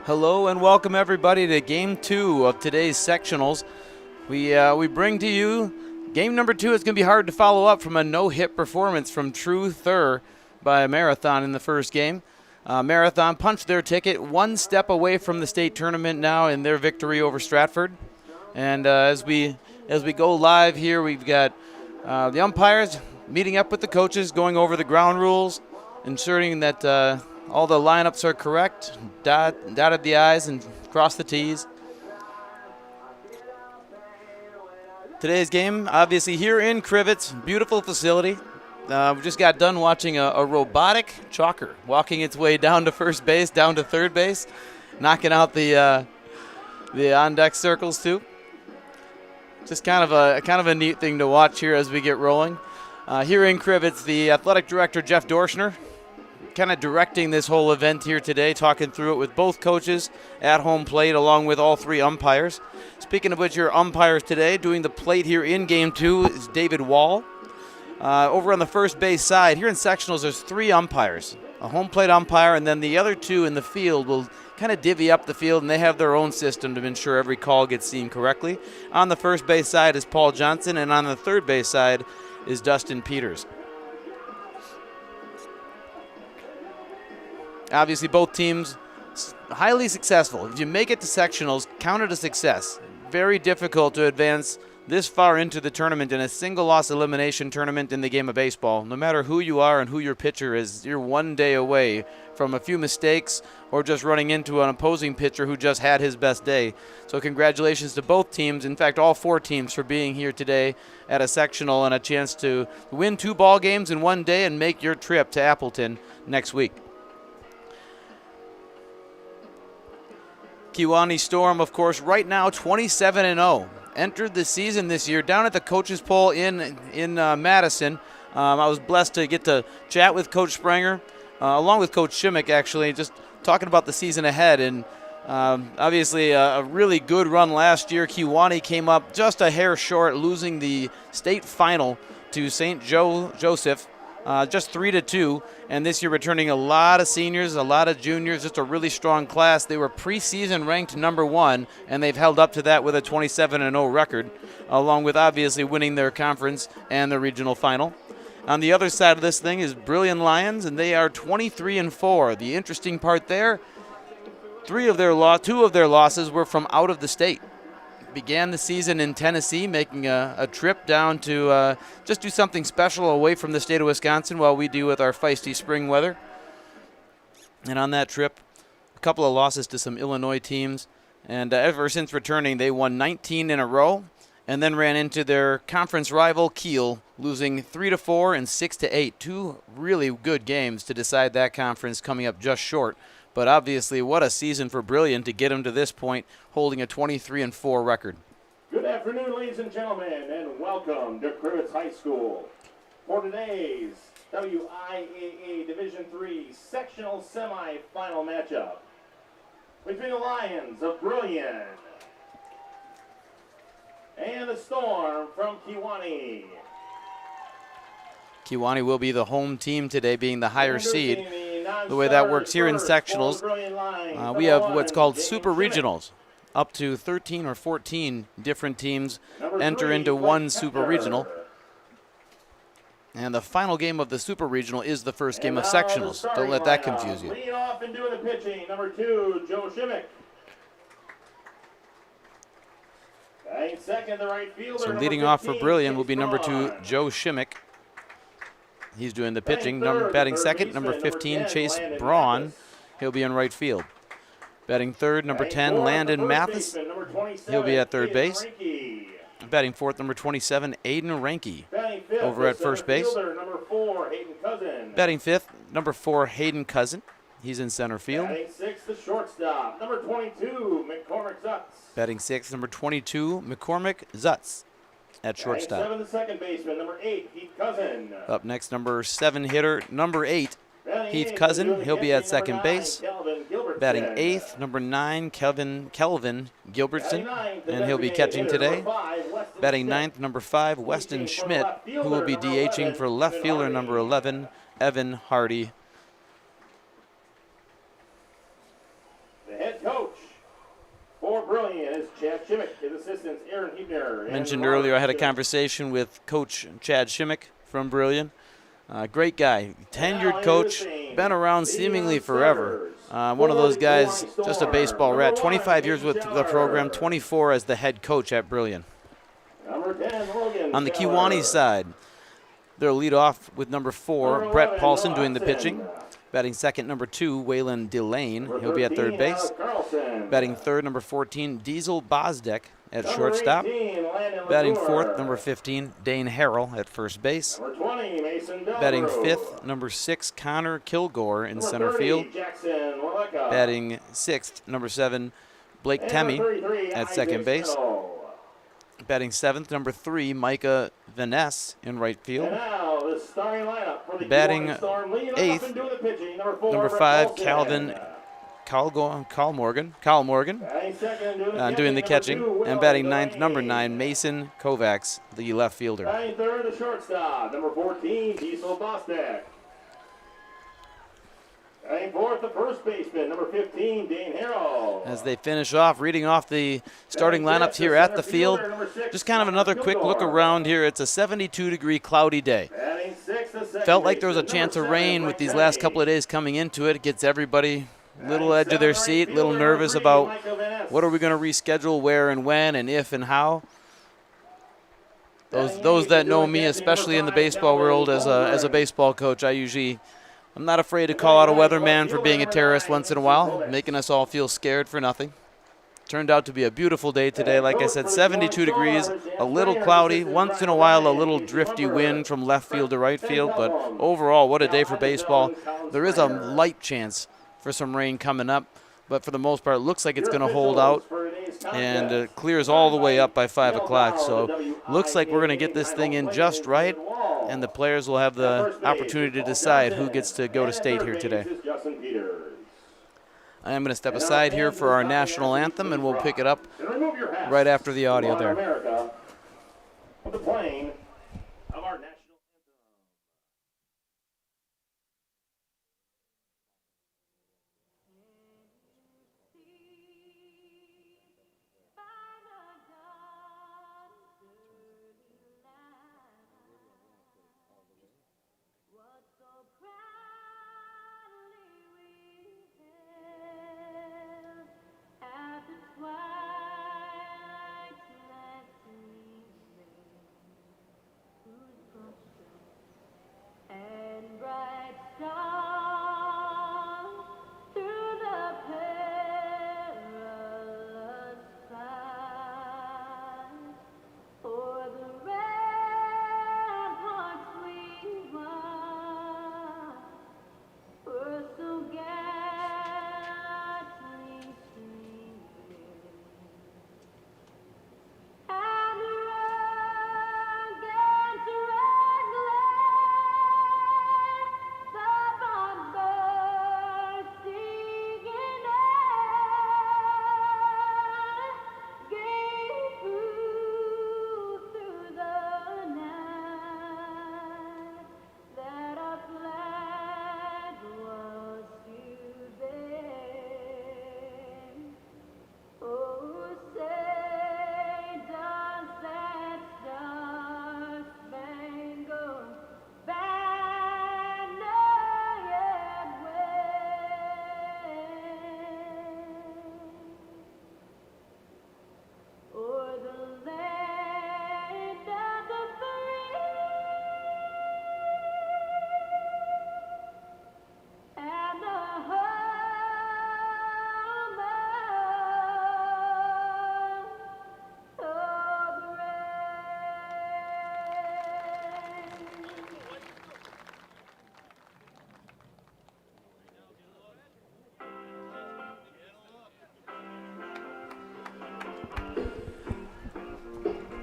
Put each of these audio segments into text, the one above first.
Hello and welcome everybody to Game 2 of today's sectionals. We bring to you game number 2. It's going to be hard to follow up from a no-hit performance from True Thur by Marathon in the first game. Marathon punched their ticket one step away from the state tournament now in their victory over Stratford. And as we go live here, we've got the umpires meeting up with the coaches, going over the ground rules, ensuring that all the lineups are correct, dotted the I's and crossed the T's. Today's game, obviously here in Crivets, beautiful facility. We just got done watching a robotic chalker walking its way down to first base, down to third base, knocking out the on-deck circles too. Just kind of a neat thing to watch here as we get rolling. Here in Crivets, the athletic director, Jeff Dorschner, kind of directing this whole event here today, talking through it with both coaches at home plate along with all three umpires. Speaking of which, your umpires today doing the plate here in Game 2 is David Wall. Over on the first base side, here in sectionals, there's three umpires, a home plate umpire, and then the other two in the field will kind of divvy up the field, and they have their own system to ensure every call gets seen correctly. On the first base side is Paul Johnson, and on the third base side is Dustin Peters. Obviously, both teams highly successful. If you make it to sectionals, count it a success. Very difficult to advance this far into the tournament in a single-loss elimination tournament in the game of baseball. No matter who you are and who your pitcher is, you're one day away from a few mistakes or just running into an opposing pitcher who just had his best day. So congratulations to both teams, in fact all four teams, for being here today at a sectional and a chance to win 2 ball games in one day and make your trip to Appleton next week. Kewaunee Storm, of course, right now 27-0. Entered the season this year down at the coaches poll in Madison. I was blessed to get to chat with Coach Spranger, along with Coach Shimmick, actually, just talking about the season ahead. And obviously a really good run last year. Kewaunee came up just a hair short, losing the state final to St. Joseph. Just 3-2, and this year returning a lot of seniors, a lot of juniors, just a really strong class. They were preseason ranked number 1, and they've held up to that with a 27-0 record, along with obviously winning their conference and the regional final. On the other side of this thing is Brillion Lions, and they are 23-4. The interesting part there, 2 of their losses were from out of the state. Began the season in Tennessee, making a trip down to just do something special away from the state of Wisconsin while we deal with our feisty spring weather. And on that trip, a couple of losses to some Illinois teams. And ever since returning, they won 19 in a row and then ran into their conference rival, Kiel, losing 3-4 and 6-8. 2 really good games to decide that conference, coming up just short. But obviously, what a season for Brillion to get him to this point, holding a 23-4 record. Good afternoon, ladies and gentlemen, and welcome to Crivets High School for today's WIAA Division III sectional semifinal matchup between the Lions of Brillion and the Storm from Kewaunee. Kewaunee will be the home team today, being the higher seed. The way that works here in sectionals, we have what's called super regionals. Up to 13 or 14 different teams enter into one super regional. And the final game of the super regional is the first game of sectionals. Don't let that confuse you. Leading off and doing the pitching, number 2, Joe Shimmick. Second, the right fielder, so leading off for Brillion will be number 2, Joe Shimmick. He's doing the pitching. Batting second, number 15, Chase Braun. He'll be in right field. Batting third, number 10, Landon Mathis. He'll be at third base. Batting fourth, number 27, Aiden Ranke over at first base. Batting fifth, number 4, Hayden Cousin. He's in center field. Batting sixth, the shortstop, number 22, McCormick Zutz. Batting sixth, number 22, McCormick Zutz at shortstop. 7, the second baseman, number 8, Heath Cousin. Up next, number 7 hitter, number 8, Heath Cousin. He'll be at second base. Batting eighth, number 9, Kelvin Gilbertson, and he'll be catching today. Batting ninth, number 5, Weston Schmidt, who will be DHing for left fielder number 11, Evan Hardy. The head coach Chad Shimmick, his assistants, Aaron Hebner. Mentioned earlier, I had a conversation with Coach Chad Shimmick from Brillion. Great guy, tenured coach, been around seemingly forever. One of those guys, just a baseball rat. 25 years with the program, 24 as the head coach at Brillion. On the Kewaunee side, they'll lead off with number 4, Brett Paulson, doing the pitching. Batting second, number 2, Waylon Delane. He'll be at third base. Batting third, number 14, Diesel Bozdek at shortstop. Batting fourth, number 15, Dane Harrell at first base. Batting fifth, number 6, Connor Kilgore in center field. Batting sixth, number 7, Blake Temmie at second base. Batting seventh, number 3, Micah Vaness in right field. Batting eighth, number 5, Calvin Kyle Morgan doing the catching. And batting ninth, number 9, Mason Kovacs, the left fielder. Batting third, the shortstop, number 14, Diesel Bostek. Batting fourth, the first baseman, number 15, Dane Harrell. As they finish off, reading off the starting lineups here at the field. Just kind of another quick look around here. It's a 72-degree cloudy day. Felt like there was a chance of rain with these last couple of days coming into it. It gets everybody a little edge of their seat, a little nervous about what are we going to reschedule, where and when, and if and how. Those that know me, especially in the baseball world as a baseball coach, I'm not afraid to call out a weatherman for being a terrorist once in a while, making us all feel scared for nothing. Turned out to be a beautiful day today. Like I said, 72 degrees, a little cloudy, once in a while a little drifty wind from left field to right field, but overall, what a day for baseball. There is a light chance for some rain coming up, but for the most part, it looks like it's going to hold out, and it clears all the way up by 5 o'clock. So looks like we're going to get this thing in just right, and the players will have the opportunity to decide who gets to go to state here today. I am going to step aside here for our national anthem, and we'll pick it up right after the audio there. The playing of our national anthem.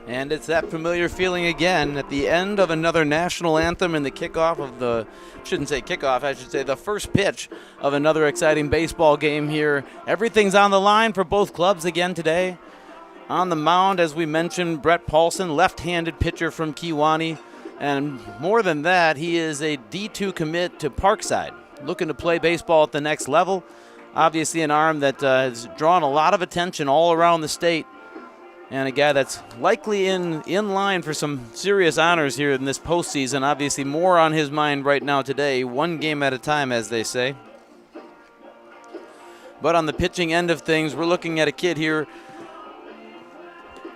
And it's that familiar feeling again at the end of another national anthem and the kickoff of the, shouldn't say kickoff, I should say the first pitch of another exciting baseball game here. Everything's on the line for both clubs again today. On the mound, as we mentioned, Brett Paulson, left-handed pitcher from Kewaunee. And more than that, he is a D2 commit to Parkside, looking to play baseball at the next level. Obviously an arm that has drawn a lot of attention all around the state and a guy that's likely in line for some serious honors here in this postseason. Obviously more on his mind right now today, one game at a time, as they say. But on the pitching end of things, we're looking at a kid here.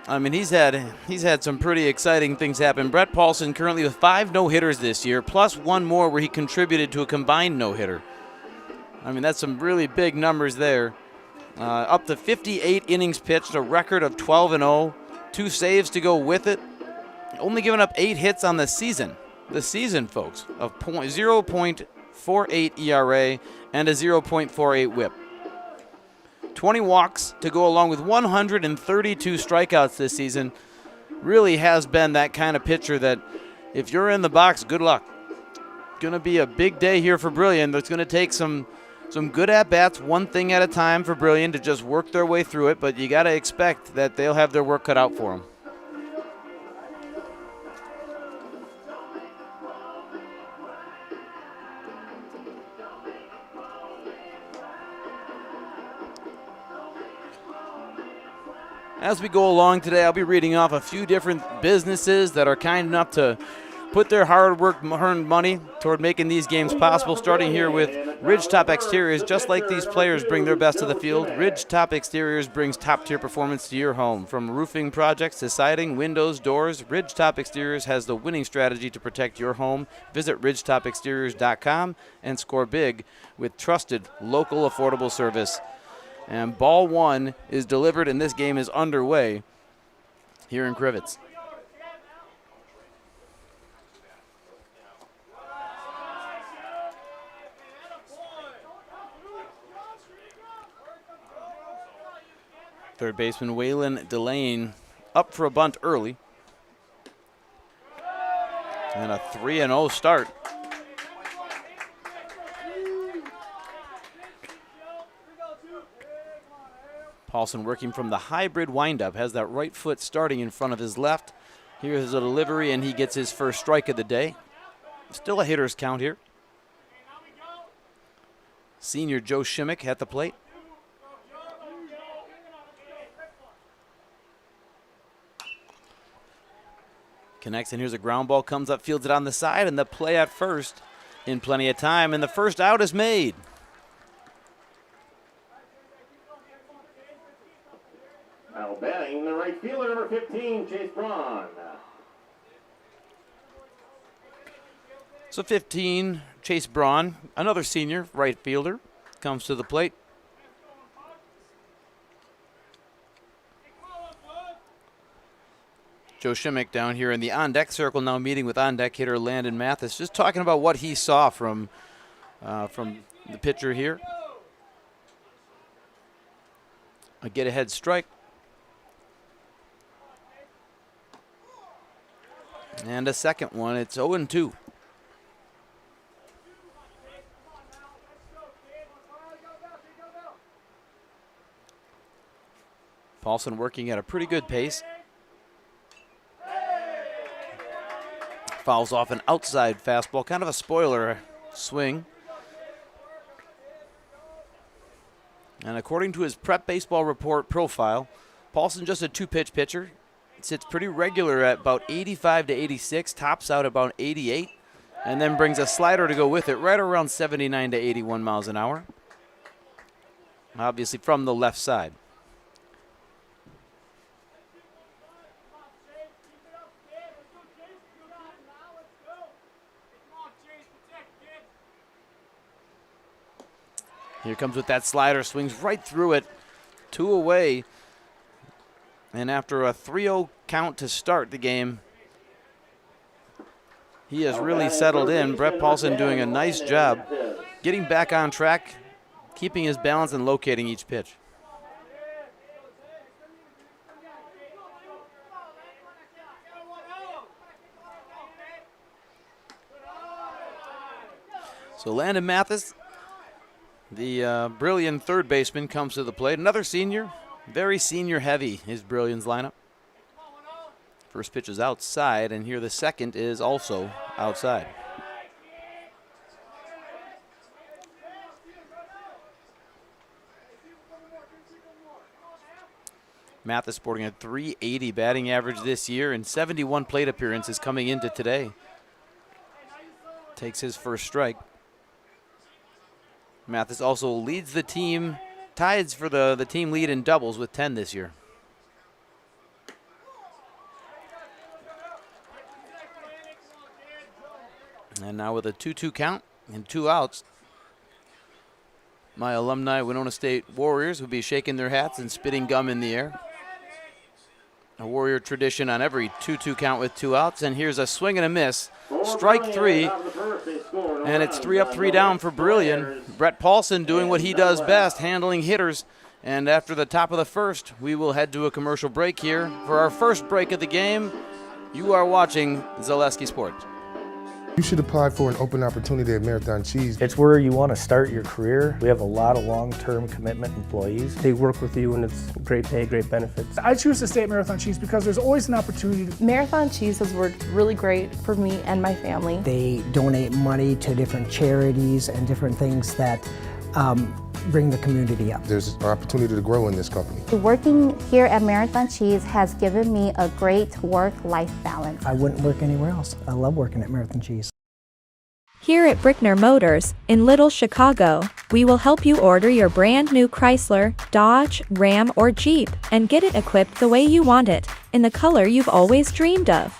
I mean, he's had some pretty exciting things happen. Brett Paulson currently with 5 no-hitters this year, plus 1 more where he contributed to a combined no-hitter. I mean, that's some really big numbers there. Up to 58 innings pitched, a record of 12-0, 2 saves to go with it. Only giving up 8 hits on the season. The season, folks, of 0.48 ERA and a 0.48 WHIP. 20 walks to go along with 132 strikeouts this season. Really has been that kind of pitcher that if you're in the box, good luck. Going to be a big day here for Brillion. That's going to take some good at-bats, one thing at a time for Brillion to just work their way through it, but you got to expect that they'll have their work cut out for them. As we go along today, I'll be reading off a few different businesses that are kind enough to put their hard work earned money toward making these games possible, starting here with Ridgetop Exteriors. Just like these players bring their best to the field, Ridgetop Exteriors brings top-tier performance to your home. From roofing projects to siding, windows, doors, Ridgetop Exteriors has the winning strategy to protect your home. Visit ridgetopexteriors.com and score big with trusted, local, affordable service. And ball 1 is delivered, and this game is underway here in Crivets. Third baseman Waylon Delane up for a bunt early. And a 3-0 start. Paulson working from the hybrid windup, has that right foot starting in front of his left. Here's a delivery, and he gets his first strike of the day. Still a hitter's count here. Senior Joe Shimmick at the plate. Connects, and here's a ground ball, comes up, fields it on the side, and the play at first in plenty of time, and the first out is made. Now batting the right fielder, number 15, Chase Braun. So 15, Chase Braun, another senior right fielder, comes to the plate. Joe Shimmick down here in the on-deck circle now meeting with on-deck hitter Landon Mathis, just talking about what he saw from the pitcher here. A get-ahead strike. And a second one. It's 0-2. Paulson working at a pretty good pace. Fouls off an outside fastball, kind of a spoiler swing. And according to his Prep Baseball Report profile, Paulson just a 2-pitch pitcher. Sits pretty regular at about 85 to 86, tops out about 88, and then brings a slider to go with it, right around 79 to 81 miles an hour. Obviously from the left side. Here comes with that slider, swings right through it, 2 away. And after a 3-0 count to start the game, he has really settled in. Brett Paulson doing a nice job getting back on track, keeping his balance and locating each pitch. So Landon Mathis, the Brillion third baseman, comes to the plate. Another senior, very senior heavy is Brillion's lineup. First pitch is outside, and here the second is also outside. Mathis sporting a .380 batting average this year and 71 plate appearances coming into today. Takes his first strike. Mathis also leads the team, ties for the team lead in doubles with 10 this year. And now with a 2-2 count and 2 outs, my alumni Winona State Warriors will be shaking their hats and spitting gum in the air. A Warrior tradition on every 2-2 count with 2 outs. And here's a swing and a miss. Strike 3. And it's 3 up, 3 down for Brillion. Brett Paulson doing what he does best, handling hitters. And after the top of the first, we will head to a commercial break here. For our first break of the game, you are watching Zaleski Sports. You should apply for an open opportunity at Marathon Cheese. It's where you want to start your career. We have a lot of long-term commitment employees. They work with you and it's great pay, great benefits. I choose to stay at Marathon Cheese because there's always an opportunity. Marathon Cheese has worked really great for me and my family. They donate money to different charities and different things that bring the community up. There's an opportunity to grow in this company. Working here at Marathon Cheese has given me a great work-life balance. I wouldn't work anywhere else. I love working at Marathon Cheese. Here at Brickner Motors, in Little Chicago, we will help you order your brand new Chrysler, Dodge, Ram, or Jeep, and get it equipped the way you want it, in the color you've always dreamed of.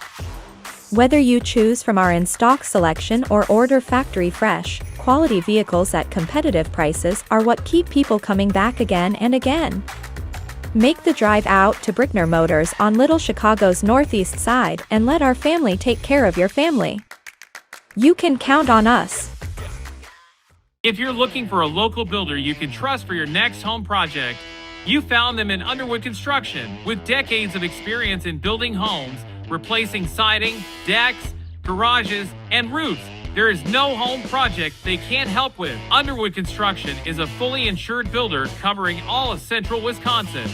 Whether you choose from our in-stock selection or order factory fresh, quality vehicles at competitive prices are what keep people coming back again and again. Make the drive out to Brickner Motors on Little Chicago's northeast side and let our family take care of your family. You can count on us. If you're looking for a local builder you can trust for your next home project, you found them in Underwood Construction. With decades of experience in building homes, replacing siding, decks, garages, and roofs, there is no home project they can't help with. Underwood Construction is a fully insured builder covering all of central Wisconsin.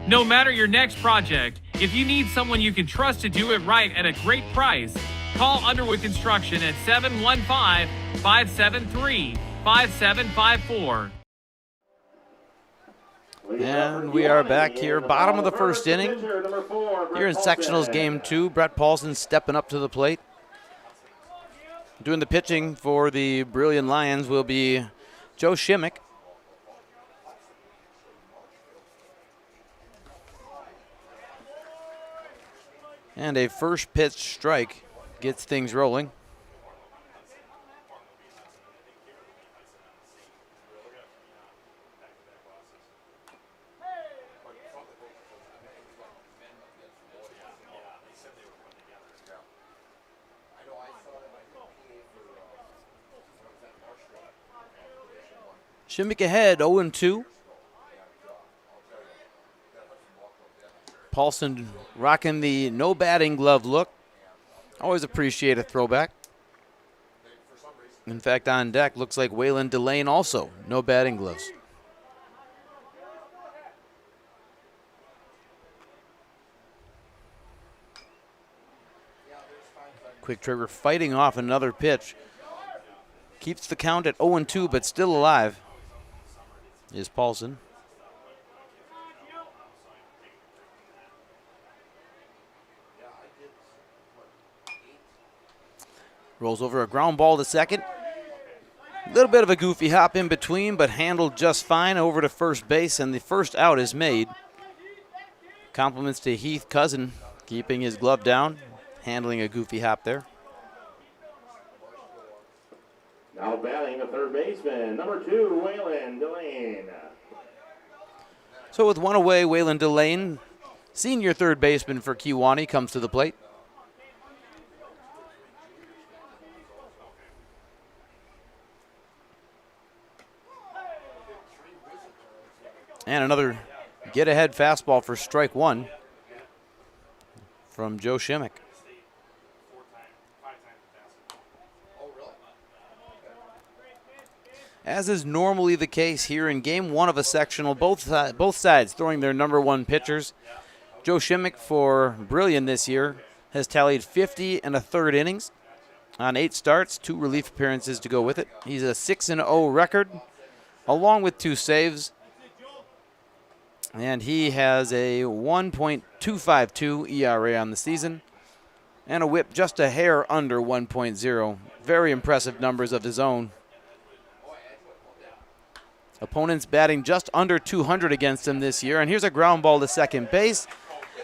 No matter your next project, if you need someone you can trust to do it right at a great price, call Underwood Construction at 715-573-5754. And we are back here, bottom of the first inning. Here in Sectionals Game 2, Brett Paulson stepping up to the plate. Doing the pitching for the Brillion Lions will be Joe Shimmick. And a first pitch strike gets things rolling. Shimmick ahead, 0-2. Paulson rocking the no batting glove look. Always appreciate a throwback. In fact, on deck, looks like Waylon Delane also, no batting gloves. Quick trigger fighting off another pitch. Keeps the count at 0-2, but still alive is Paulson. Rolls over a ground ball to second. A little bit of a goofy hop in between, but handled just fine over to first base, and the first out is made. Compliments to Heath Cousin, keeping his glove down, handling a goofy hop there. Now batting the third baseman, number 2, Waylon Delane. So with one away, Waylon Delane, senior third baseman for Kewaunee, comes to the plate. And another get-ahead fastball for strike one from Joe Shimmick. As is normally the case here in game one of a sectional, both sides throwing their number one pitchers. Joe Shimmick for Brillion this year has tallied 50 1/3 innings on 8 starts, 2 relief appearances to go with it. He's a 6-0 record, along with 2 saves. And he has a 1.252 ERA on the season and a whip just a hair under 1.0. Very impressive numbers of his own. Opponents batting just under 200 against him this year. And here's a ground ball to second base.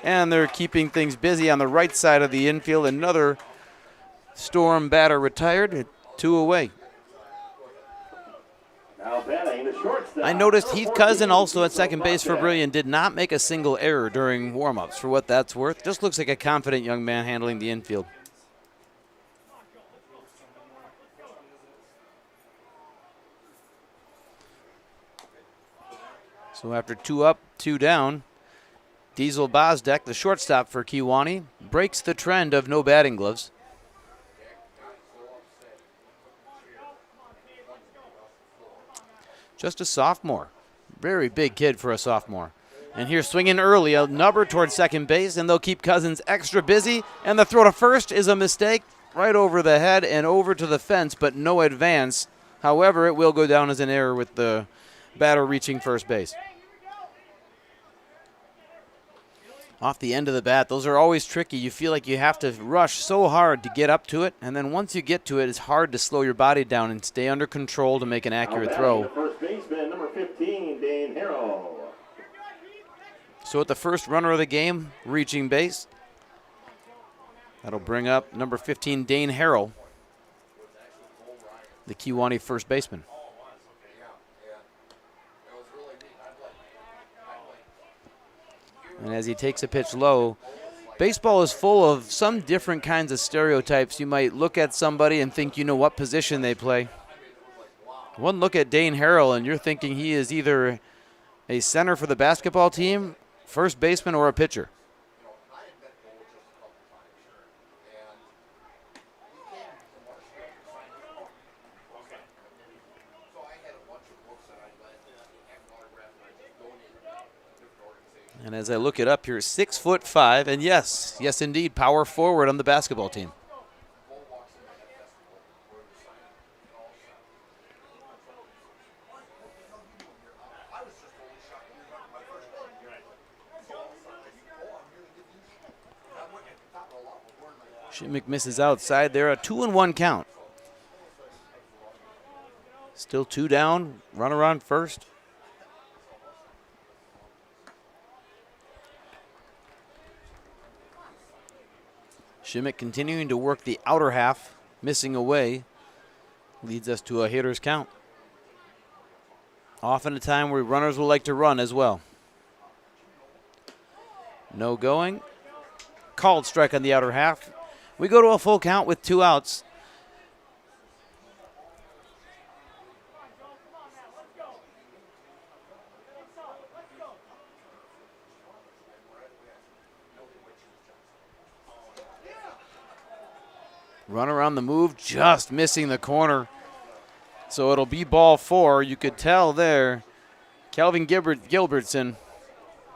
And they're keeping things busy on the right side of the infield. Another Storm batter retired, 2 away. Now batting the shortstop. I noticed Heath Cousin, also at second base for Brillion, did not make a single error during warm-ups, for what that's worth. Just looks like a confident young man handling the infield. So after 2 up, 2 down, Diesel Bozdek, the shortstop for Kewaunee, breaks the trend of no batting gloves. Just a sophomore. Very big kid for a sophomore. And here swinging early, a nubber towards second base, and they'll keep Cousins extra busy. And the throw to first is a mistake, right over the head and over to the fence, but no advance. However, it will go down as an error with the batter reaching first base. Off the end of the bat, those are always tricky. You feel like you have to rush so hard to get up to it, and then once you get to it, it's hard to slow your body down and stay under control to make an accurate throw. First baseman, number 15, Dane Harrell. So at the first runner of the game, reaching base, that'll bring up number 15, Dane Harrell, the Kewaunee first baseman. And as he takes a pitch low, baseball is full of some different kinds of stereotypes. You might look at somebody and think you know what position they play. One look at Dane Harrell and you're thinking he is either a center for the basketball team, first baseman, or a pitcher. And as I look it up here, 6'5", and yes indeed, power forward on the basketball team. Shimmick misses outside there, a 2-1 count. Still 2 down, runner on first. Shimmick continuing to work the outer half, missing away, leads us to a hitter's count. Often a time where runners will like to run as well. No going. Called strike on the outer half. We go to a full count with 2 outs. Runner on the move, just missing the corner. So it'll be ball 4. You could tell there, Calvin Gilbertson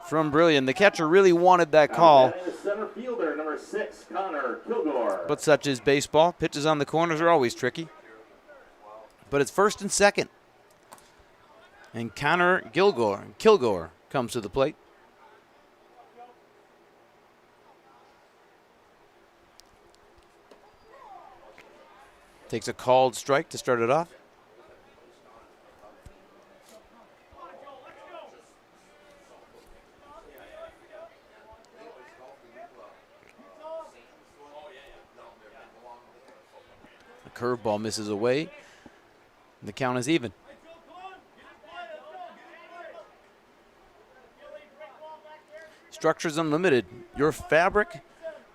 from Brillion. The catcher really wanted that call. Center fielder, number 6, Connor Kilgore. But such is baseball. Pitches on the corners are always tricky. But it's first and second. And Connor Kilgore comes to the plate. Takes a called strike to start it off. The curveball misses away. The count is even. Structures Unlimited, your fabric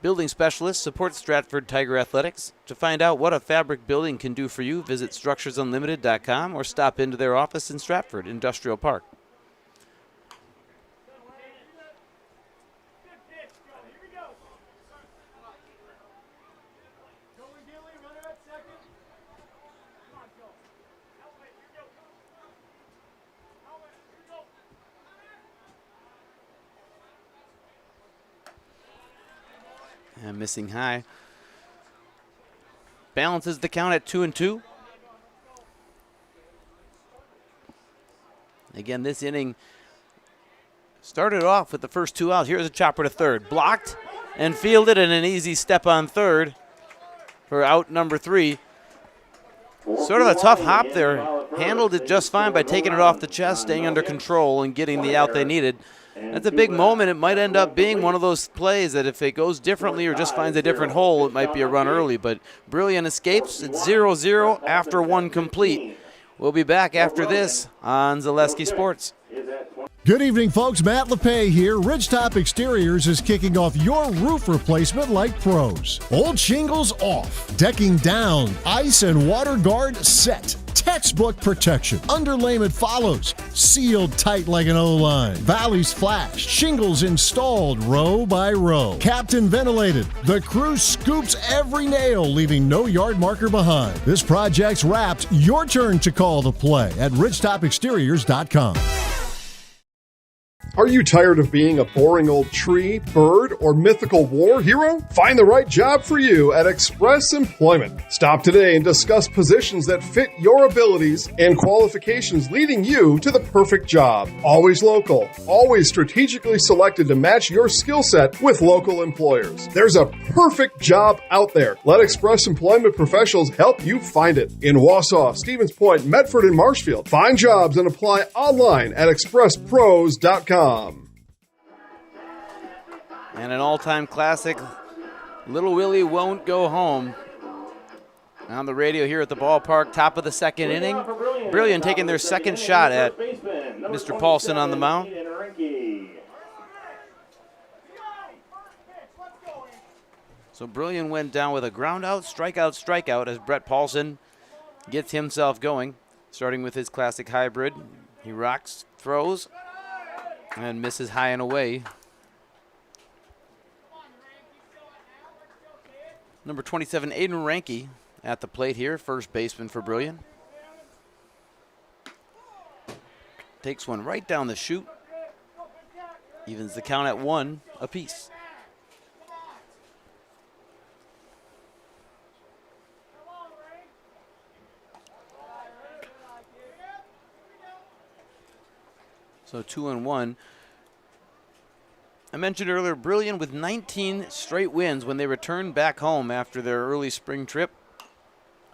building specialist, supports Stratford Tiger Athletics. To find out what a fabric building can do for you, visit structuresunlimited.com or stop into their office in Stratford Industrial Park. And missing high. Balances the count at 2-2. Again, this inning, started off with the first 2 outs. Here's a chopper to third. Blocked and fielded, and an easy step on third for out number 3. Sort of a tough hop there. Handled it just fine by taking it off the chest, staying under control, and getting the out they needed. That's a big moment. It might end up being one of those plays that if it goes differently or just finds a different hole, it might be a run early. But Brillion escapes. It's 0-0 after 1 complete. We'll be back after this on Zaleski Sports. Good evening, folks. Matt LePay here. Ridgetop Exteriors is kicking off your roof replacement like pros. Old shingles off, decking down, ice and water guard set. Textbook protection. Underlayment follows. Sealed tight like an O-line. Valleys flashed. Shingles installed row by row. Captain ventilated. The crew scoops every nail, leaving no yard marker behind. This project's wrapped. Your turn to call the play at ridgetopexteriors.com. Are you tired of being a boring old tree, bird, or mythical war hero? Find the right job for you at Express Employment. Stop today and discuss positions that fit your abilities and qualifications, leading you to the perfect job. Always local, always strategically selected to match your skill set with local employers. There's a perfect job out there. Let Express Employment professionals help you find it. In Wausau, Stevens Point, Medford, and Marshfield. Find jobs and apply online at expresspros.com. And an all-time classic, Little Willie Won't Go Home. On the radio here at the ballpark, top of the second inning. Brillion taking their second shot at Mr. Paulson on the mound. So Brillion went down with a ground out, strikeout as Brett Paulson gets himself going, starting with his classic hybrid. He rocks, throws, and misses high and away. Number 27, Aiden Ranke at the plate here, first baseman for Brillion. Takes one right down the chute. Evens the count at 1 apiece. So 2-1. I mentioned earlier, Brillion with 19 straight wins when they returned back home after their early spring trip.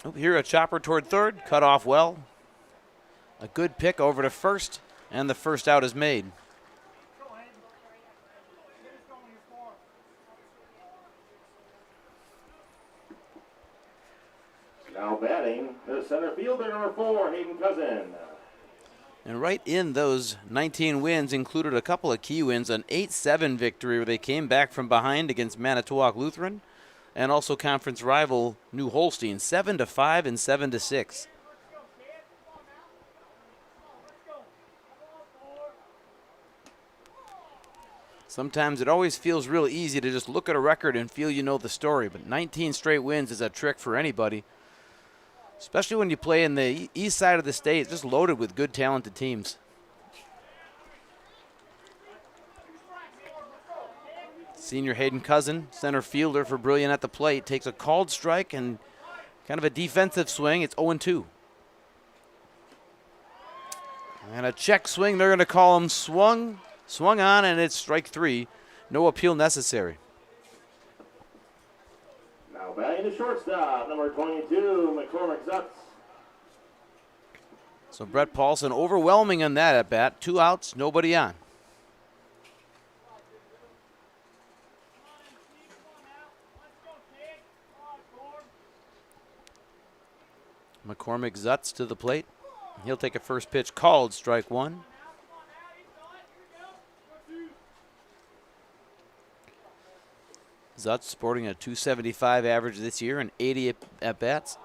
Oh, here a chopper toward third, cut off well. A good pick over to first, and the first out is made. Now batting, the center fielder, number 4, Hayden Cousin. And right in those 19 wins included a couple of key wins, an 8-7 victory where they came back from behind against Manitowoc Lutheran, and also conference rival New Holstein, 7-5 and 7-6. Sometimes it always feels real easy to just look at a record and feel you know the story, but 19 straight wins is a trick for anybody. Especially when you play in the east side of the state, it's just loaded with good, talented teams. Senior Hayden Cousin, center fielder for Brillion at the plate, takes a called strike and kind of a defensive swing. It's 0-2. And a check swing, they're going to call him swung on, and it's strike 3. No appeal necessary. Now batting the shortstop, number 22, McCormick Zutz. So Brett Paulson overwhelming on that at bat. 2 outs, nobody on. McCormick Zutz to the plate. He'll take a first pitch called, strike 1. Zutz sporting a .275 average this year and 80 at-bats.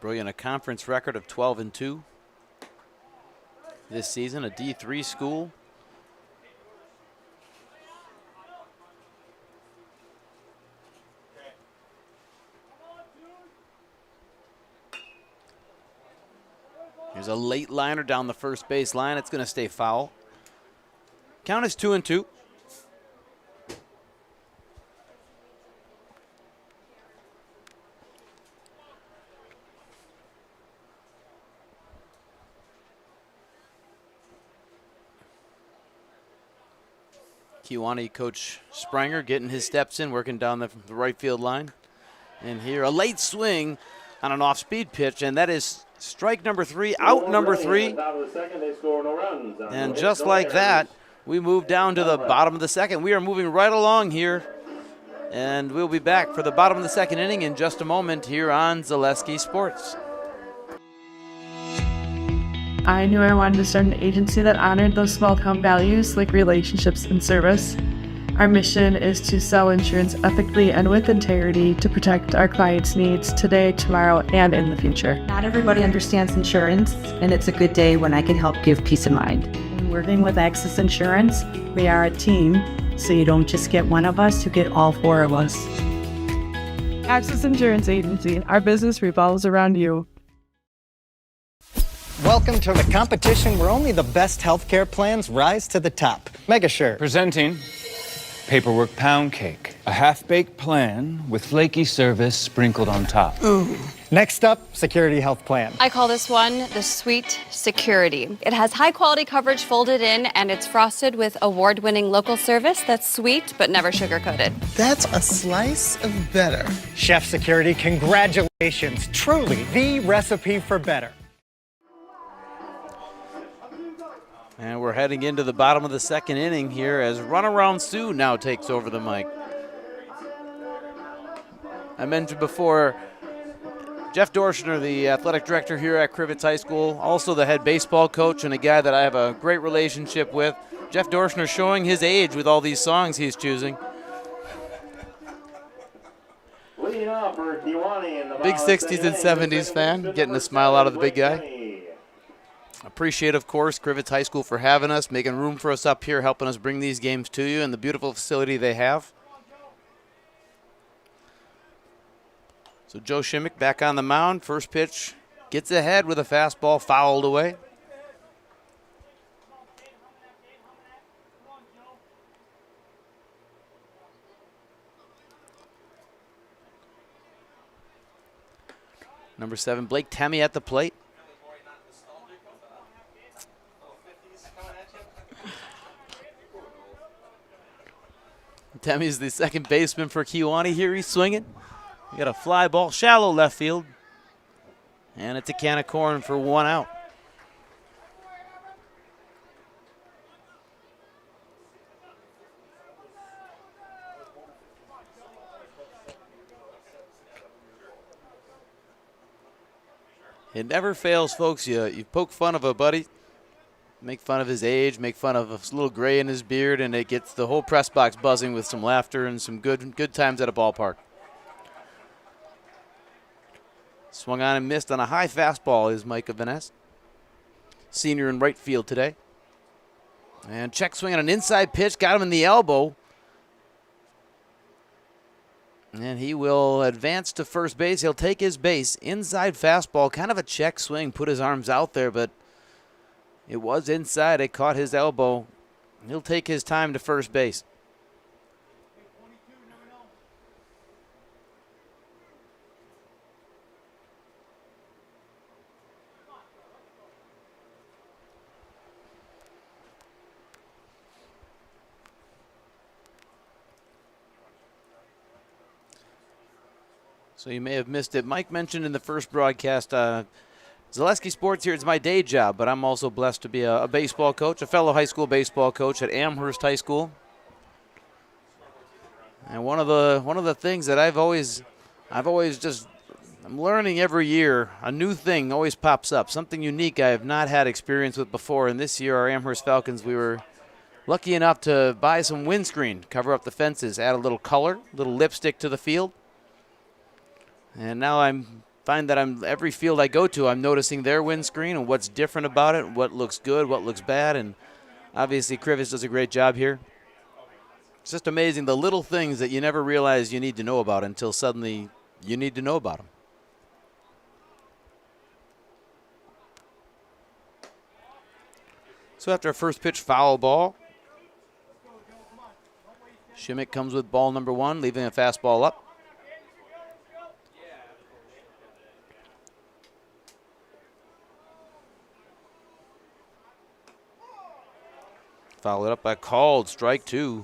Brillion, a conference record of 12-2 this season, a D3 school. Here's a late liner down the first base line. It's going to stay foul. Count is 2-2. Kewaunee coach Springer getting his steps in, working down the right field line. And here a late swing on an off-speed pitch, and that is strike number 3, out number 3. And just like that, we move down to the bottom of the second. We are moving right along here, and we'll be back for the bottom of the second inning in just a moment here on Zaleski Sports. I knew I wanted to start an agency that honored those small town values like relationships and service. Our mission is to sell insurance ethically and with integrity to protect our clients' needs today, tomorrow, and in the future. Not everybody understands insurance, and it's a good day when I can help give peace of mind. When working with Access Insurance, we are a team, so you don't just get one of us, you get all 4 of us. Access Insurance Agency, our business revolves around you. Welcome to the competition where only the best healthcare plans rise to the top. MegaSure. Presenting Paperwork Pound Cake, a half-baked plan with flaky service sprinkled on top. Ooh. Next up, Security Health Plan. I call this one the Sweet Security. It has high-quality coverage folded in, and it's frosted with award-winning local service that's sweet but never sugar-coated. That's a slice of better. Chef Security, congratulations. Truly the recipe for better. And we're heading into the bottom of the second inning here as Runaround Sue now takes over the mic. I mentioned before, Jeff Dorschner, the athletic director here at Crivets High School, also the head baseball coach and a guy that I have a great relationship with. Jeff Dorschner showing his age with all these songs he's choosing. Leading off for Kewaunee in the big 60s and 70s fan, getting a smile out of the big guy. Appreciate, of course, Crivets High School for having us, making room for us up here, helping us bring these games to you and the beautiful facility they have. So Joe Shimmick back on the mound. First pitch gets ahead with a fastball fouled away. Number 7, Blake Temmie at the plate. Temmie's the second baseman for Kewaunee here. He's swinging. We got a fly ball, shallow left field. And it's a can of corn for 1 out. It never fails, folks. You poke fun of a buddy, make fun of his age, make fun of a little gray in his beard, and it gets the whole press box buzzing with some laughter and some good times at a ballpark. Swung on and missed on a high fastball is Micah Vaness, senior in right field today. And check swing on an inside pitch, got him in the elbow. And he will advance to first base. He'll take his base. Inside fastball, kind of a check swing, put his arms out there, but it was inside. It caught his elbow. He'll take his time to first base. So you may have missed it. Mike mentioned in the first broadcast, Zaleski Sports here is my day job, but I'm also blessed to be a baseball coach, a fellow high school baseball coach at Amherst High School. And one of the things that I'm learning every year, a new thing always pops up, something unique I have not had experience with before. And this year, our Amherst Falcons, we were lucky enough to buy some windscreen, cover up the fences, add a little color, a little lipstick to the field. And now find that every field I go to, I'm noticing their windscreen and what's different about it, what looks good, what looks bad, and obviously Crivets does a great job here. It's just amazing the little things that you never realize you need to know about until suddenly you need to know about them. So after a first pitch foul ball, Shimmick comes with ball number 1, leaving a fastball up. Followed up by called strike 2.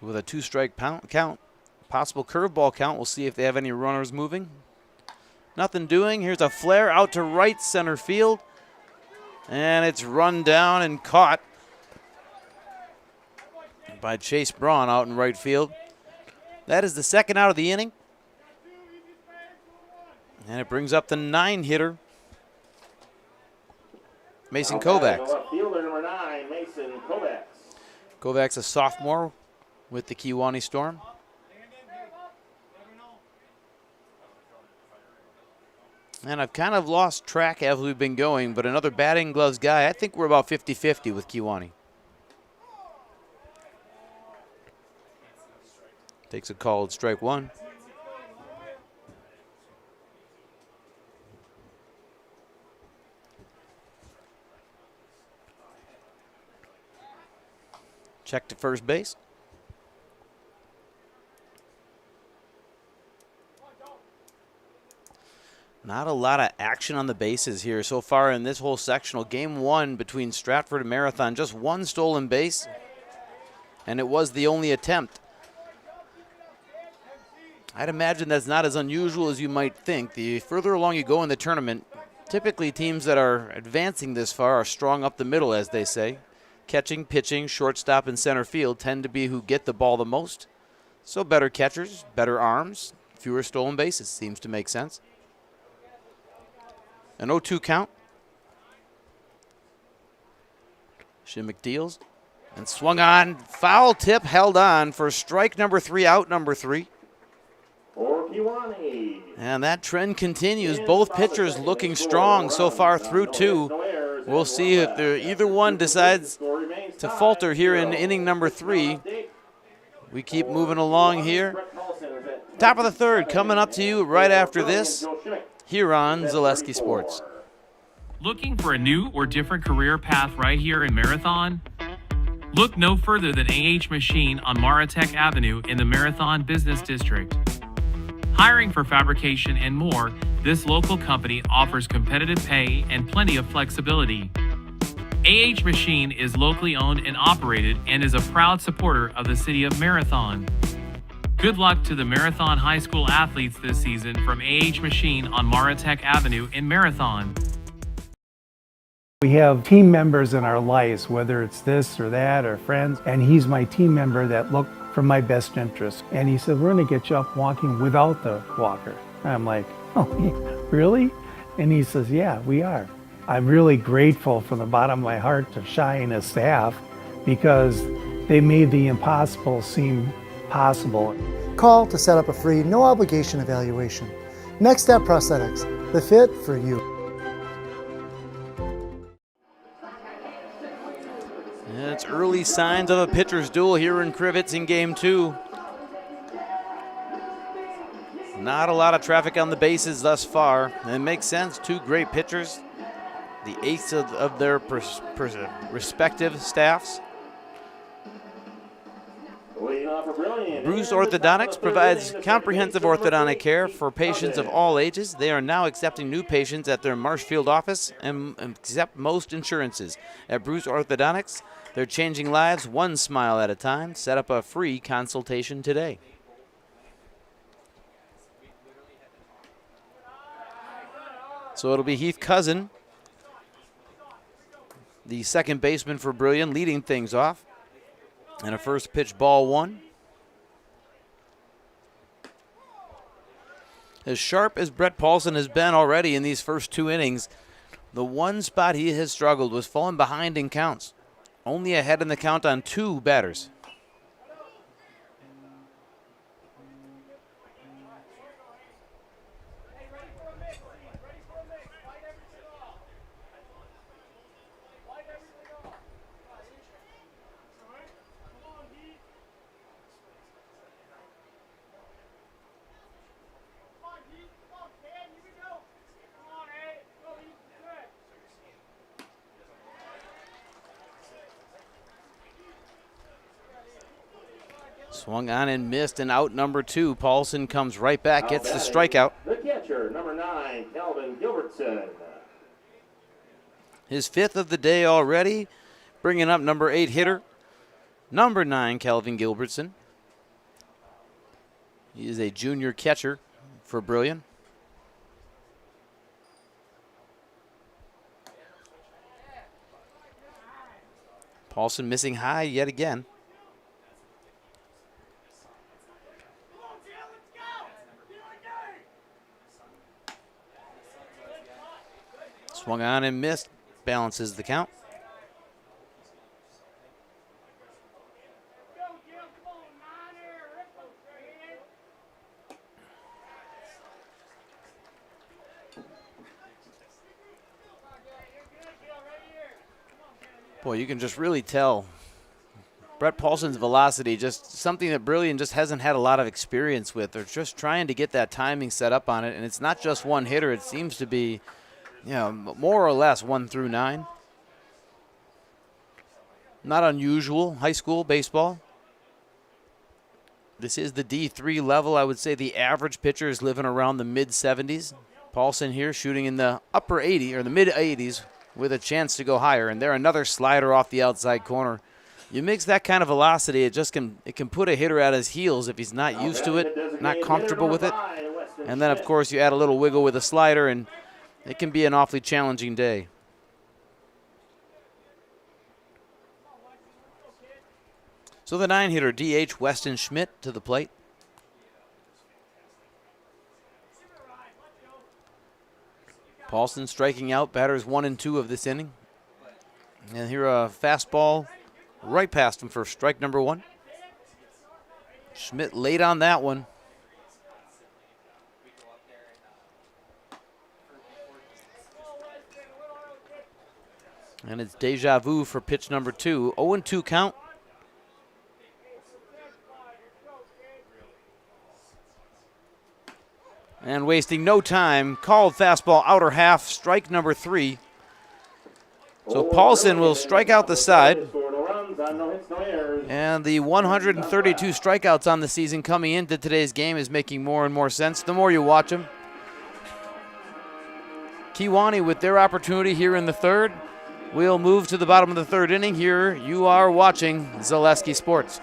with a 2-strike count. Possible curveball count. We'll see if they have any runners moving. Nothing doing. Here's a flare out to right center field. And it's run down and caught by Chase Braun out in right field. That is the second out of the inning. And it brings up the 9-hitter, Mason Kovacs. Left fielder number 9, Mason Kovacs. Kovacs, a sophomore with the Kewaunee Storm. And I've kind of lost track as we've been going, but another batting gloves guy. I think we're about 50-50 with Kewaunee. Takes a called strike 1. Check to first base. Not a lot of action on the bases here so far in this whole sectional. Game 1 between Stratford and Marathon. Just 1 stolen base, and it was the only attempt. I'd imagine that's not as unusual as you might think. The further along you go in the tournament, typically teams that are advancing this far are strong up the middle, as they say. Catching, pitching, shortstop, and center field tend to be who get the ball the most. So better catchers, better arms, fewer stolen bases. Seems to make sense. An 0-2 count. Shimmick deals and swung on. Foul tip held on for strike number 3, out number 3. For Kewaunee. And that trend continues. Both pitchers looking strong so far through 2. We'll see if either one decides to falter here in inning number 3. We keep moving along here. Top of the 3rd coming up to you right after this here on Zaleski Sports. Looking for a new or different career path right here in Marathon? Look no further than AH Machine on Maratech Avenue in the Marathon Business District. Hiring for fabrication and more, this local company offers competitive pay and plenty of flexibility. AH Machine is locally owned and operated and is a proud supporter of the city of Marathon. Good luck to the Marathon High School athletes this season from AH Machine on Maratech Avenue in Marathon. We have team members in our lives, whether it's this or that or friends, and he's my team member that look for my best interest. And he said, we're gonna get you up walking without the walker. And I'm like, oh, really? And he says, yeah, we are. I'm really grateful from the bottom of my heart to Shai and his staff because they made the impossible seem possible. Call to set up a free, no obligation evaluation. Next Step Prosthetics, the fit for you. And it's early signs of a pitcher's duel here in Crivets in game 2. Not a lot of traffic on the bases thus far. And it makes sense, 2 great pitchers, the ace of their respective staffs. Bruce Orthodontics provides comprehensive orthodontic care for patients of all ages. They are now accepting new patients at their Marshfield office and accept most insurances. At Bruce Orthodontics, they're changing lives 1 smile at a time. Set up a free consultation today. So it'll be Heath Cousin, the second baseman for Brillion, leading things off. And a first pitch, ball 1. As sharp as Brett Paulson has been already in these first 2 innings, the one spot he has struggled was falling behind in counts. Only ahead in the count on 2 batters. Swung on and missed, and out number 2. Paulson comes right back, gets the strikeout. The catcher, number 9, Calvin Gilbertson. His 5th of the day already, bringing up number 8 hitter, number 9, Calvin Gilbertson. He is a junior catcher for Brillion. Paulson missing high yet again. Swung on and missed. Balances the count. Boy, you can just really tell Brett Paulson's velocity, just something that Brillion just hasn't had a lot of experience with. They're just trying to get that timing set up on it, and it's not just one hitter. It seems to be, you know, more or less 1 through 9. Not unusual, high school baseball. This is the D3 level. I would say the average pitcher is living around the mid-70s. Paulson here shooting in the upper 80 or the mid-80s with a chance to go higher. And there another slider off the outside corner. You mix that kind of velocity, it can put a hitter at his heels if he's not used to it, not comfortable with it. And then, of course, you add a little wiggle with a slider, and it can be an awfully challenging day. So the 9-hitter, DH Weston Schmidt to the plate. Paulson striking out batters 1 and 2 of this inning. And here a fastball right past him for strike number 1. Schmidt late on that one. And it's deja vu for pitch number 2. 0-2 count. And wasting no time, called fastball outer half, strike number 3. So Paulson will strike out the side. And the 132 strikeouts on the season coming into today's game is making more and more sense the more you watch him. Kewaunee with their opportunity here in the 3rd. We'll move to the bottom of the 3rd inning. Here you are watching Zaleski Sports.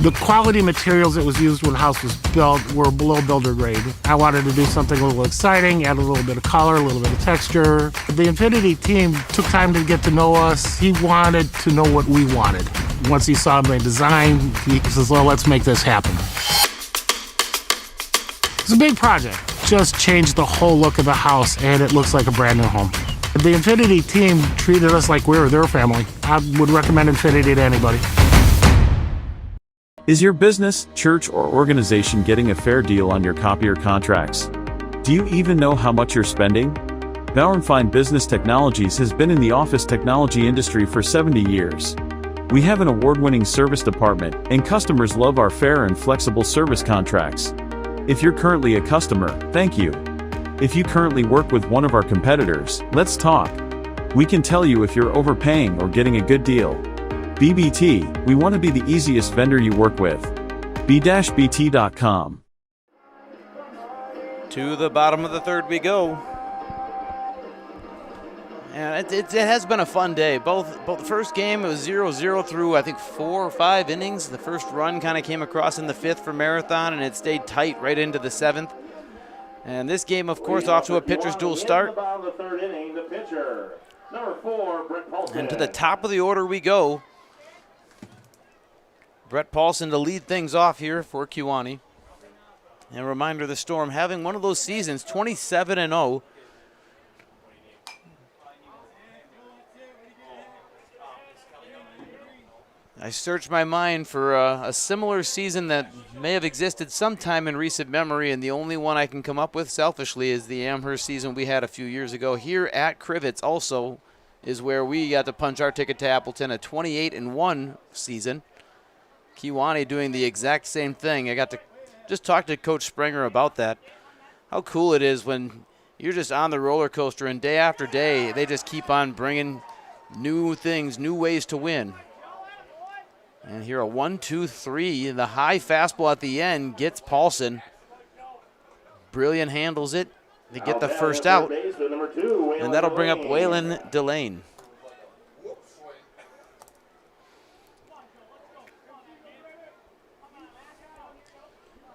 The quality materials that was used when the house was built were below builder grade. I wanted to do something a little exciting, add a little bit of color, a little bit of texture. The Infinity team took time to get to know us. He wanted to know what we wanted. Once he saw my design, he says, well, let's make this happen. It's a big project. Just changed the whole look of the house, and it looks like a brand new home. The Infinity team treated us like we were their family. I would recommend Infinity to anybody. Is your business, church, or organization getting a fair deal on your copier contracts? Do you even know how much you're spending? Bauernfeind Business Technologies has been in the office technology industry for 70 years. We have an award-winning service department, and customers love our fair and flexible service contracts. If you're currently a customer, thank you. If you currently work with one of our competitors, let's talk. We can tell you if you're overpaying or getting a good deal. BBT, we want to be the easiest vendor you work with. b-bt.com. To the bottom of the 3rd we go. And it has been a fun day. Both the first game, it was 0-0 through, I think, 4 or 5 innings. The first run kind of came across in the 5th for Marathon, and it stayed tight right into the 7th. And this game, of course, off to a pitcher's duel start. And to the top of the order we go. Brett Paulson to lead things off here for Kewaunee. And a reminder, the Storm having one of those seasons, 27-0. I searched my mind for a similar season that may have existed sometime in recent memory, and the only one I can come up with selfishly is the Amherst season we had a few years ago. Here at Crivets also is where we got to punch our ticket to Appleton, a 28-1 season. Kewaunee doing the exact same thing. I got to just talk to Coach Springer about that. How cool it is when you're just on the roller coaster and day after day they just keep on bringing new things, new ways to win. And here a 1-2-3. The high fastball at the end gets Paulson. Brillion handles it to get the first out. And that'll bring up Waylon Delane.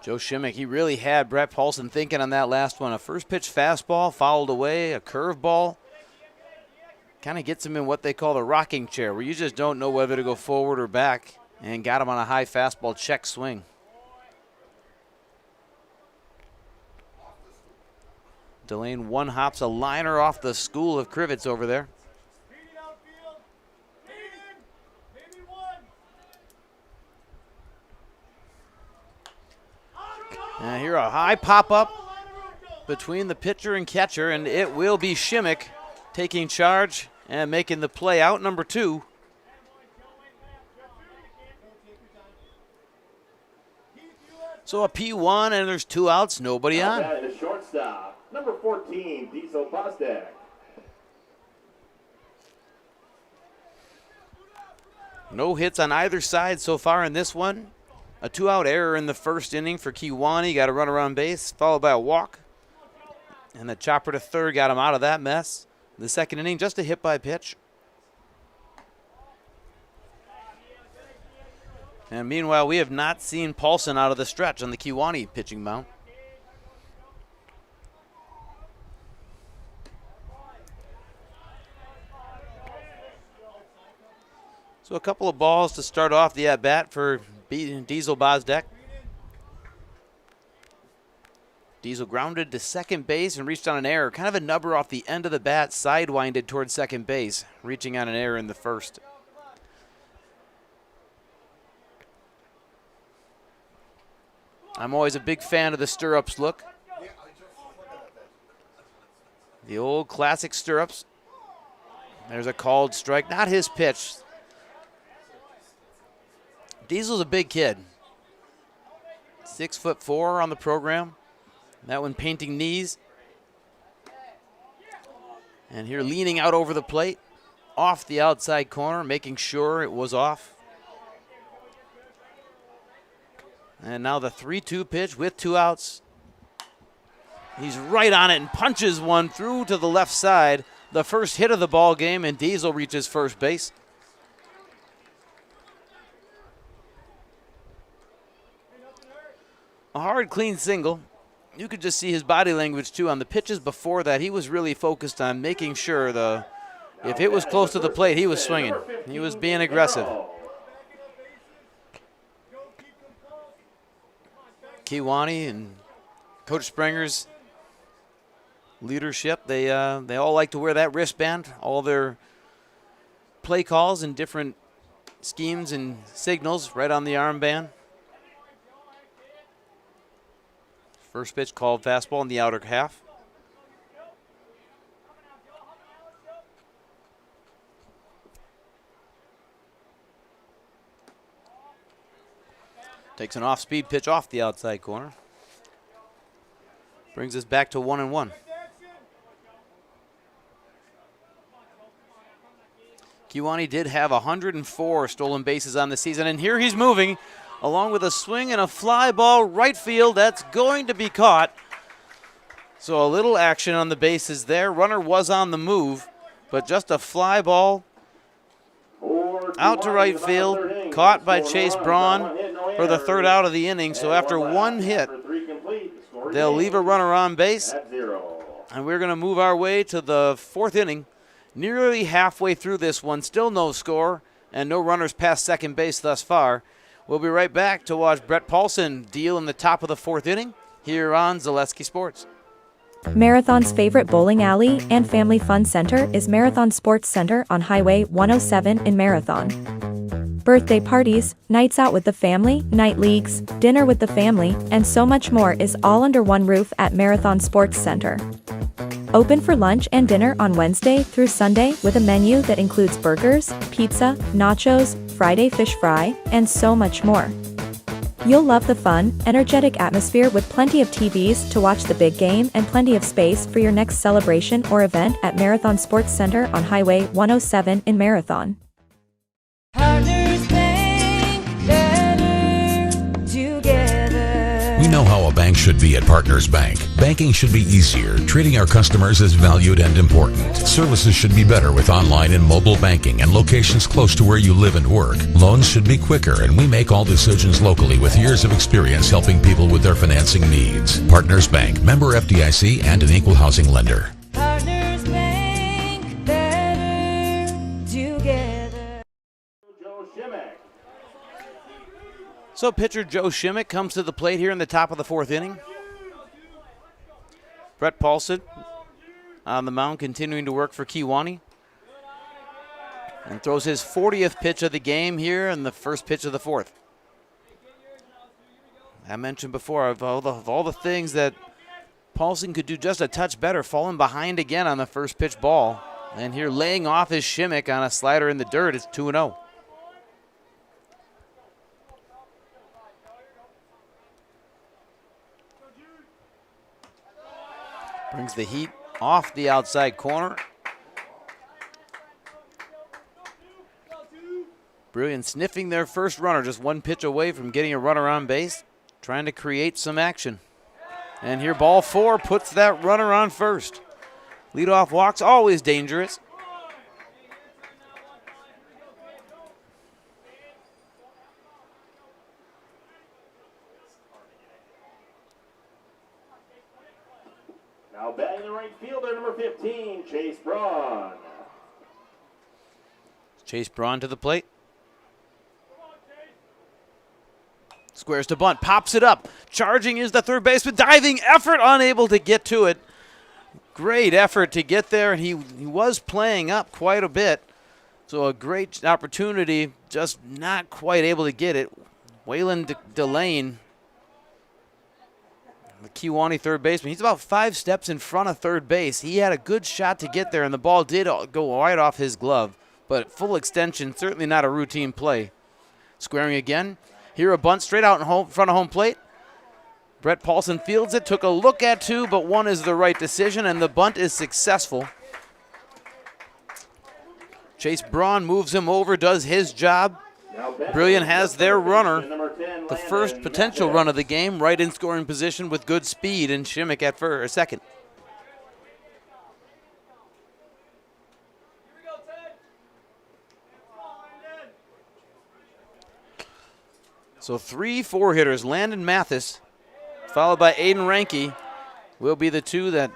Joe Shimmick, he really had Brett Paulson thinking on that last one. A first pitch fastball, fouled away, a curveball. Kind of gets him in what they call the rocking chair, where you just don't know whether to go forward or back, and got him on a high fastball check swing. Delane one hops a liner off the school of Crivets over there. And here a high pop-up between the pitcher and catcher, and it will be Shimmick taking charge and making the play out number 2. So a P1, and there's 2 outs, nobody on. The shortstop, number 14, Diesel Bostek. No hits on either side so far in this one. A 2-out error in the first inning for Kewaunee. Got a run around base, followed by a walk. And the chopper to third got him out of that mess. The second inning, just a hit by pitch. And meanwhile, we have not seen Paulson out of the stretch on the Kewaunee pitching mound. So a couple of balls to start off the at-bat for Diesel Bostek. Diesel grounded to second base and reached on an error. Kind of a nubber off the end of the bat, sidewinded towards second base, reaching on an error in the first. I'm always a big fan of the stirrups look. The old classic stirrups. There's a called strike, not his pitch. Diesel's a big kid. 6'4" on the program. That one painting knees. And here leaning out over the plate, off the outside corner, making sure it was off. And now the 3-2 pitch with 2 outs. He's right on it and punches one through to the left side. The first hit of the ball game, and Diesel reaches first base. A hard, clean single. You could just see his body language, too. On the pitches before that, he was really focused on making sure if it was close to the plate, he was swinging. He was being aggressive. Kewaunee and Coach Springer's leadership, they all like to wear that wristband. All their play calls and different schemes and signals right on the armband. First pitch called fastball in the outer half. Takes an off-speed pitch off the outside corner. Brings us back to 1-1. Kewaunee did have 104 stolen bases on the season, and here he's moving along with a swing and a fly ball right field. That's going to be caught. So a little action on the bases there. Runner was on the move, but just a fly ball out to right field, caught by Chase Braun for the third out of the inning. So after one hit, they'll leave a runner on base, and we're going to move our way to the 4th inning. Nearly halfway through this one, still no score, and no runners past second base thus far. We'll be right back to watch Brett Paulson deal in the top of the 4th inning here on Zaleski Sports. Marathon's favorite bowling alley and family fun center is Marathon Sports Center on Highway 107 in Marathon. Birthday parties, nights out with the family, night leagues, dinner with the family, and so much more is all under one roof at Marathon Sports Center. Open for lunch and dinner on Wednesday through Sunday with a menu that includes burgers, pizza, nachos, Friday fish fry, and so much more. You'll love the fun, energetic atmosphere with plenty of TVs to watch the big game and plenty of space for your next celebration or event at Marathon Sports Center on Highway 107 in Marathon. We know how a bank should be at Partners Bank. Banking should be easier, treating our customers as valued and important. Services should be better with online and mobile banking and locations close to where you live and work. Loans should be quicker, and we make all decisions locally with years of experience helping people with their financing needs. Partners Bank, member FDIC, and an equal housing lender. Partners Bank, better together. Joe Shimmick. So pitcher Joe Shimmick comes to the plate here in the top of the 4th inning. Brett Paulson on the mound continuing to work for Kewaunee. And throws his 40th pitch of the game here in the first pitch of the 4th. I mentioned before, of all the things that Paulson could do just a touch better, falling behind again on the first pitch ball. And here laying off his Shimmick on a slider in the dirt. It's 2-0. Brings the heat off the outside corner. Brillion sniffing their first runner, just one pitch away from getting a runner on base, trying to create some action. And here ball 4 puts that runner on first. Leadoff walk's always dangerous. Now batting the right fielder, number 15, Chase Braun. Chase Braun to the plate. Squares to bunt, pops it up. Charging is the third baseman, diving effort, unable to get to it. Great effort to get there, and he was playing up quite a bit. So a great opportunity, just not quite able to get it. Waylon Delane, the Kewaunee third baseman, he's about 5 steps in front of third base. He had a good shot to get there, and the ball did go right off his glove. But full extension, certainly not a routine play. Squaring again. Here a bunt straight out in front of home plate. Brett Paulson fields it, took a look at 2, but 1 is the right decision, and the bunt is successful. Chase Braun moves him over, does his job. Brillion has their runner, the first potential run of the game, right in scoring position with good speed, and Shimmick at second. So 3 4-hitters, Landon Mathis, followed by Aiden Ranke, will be the 2 that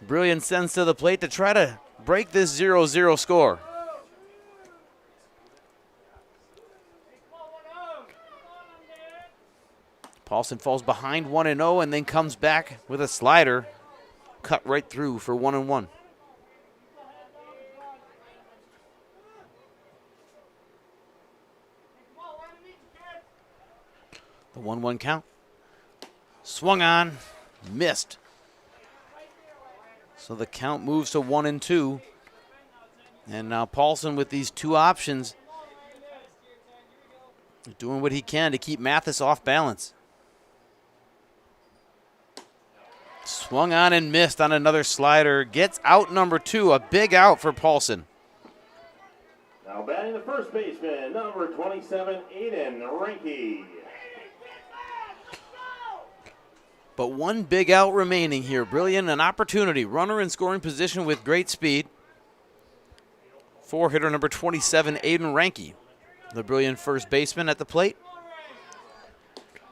Brillion sends to the plate to try to break this 0-0 score. Paulson falls behind 1-0 and then comes back with a slider, cut right through for 1-1. The 1-1 count. Swung on, missed. So the count moves to 1-2. And now Paulson with these 2 options, doing what he can to keep Mathis off balance. Swung on and missed on another slider. Gets out number 2, a big out for Paulson. Now batting the first baseman, number 27, Aiden Ranke. But 1 big out remaining here. Brillion, an opportunity. Runner in scoring position with great speed. 4-hitter number 27, Aiden Ranke. The Brillion first baseman at the plate.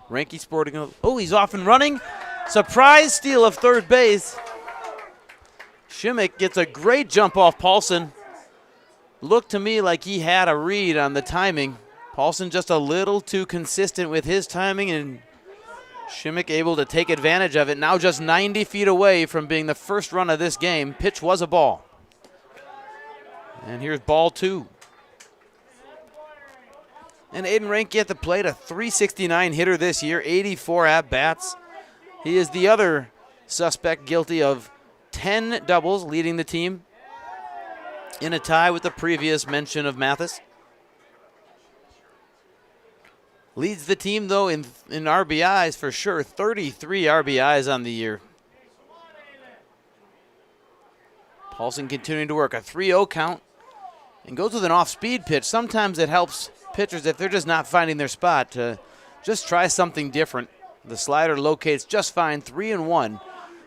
Ranke sporting a, he's off and running. Surprise steal of third base. Shimmick gets a great jump off Paulson. Looked to me like he had a read on the timing. Paulson just a little too consistent with his timing, and Shimmick able to take advantage of it. Now just 90 feet away from being the first run of this game. Pitch was a ball. And here's ball 2. And Aiden Ranke at the plate, a .369 hitter this year, 84 at-bats. He is the other suspect guilty of 10 doubles, leading the team in a tie with the previous mention of Mathis. Leads the team, though, in RBIs for sure. 33 RBIs on the year. Paulson continuing to work a 3-0 count and goes with an off-speed pitch. Sometimes it helps pitchers if they're just not finding their spot to just try something different. The slider locates just fine, 3-1,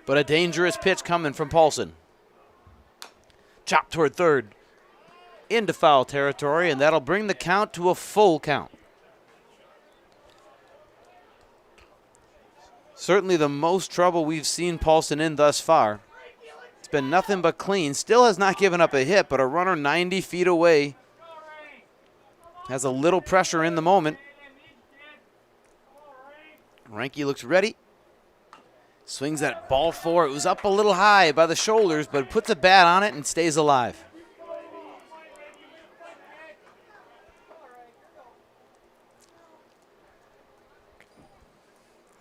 but a dangerous pitch coming from Paulson. Chop toward third, into foul territory, and that'll bring the count to a full count. Certainly the most trouble we've seen Paulson in thus far. It's been nothing but clean. Still has not given up a hit, but a runner 90 feet away has a little pressure in the moment. Reinke looks ready. Swings that ball four. It was up a little high by the shoulders, but puts a bat on it and stays alive.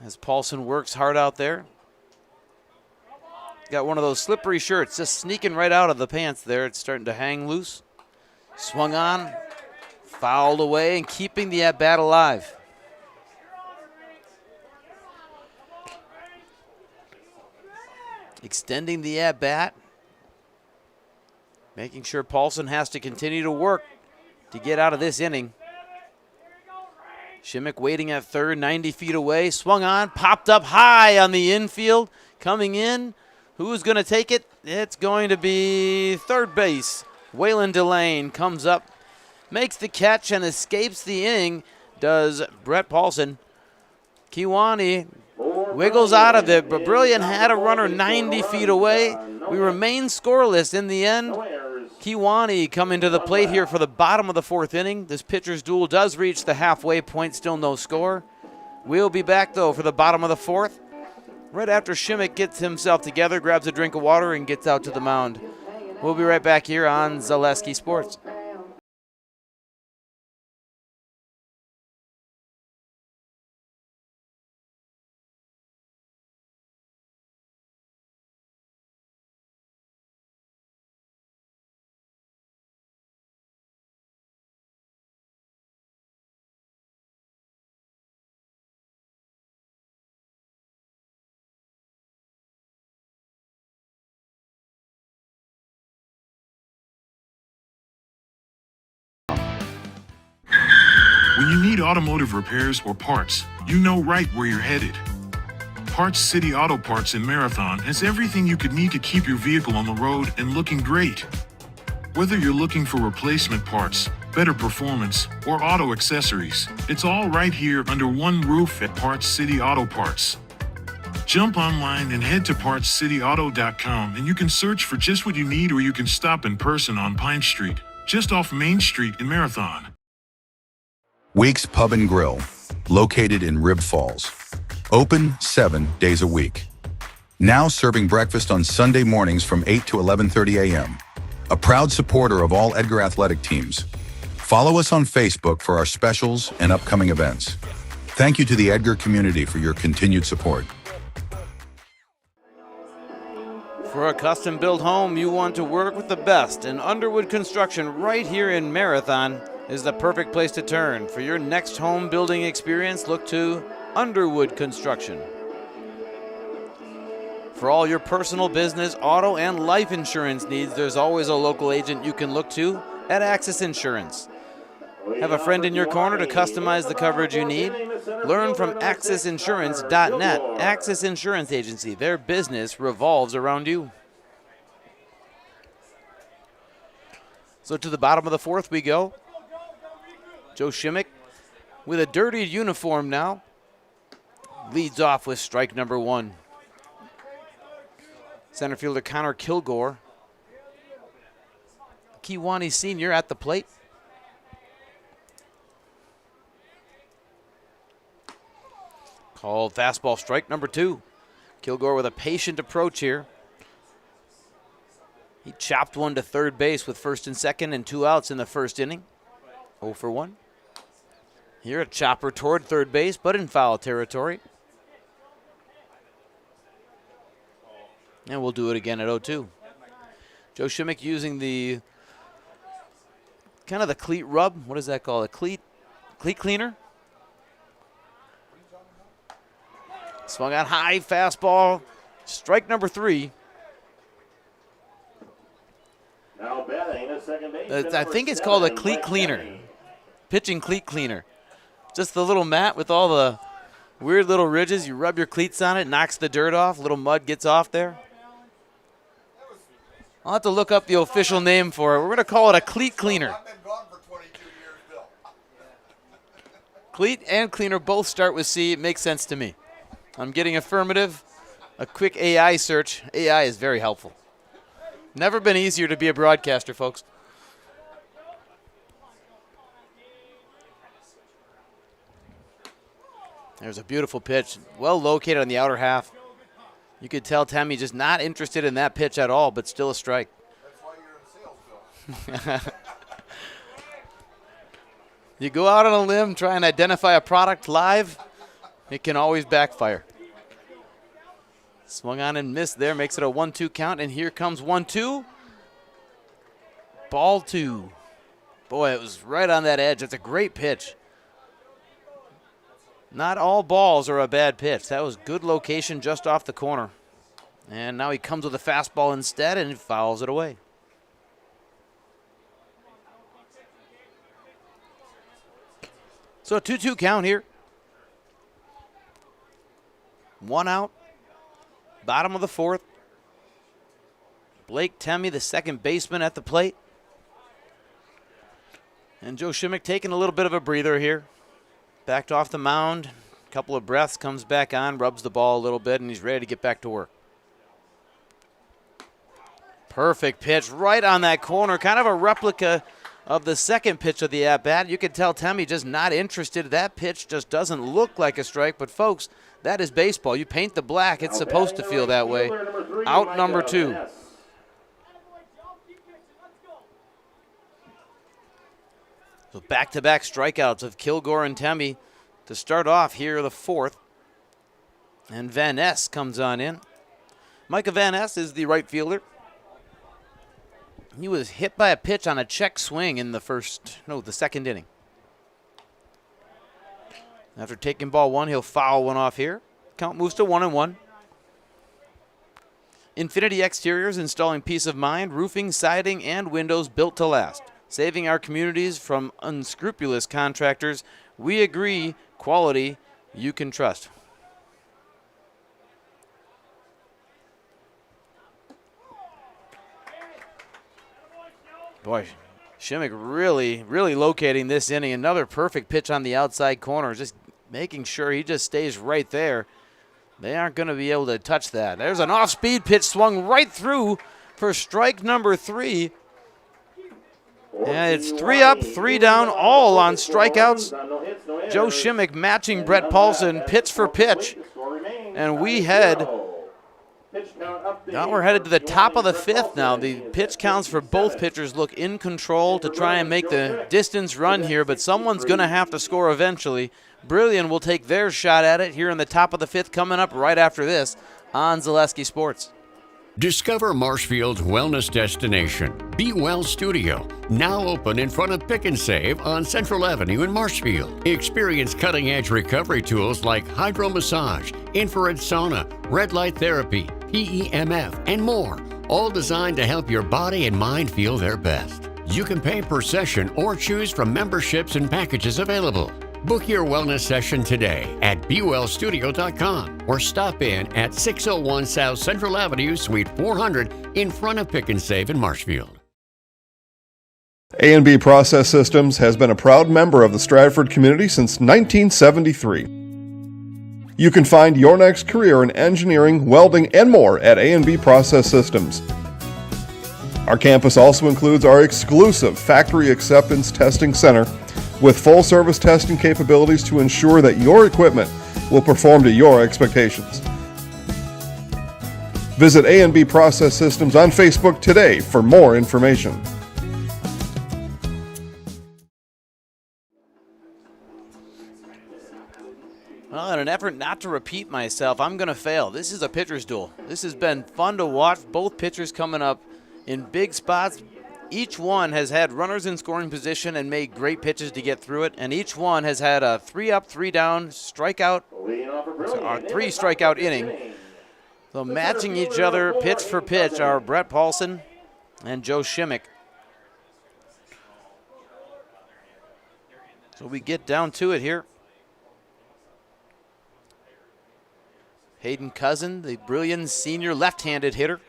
As Paulson works hard out there. Got one of those slippery shirts just sneaking right out of the pants there. It's starting to hang loose. Swung on, fouled away, and keeping the at-bat alive. Extending the at-bat. Making sure Paulson has to continue to work to get out of this inning. Shimmick waiting at third, 90 feet away. Swung on, popped up high on the infield. Coming in, who's going to take it? It's going to be third base. Waylon Delane comes up, makes the catch, and escapes the inning, does Brett Paulson. Kewaunee wiggles out of it, but Brillion had a runner 90 feet away. We remain scoreless in the end. Kewaunee coming to the plate here for the bottom of the fourth inning. This pitcher's duel does reach the halfway point, still no score. We'll be back, though, for the bottom of the fourth. Right after Shimmick gets himself together, grabs a drink of water, and gets out to the mound. We'll be right back here on Zaleski Sports. When you need automotive repairs or parts, you know right where you're headed. Parts City Auto Parts in Marathon has everything you could need to keep your vehicle on the road and looking great. Whether you're looking for replacement parts, better performance, or auto accessories, it's all right here under one roof at Parts City Auto Parts. Jump online and head to PartsCityAuto.com and you can search for just what you need, or you can stop in person on Pine Street, just off Main Street in Marathon. Weeks Pub and Grill, located in Rib Falls. Open 7 days a week. Now serving breakfast on Sunday mornings from 8 to 11:30 a.m. A proud supporter of all Edgar athletic teams. Follow us on Facebook for our specials and upcoming events. Thank you to the Edgar community for your continued support. For a custom-built home, you want to work with the best, and Underwood Construction right here in Marathon is the perfect place to turn. For your next home building experience, look to Underwood Construction. For all your personal, business, auto, and life insurance needs, there's always a local agent you can look to at Access Insurance. Have a friend in your corner to customize the coverage you need? Learn from AccessInsurance.net. Access Insurance Agency. Their business revolves around you. So to the bottom of the fourth we go. Joe Shimmick with a dirtied uniform now leads off with strike number one. Center fielder Connor Kilgore, Kewaunee senior, at the plate. Called fastball, strike number two. Kilgore with a patient approach here. He chopped one to third base with first and second and 2 outs in the first inning. 0 for 1. Here a chopper toward third base, but in foul territory. And we'll do it again at 0-2. Joe Shimmick using the kind of the cleat rub. What is that called? A cleat cleaner? Swung out high, fastball. Strike number 3. Now batting at second base. I think it's called a cleat cleaner. Pitching cleat cleaner. Just the little mat with all the Weird little ridges. You rub your cleats on it, knocks the dirt off. Little mud gets off there. I'll have to look up the official name for it. We're going to call it a cleat cleaner. Cleat and cleaner both start with C. It makes sense to me. I'm getting affirmative. A quick AI search. AI is very helpful. Never been easier to be a broadcaster, folks. There's a beautiful pitch. Well located on the outer half. You could tell Tammy just not interested in that pitch at all, but still a strike. You go out on a limb, try and identify a product live, it can always backfire. Swung on and missed there, makes it a 1-2 count, and here comes 1-2. Ball 2. Boy, it was right on that edge. It's a great pitch. Not all balls are a bad pitch. That was good location just off the corner. And now he comes with a fastball instead and fouls it away. So a 2-2 count here. 1 out. Bottom of the 4th. Blake Temme, the second baseman, at the plate. And Joe Shimmick taking a little bit of a breather here. Backed off the mound. Couple of breaths, comes back on, rubs the ball a little bit, and he's ready to get back to work. Perfect pitch right on that corner. Kind of a replica of the second pitch of the at-bat. You can tell Temme just not interested. That pitch just doesn't look like a strike. But, folks, that is baseball. You paint the black. It's supposed to feel that way. Out number 2. So back-to-back strikeouts of Kilgore and Temme to start off here the 4th. And Van Ness comes on in. Micah Van Ness is the right fielder. He was hit by a pitch on a check swing in the second inning. After taking ball 1, he'll foul one off here. Count moves to 1-1. Infinity Exteriors, installing peace of mind, roofing, siding, and windows built to last. Saving our communities from unscrupulous contractors. We agree, quality you can trust. Boy, Shimmick really locating this inning. Another perfect pitch on the outside corner, just making sure he just stays right there. They aren't going to be able to touch that. There's an off-speed pitch swung right through for strike number 3. And it's 3 up, 3 down, all on strikeouts. Joe Shimmick matching Brett Paulson pitch for pitch. And we head... Now we're headed to the top of the 5th now. The pitch counts for both pitchers look in control to try and make the distance run here, but someone's going to have to score eventually. Brillion will take their shot at it here in the top of the 5th, coming up right after this on Zaleski Sports. Discover Marshfield's wellness destination, Be Well Studio, now open in front of Pick and Save on Central Avenue in Marshfield. Experience cutting-edge recovery tools like hydromassage, infrared sauna, red light therapy, PEMF, and more, all designed to help your body and mind feel their best. You can pay per session or choose from memberships and packages available. Book your wellness session today at BeWellStudio.com or stop in at 601 South Central Avenue, Suite 400 in front of Pick and Save in Marshfield. A&B Process Systems has been a proud member of the Stratford community since 1973. You can find your next career in engineering, welding, and more at A&B Process Systems. Our campus also includes our exclusive Factory Acceptance Testing Center with full-service testing capabilities to ensure that your equipment will perform to your expectations. Visit A&B Process Systems on Facebook today for more information. Well, in an effort not to repeat myself, I'm going to fail. This is a pitcher's duel. This has been fun to watch. Both pitchers coming up in big spots. Each one has had runners in scoring position and made great pitches to get through it. And each one has had a 3 up, 3 down strikeout, 3 strikeout inning. So matching each other pitch for pitch are Brett Paulson and Joe Shimmick. So we get down to it here. Hayden Cousin, the Brillion senior left-handed hitter.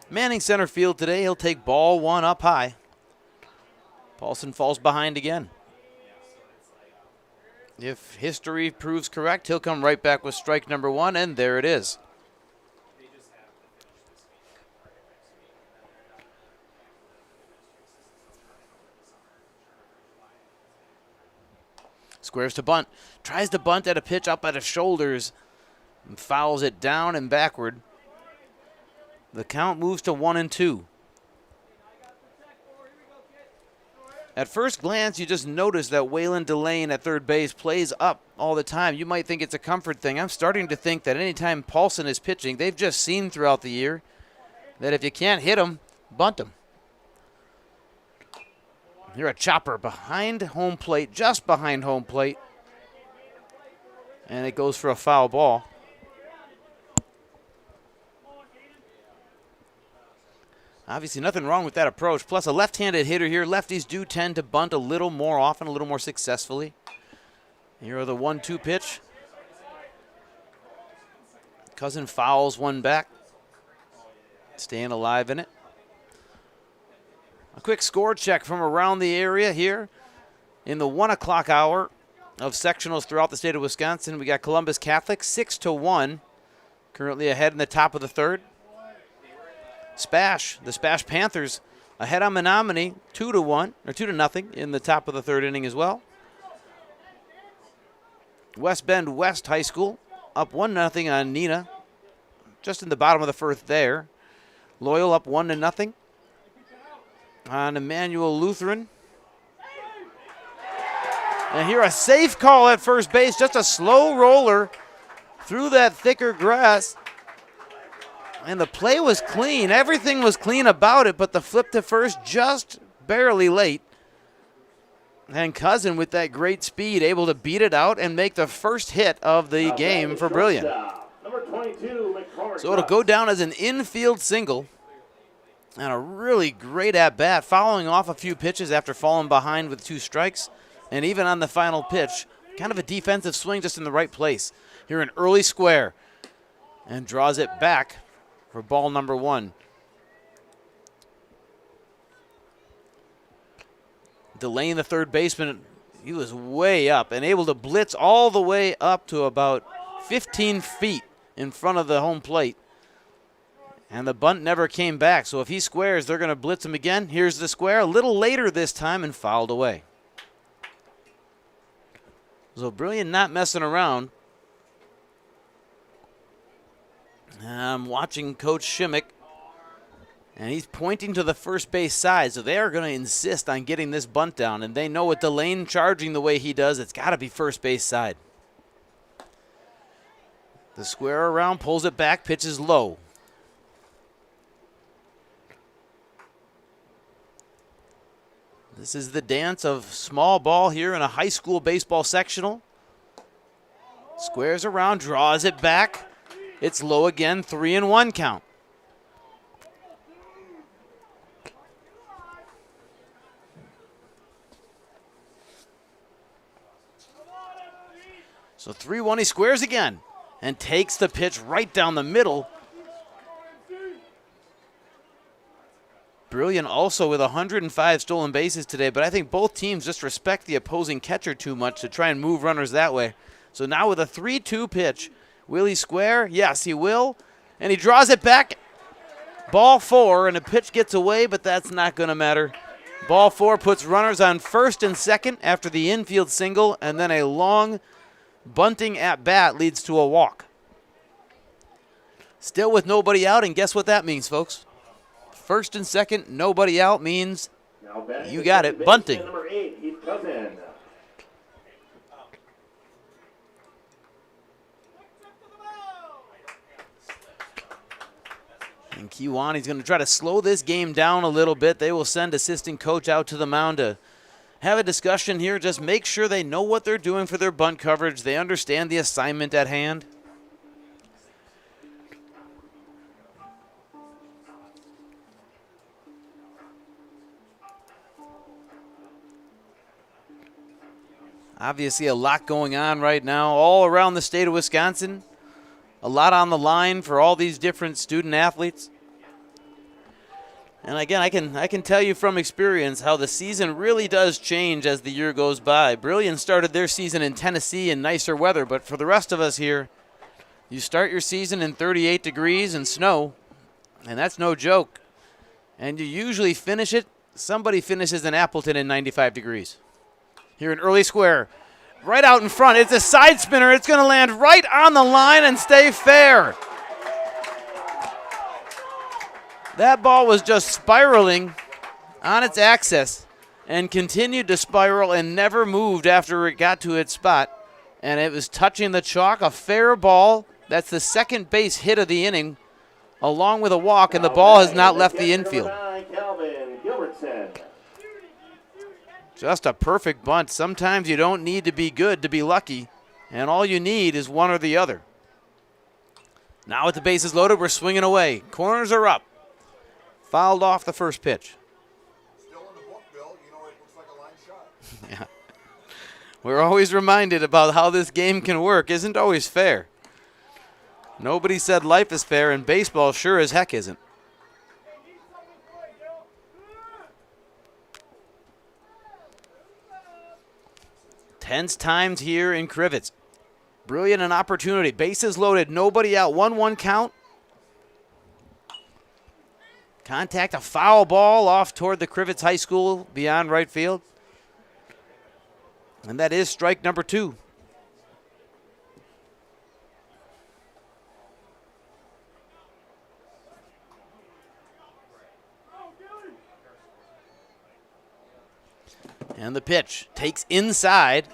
Manning center field today. He'll take ball one up high. Paulson falls behind again. If history proves correct, he'll come right back with strike number one, and there it is. Squares to bunt. Tries to bunt at a pitch up at his shoulders. And fouls it down and backward. The count moves to 1-2. At first glance, you just notice that Waylon Delane at third base plays up all the time. You might think it's a comfort thing. I'm starting to think that anytime Paulson is pitching, they've just seen throughout the year that if you can't hit him, bunt him. You're a chopper behind home plate, just behind home plate. And it goes for a foul ball. Obviously nothing wrong with that approach. Plus a left-handed hitter here. Lefties do tend to bunt a little more often, a little more successfully. Here are the 1-2 pitch. Cousin fouls one back. Staying alive in it. A quick score check from around the area here in the 1 o'clock hour of sectionals throughout the state of Wisconsin. We got Columbus Catholic 6-1, currently ahead in the top of the third. The Spash Panthers ahead on Menominee 2-1 or 2-0 in the top of the third inning as well. West Bend West High School up 1-0 on Neenah, just in the bottom of the first there. Loyal up 1-0 on Emmanuel Lutheran. And here a safe call at first base, just a slow roller through that thicker grass. And the play was clean. Everything was clean about it, but the flip to first just barely late. And Cousin with that great speed able to beat it out and make the first hit of the game for Brillion. So it'll go down as an infield single. And a really great at-bat, following off a few pitches after falling behind with 2 strikes. And even on the final pitch, kind of a defensive swing just in the right place. Here an early square. And draws it back for ball number 1. Delaying the third baseman, he was way up and able to blitz all the way up to about 15 feet in front of the home plate. And the bunt never came back, so if he squares, they're going to blitz him again. Here's the square, a little later this time, and fouled away. So Brillion not messing around. I'm watching Coach Shimmick, and he's pointing to the first base side, so they are going to insist on getting this bunt down, and they know with Delane charging the way he does, it's got to be first base side. The square around, pulls it back, pitches low. This is the dance of small ball here in a high school baseball sectional. Squares around, draws it back. It's low again, 3-1 count. So 3-1, he squares again and takes the pitch right down the middle. Brillion also with 105 stolen bases today, but I think both teams just respect the opposing catcher too much to try and move runners that way. So now with a 3-2 pitch, will he square? Yes, he will. And he draws it back. Ball 4, and the pitch gets away, but that's not going to matter. Ball 4 puts runners on first and second after the infield single, and then a long bunting at bat leads to a walk. Still with nobody out, and guess what that means, folks? First and second, nobody out means you got it, bunting. Number 8, Heath Cousin. And Kewaunee's going to try to slow this game down a little bit. They will send assistant coach out to the mound to have a discussion here. Just make sure they know what they're doing for their bunt coverage. They understand the assignment at hand. Obviously a lot going on right now all around the state of Wisconsin. A lot on the line for all these different student athletes. And again, I can tell you from experience how the season really does change as the year goes by. Brillion started their season in Tennessee in nicer weather, but for the rest of us here, you start your season in 38 degrees and snow, and that's no joke. And you usually finish it, somebody finishes in Appleton in 95 degrees. Here in early square, right out in front, it's a side spinner. It's going to land right on the line and stay fair. That ball was just spiraling on its axis and continued to spiral and never moved after it got to its spot. And it was touching the chalk, a fair ball. That's the second base hit of the inning, along with a walk, and the ball has not left the infield. Just a perfect bunt. Sometimes you don't need to be good to be lucky, and all you need is one or the other. Now with the bases loaded, we're swinging away. Corners are up. Fouled off the first pitch. Still in the book, Bill. You know, it looks like a line shot. Yeah. We're always reminded about how this game can work. Isn't always fair. Nobody said life is fair, and baseball sure as heck isn't. Tense times here in Crivets. Brilliant an opportunity. Bases loaded, nobody out. 1-1 count. Contact, a foul ball off toward the Crivets High School beyond right field. And that is strike number 2. And the pitch takes inside.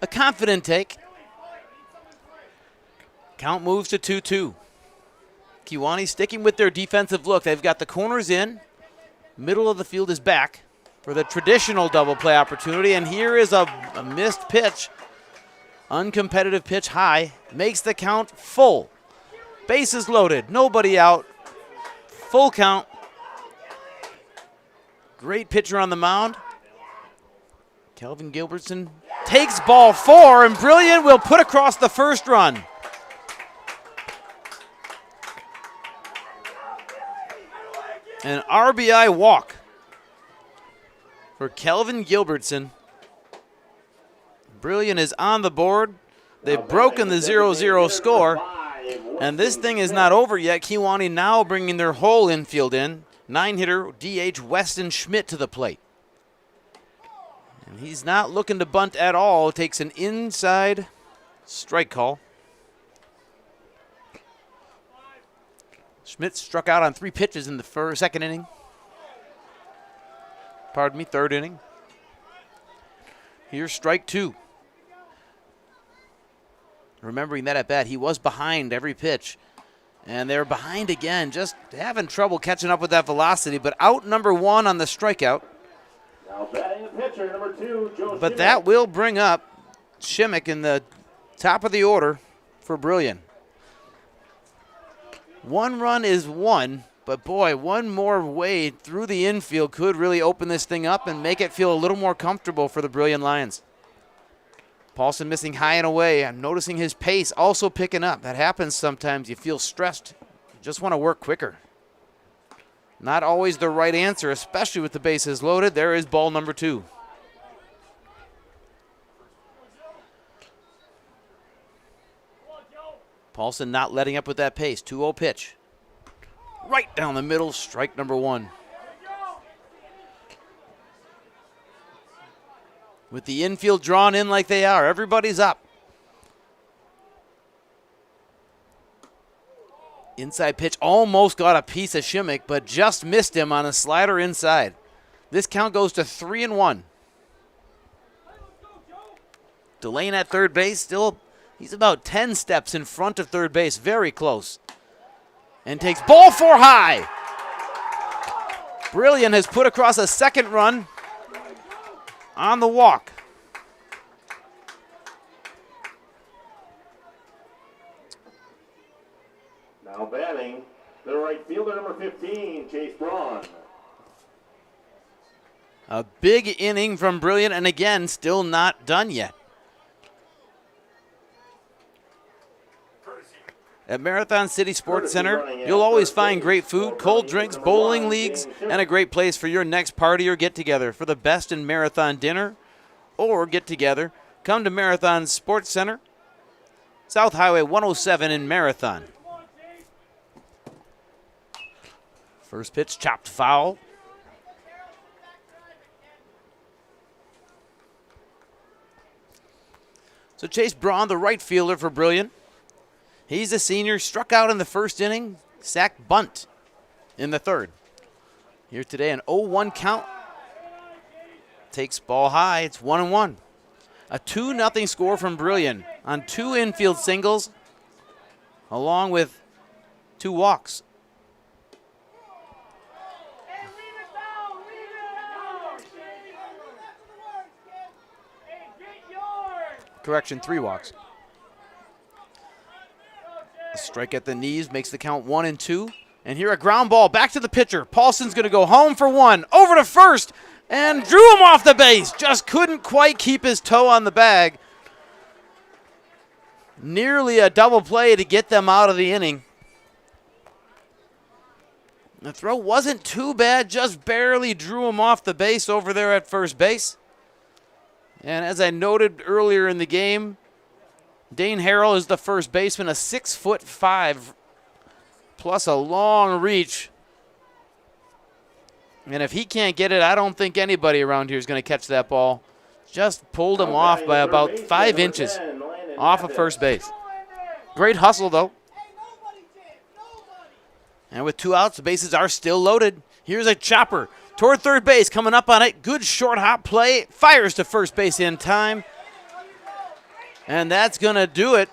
A confident take. Count moves to 2-2. Kewaunee sticking with their defensive look. They've got the corners in. Middle of the field is back for the traditional double play opportunity. And here is a missed pitch. Uncompetitive pitch high. Makes the count full. Bases loaded. Nobody out. Full count. Great pitcher on the mound. Kelvin Gilbertson takes ball 4, and Brillion will put across the first run. An RBI walk for Kelvin Gilbertson. Brillion is on the board. They've broken the 0-0 score, and this thing is not over yet. Kewaunee now bringing their whole infield in. 9-hitter DH Weston Schmidt to the plate. And he's not looking to bunt at all. Takes an inside strike call. Schmidt struck out on 3 pitches in the second inning. Pardon me, third inning. Here's strike 2. Remembering that at bat, he was behind every pitch. And they're behind again, just having trouble catching up with that velocity. But out number 1 on the strikeout. Now batting the pitcher, number 2, Joe But Schmidt. that will bring up Shimmick in the top of the order for Brillion. 1 run is 1, but boy, one more way through the infield could really open this thing up and make it feel a little more comfortable for the Brillion Lions. Paulson missing high and away. I'm noticing his pace also picking up. That happens sometimes. You feel stressed. You just want to work quicker. Not always the right answer, especially with the bases loaded. There is ball number 2. Paulson not letting up with that pace. 2-0 pitch. Right down the middle, strike number 1. With the infield drawn in like they are, everybody's up. Inside pitch almost got a piece of Shimmick, but just missed him on a slider inside. This count goes to 3-1. Delane at third base, still, he's about 10 steps in front of third base, very close. And takes ball 4 high. Brillion has put across a second run on the walk. Now batting, the right fielder, number 15, Chase Braun. A big inning from Brillion, and again, still not done yet. At Marathon City Sports Center, you'll always find great food, cold drinks, bowling leagues, and a great place for your next party or get-together. For the best in marathon dinner or get-together, come to Marathon Sports Center, South Highway 107 in Marathon. First pitch, chopped foul. So Chase Braun, the right fielder for Brillion. He's a senior, struck out in the first inning, sacked bunt in the third. Here today, an 0-1 count. Takes ball high, it's 1-1. A 2-0 score from Brillion on 2 infield singles, along with 2 walks. Correction, 3 walks. A strike at the knees makes the count 1-2. And here a ground ball back to the pitcher. Paulson's going to go home for 1. Over to first and drew him off the base. Just couldn't quite keep his toe on the bag. Nearly a double play to get them out of the inning. The throw wasn't too bad, just barely drew him off the base over there at first base. And as I noted earlier in the game, Dane Harrell is the first baseman, a 6'5", plus a long reach. And if he can't get it, I don't think anybody around here is going to catch that ball. Just pulled him off by about 5 inches off of first base. Great hustle, though. And with 2 outs, the bases are still loaded. Here's a chopper toward third base, coming up on it. Good short hop play. Fires to first base in time. And that's going to do it.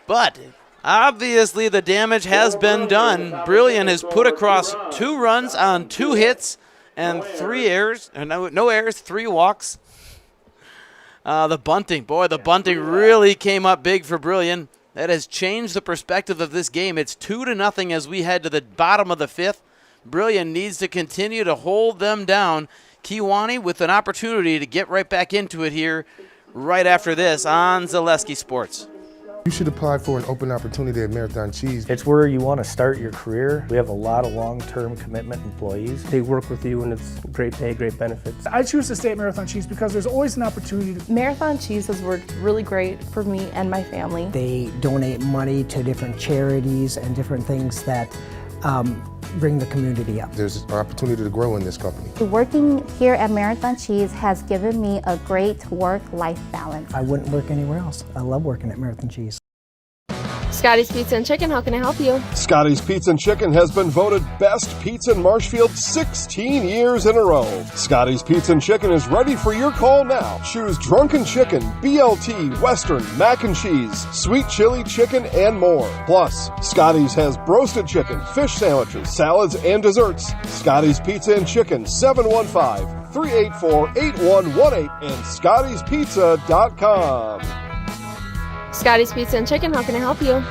But obviously the damage has been done. Brillion has put across 2 runs on 2 hits and 3 errors. No errors, 3 walks. The bunting, boy, the bunting really came up big for Brillion. That has changed the perspective of this game. It's 2-0 as we head to the bottom of the 5th. Brillion needs to continue to hold them down. Kewaunee with an opportunity to get right back into it here right after this on Zaleski Sports. You should apply for an open opportunity at Marathon Cheese. It's where you want to start your career. We have a lot of long-term commitment employees. They work with you and it's great pay, great benefits. I choose to stay at Marathon Cheese because there's always an opportunity. Marathon Cheese has worked really great for me and my family. They donate money to different charities and different things that bring the community up. There's an opportunity to grow in this company. Working here at Marathon Cheese has given me a great work-life balance. I wouldn't work anywhere else. I love working at Marathon Cheese. Scotty's Pizza and Chicken, how can I help you? Scotty's Pizza and Chicken has been voted best pizza in Marshfield 16 years in a row. Scotty's Pizza and Chicken is ready for your call now. Choose drunken chicken, BLT, Western, mac and cheese, sweet chili chicken, and more. Plus, Scotty's has broasted chicken, fish sandwiches, salads, and desserts. Scotty's Pizza and Chicken, 715-384-8118 and scottyspizza.com. Scotty's Pizza and Chicken, how can I help you?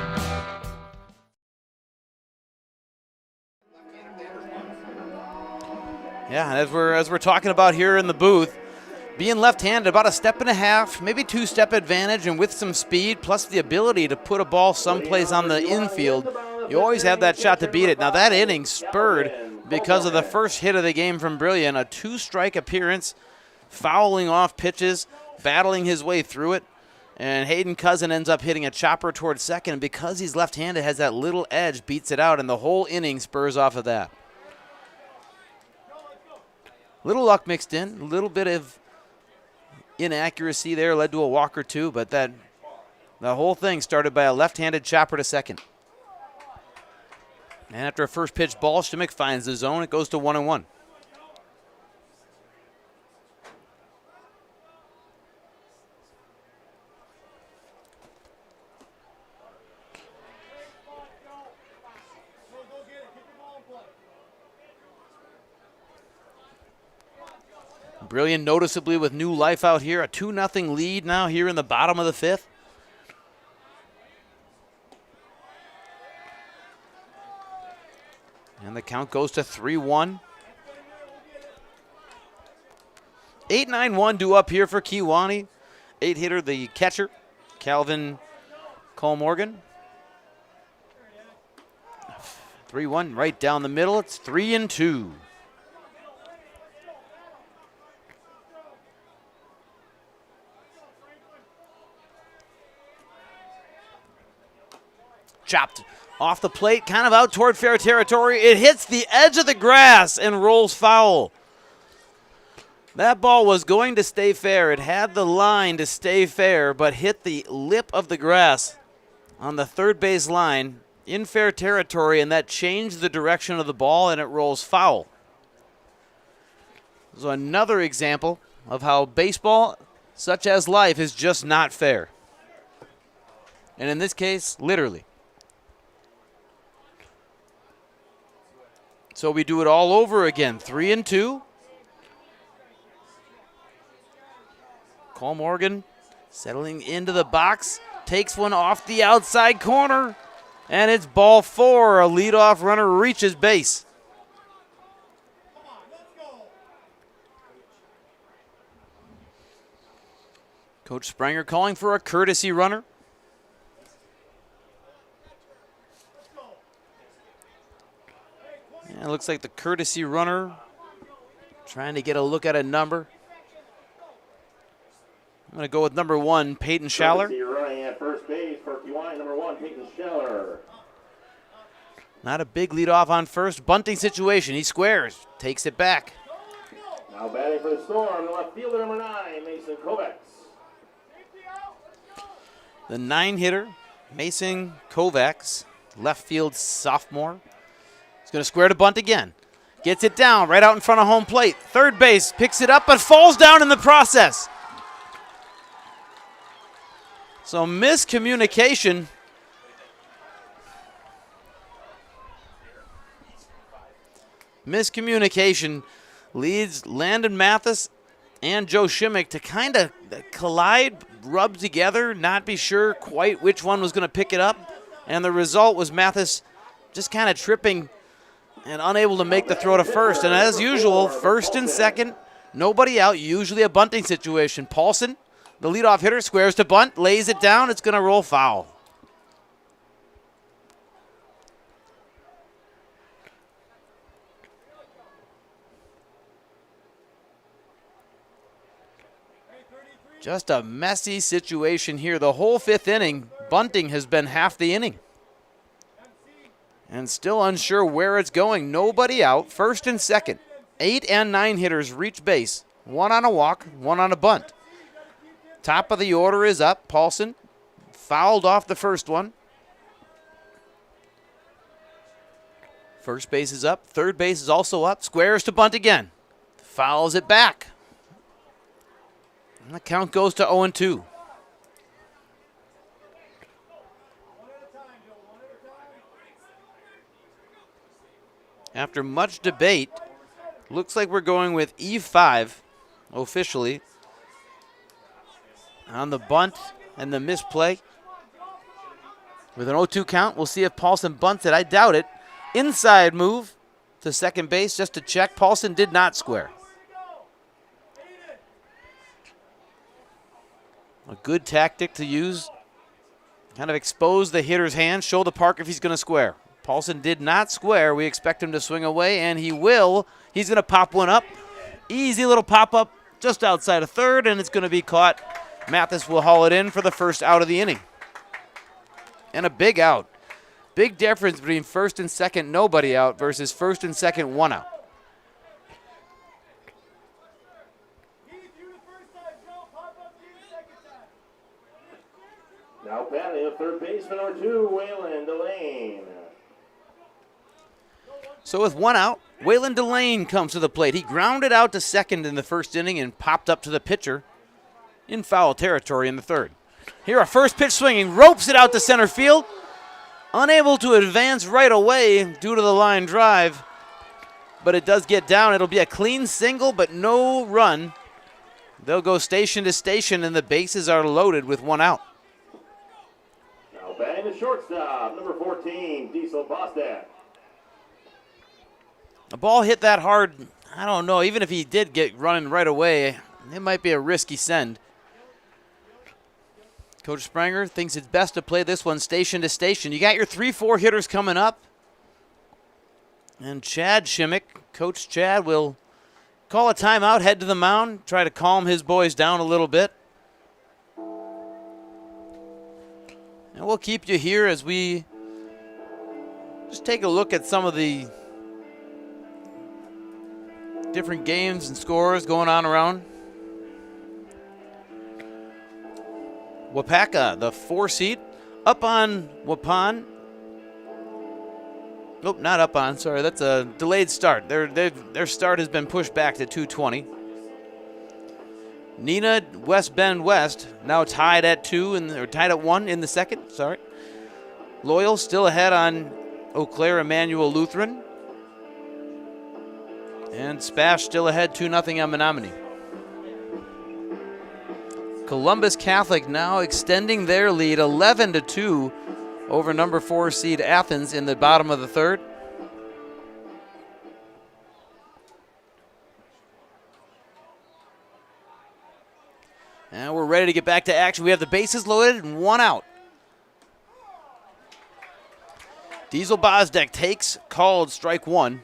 Yeah, and as we're talking about here in the booth, being left-handed, about a step and a half, maybe 2-step advantage, and with some speed, plus the ability to put a ball someplace on the infield, you always have that shot to beat it. Now that inning spurred because of the first hit of the game from Brillion, a 2-strike appearance, fouling off pitches, battling his way through it. And Hayden Cousin ends up hitting a chopper towards second. And because he's left-handed, has that little edge, beats it out, and the whole inning spurs off of that. Little luck mixed in, a little bit of inaccuracy there, led to a walk or 2, but the whole thing started by a left-handed chopper to second. And after a first pitch ball, Shimmick finds the zone. It goes to 1-1. Brillion noticeably with new life out here. A 2-0 lead now here in the bottom of the 5th. And the count goes to 3-1. 8-9-1 due up here for Kewaunee. 8-hitter, the catcher, Calvin Cole Morgan. 3-1 right down the middle. It's 3-2. Chopped off the plate, kind of out toward fair territory. It hits the edge of the grass and rolls foul. That ball was going to stay fair. It had the line to stay fair, but hit the lip of the grass on the third base line in fair territory, and that changed the direction of the ball, and it rolls foul. So another example of how baseball, such as life, is just not fair. And in this case, literally. So we do it all over again. 3-2. Cole Morgan settling into the box, takes one off the outside corner, and it's ball 4. A leadoff runner reaches base. Coach Springer calling for a courtesy runner. Yeah, it looks like the courtesy runner trying to get a look at a number. I'm going to go with number 1, Peyton Schaller. Running at first base for Kewaunee, number 1, Peyton Schaller. Not a big leadoff on first. Bunting situation. He squares. Takes it back. Now batting for the Storm, the left fielder, number 9, Mason Kovacs. The 9-hitter, Mason Kovacs, left field sophomore. He's going to square to bunt again. Gets it down right out in front of home plate. Third base picks it up but falls down in the process. So miscommunication. Miscommunication leads Landon Mathis and Joe Shimmick to kind of collide, rub together, not be sure quite which one was going to pick it up. And the result was Mathis just kind of tripping and unable to make the throw to first. And as usual, first and second, nobody out, usually a bunting situation. Paulson, the leadoff hitter, squares to bunt, lays it down. It's going to roll foul. Just a messy situation here. The whole 5th inning, bunting has been half the inning. And still unsure where it's going. Nobody out. First and second. 8 and 9 hitters reach base. 1 on a walk, 1 on a bunt. Top of the order is up. Paulson fouled off the first one. First base is up. Third base is also up. Squares to bunt again. Fouls it back. And the count goes to 0-2. After much debate, looks like we're going with E5 officially on the bunt and the misplay. With an 0-2 count, we'll see if Paulson bunts it. I doubt it. Inside move to second base just to check. Paulson did not square. A good tactic to use. Kind of expose the hitter's hand, show the park if he's going to square. Paulson did not square. We expect him to swing away, and he will. He's going to pop one up. Easy little pop-up just outside of third, and it's going to be caught. Mathis will haul it in for the first out of the inning. And a big out. Big difference between first and second, nobody out, versus first and second, 1 out. Now batting at third baseman, number 2, Waylon Delane. So with 1 out, Waylon Delane comes to the plate. He grounded out to second in the first inning and popped up to the pitcher in foul territory in the third. Here a first pitch swinging, ropes it out to center field. Unable to advance right away due to the line drive, but it does get down. It'll be a clean single, but no run. They'll go station to station, and the bases are loaded with 1 out. Now batting the shortstop, number 14, Diesel Bostak. A ball hit that hard, I don't know, even if he did get running right away, it might be a risky send. Coach Springer thinks it's best to play this one station to station. You got your 3-4 hitters coming up. And Chad Shimmick, Coach Chad, will call a timeout, head to the mound, try to calm his boys down a little bit. And we'll keep you here as we just take a look at some of the different games and scores going on around. Wapaka, the 4 seed, up on Waupun. Nope, not up on. Sorry, that's a delayed start. Their start has been pushed back to 2:20. Neenah, West Bend West, now tied at 1 in the second. Sorry. Loyal still ahead on Eau Claire Emmanuel Lutheran. And Spash still ahead 2-0 on Menominee. Columbus Catholic now extending their lead 11-2 over number 4 seed Athens in the bottom of the third. And we're ready to get back to action. We have the bases loaded and 1 out. Diesel Bozdek takes, called strike 1.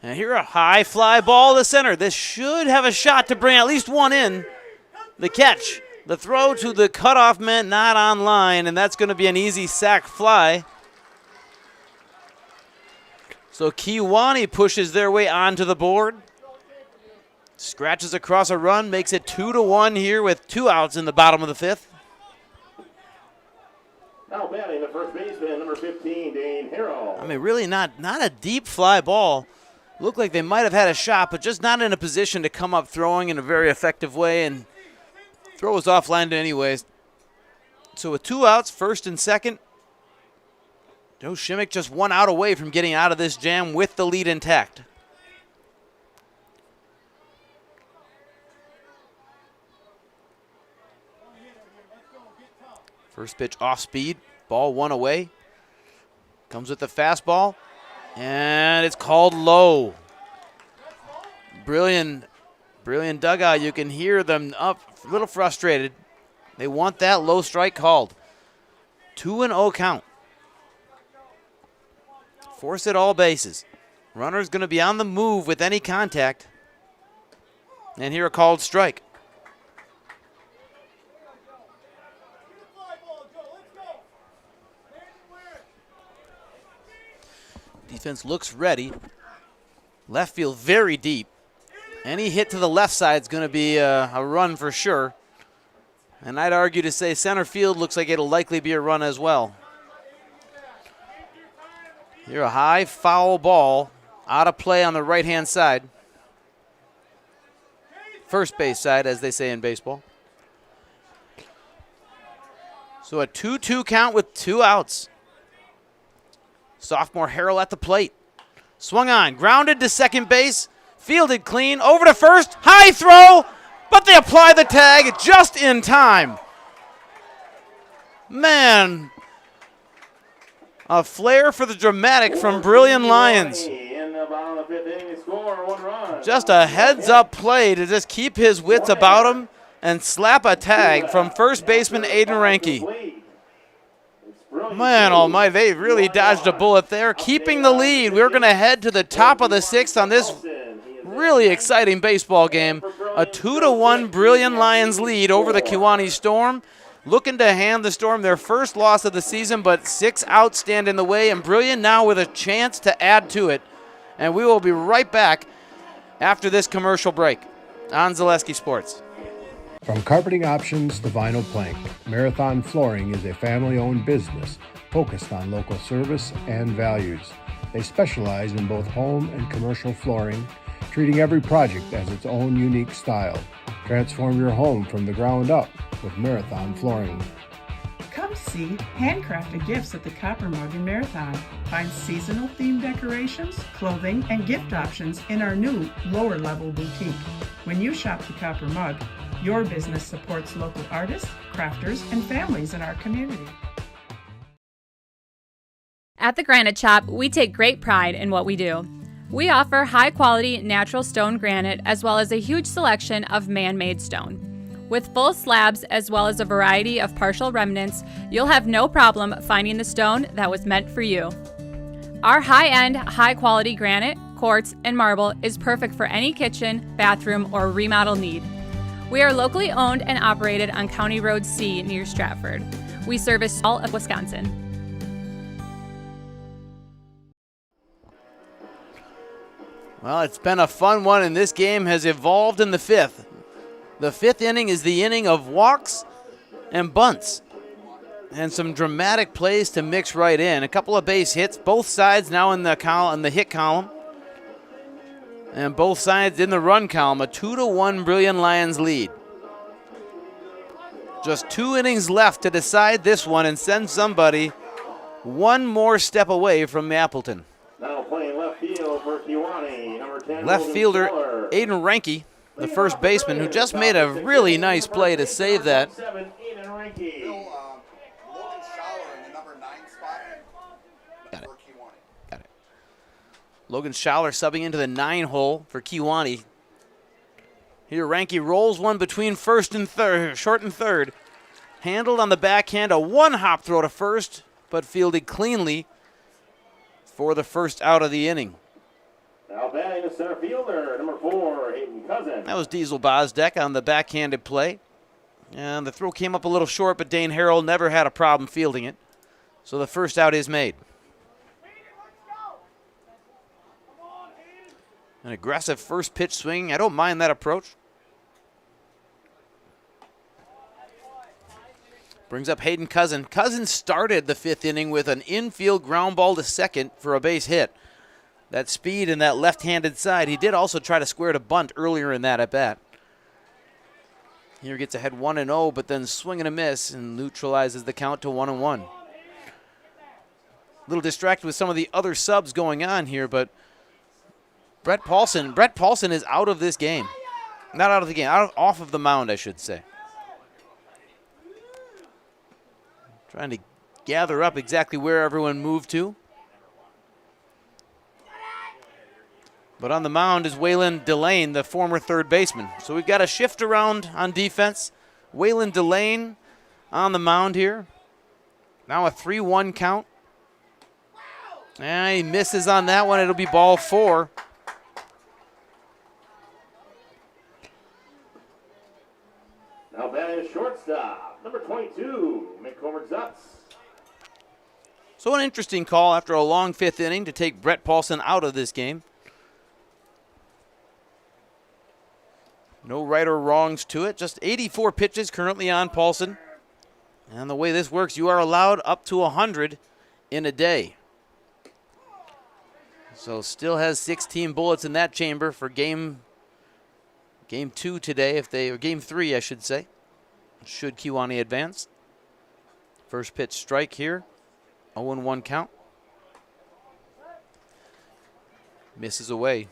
And here a high fly ball to center. This should have a shot to bring at least 1 in. The catch, the throw to the cutoff man not on line, and that's going to be an easy sac fly. So Kewaunee pushes their way onto the board. Scratches across a run, makes it 2-1 here with 2 outs in the bottom of the 5th. Now batting the first baseman, number 15, Dane Harrell. I mean, really not a deep fly ball. Looked like they might have had a shot, but just not in a position to come up throwing in a very effective way, and throw was offline anyways. So with 2 outs, first and second, Joe Shimmick just 1 out away from getting out of this jam with the lead intact. First pitch off speed, ball 1 away. Comes with the fastball. And it's called low. Brillion dugout. You can hear them up, a little frustrated. They want that low strike called. 2-0 count. Force it all bases. Runner's going to be on the move with any contact. And here a called strike. Defense looks ready. Left field very deep. Any hit to the left side is going to be a run for sure. And I'd argue to say center field looks like it'll likely be a run as well. Here a high foul ball out of play on the right-hand side. First base side, as they say in baseball. So a 2-2 count with 2 outs. Sophomore Harrell at the plate. Swung on, grounded to second base, fielded clean, over to first, high throw, but they apply the tag just in time. Man, a flair for the dramatic from Brillion Lions. Just a heads-up play to just keep his wits about him and slap a tag from first baseman Aiden Ranke. Man almighty, they really dodged a bullet there, keeping the lead. We're going to head to the top of the 6th on this really exciting baseball game. A 2-1 Brillion Lions lead over the Kewaunee Storm. Looking to hand the Storm their first loss of the season, but 6 outs stand in the way, and Brillion now with a chance to add to it. And we will be right back after this commercial break on Zaleski Sports. From carpeting options to vinyl plank, Marathon Flooring is a family-owned business focused on local service and values. They specialize in both home and commercial flooring, treating every project as its own unique style. Transform your home from the ground up with Marathon Flooring. Come see handcrafted gifts at the Copper Mug in Marathon. Find seasonal themed decorations, clothing, and gift options in our new lower level boutique. When you shop the Copper Mug, Your business supports local artists, crafters, and families in our community. At the Granite Shop, we take great pride in what we do. We offer high-quality natural stone granite as well as a huge selection of man-made stone. With full slabs as well as a variety of partial remnants, you'll have no problem finding the stone that was meant for you. Our high-end, high-quality granite, quartz, and marble is perfect for any kitchen, bathroom, or remodel need. We are locally owned and operated on County Road C near Stratford. We service all of Wisconsin. Well, it's been a fun one, and this game has evolved in the fifth. The fifth inning is the inning of walks and bunts and some dramatic plays to mix right in. A couple of base hits, both sides now in the hit column, and both sides in the run column. A 2-1 Brillion Lions lead. Just 2 innings left to decide this one and send somebody one more step away from Appleton. Now playing left field for Kewaunee, number 10. Left fielder Aiden Ranke, the first baseman, who just made a really nice play to save that. Got it. Logan Schaller subbing into the 9 hole for Kewaunee. Here Ranke rolls one between first and third, short and third. Handled on the backhand, a 1-hop throw to first, but fielded cleanly for the first out of the inning. Now batting the center fielder, number 4, Hayden Cousin. That was Diesel Bozdek on the backhanded play. And the throw came up a little short, but Dane Harrell never had a problem fielding it. So the first out is made. An aggressive first pitch swing. I don't mind that approach. Brings up Hayden Cousin. Cousin started the fifth inning with an infield ground ball to second for a base hit. That speed and that left-handed side. He did also try to square to bunt earlier in that at bat. Here gets ahead 1-0, but then swing and a miss and neutralizes the count to 1-1. A little distracted with some of the other subs going on here, but Brett Paulson is out of this game. Not out of the game, off of the mound, I should say. Trying to gather up exactly where everyone moved to. But on the mound is Waylon Delane, the former third baseman. So we've got a shift around on defense. Waylon Delane on the mound here. Now a 3-1 count. And he misses on that one. It'll be ball 4. Now batting shortstop, number 22, McCormick Zutz. So an interesting call after a long fifth inning to take Brett Paulson out of this game. No right or wrongs to it. Just 84 pitches currently on Paulson. And the way this works, you are allowed up to 100 in a day. So still has 16 bullets in that chamber for game 2 today, or game 3, I should say. Should Kewaunee advance. First pitch strike here. 0-1 count. Misses away.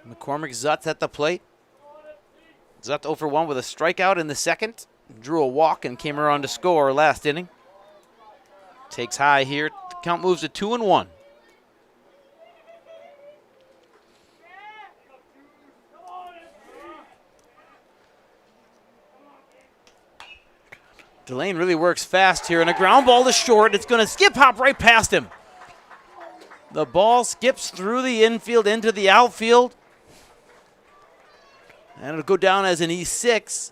McCormick Zutz at the plate. Zutz 0 for 1 with a strikeout in the second. Drew a walk and came around to score last inning. Takes high here. The count moves to 2-1. Delane really works fast here, and a ground ball to short. It's going to skip hop right past him. The ball skips through the infield into the outfield. And it'll go down as an E6.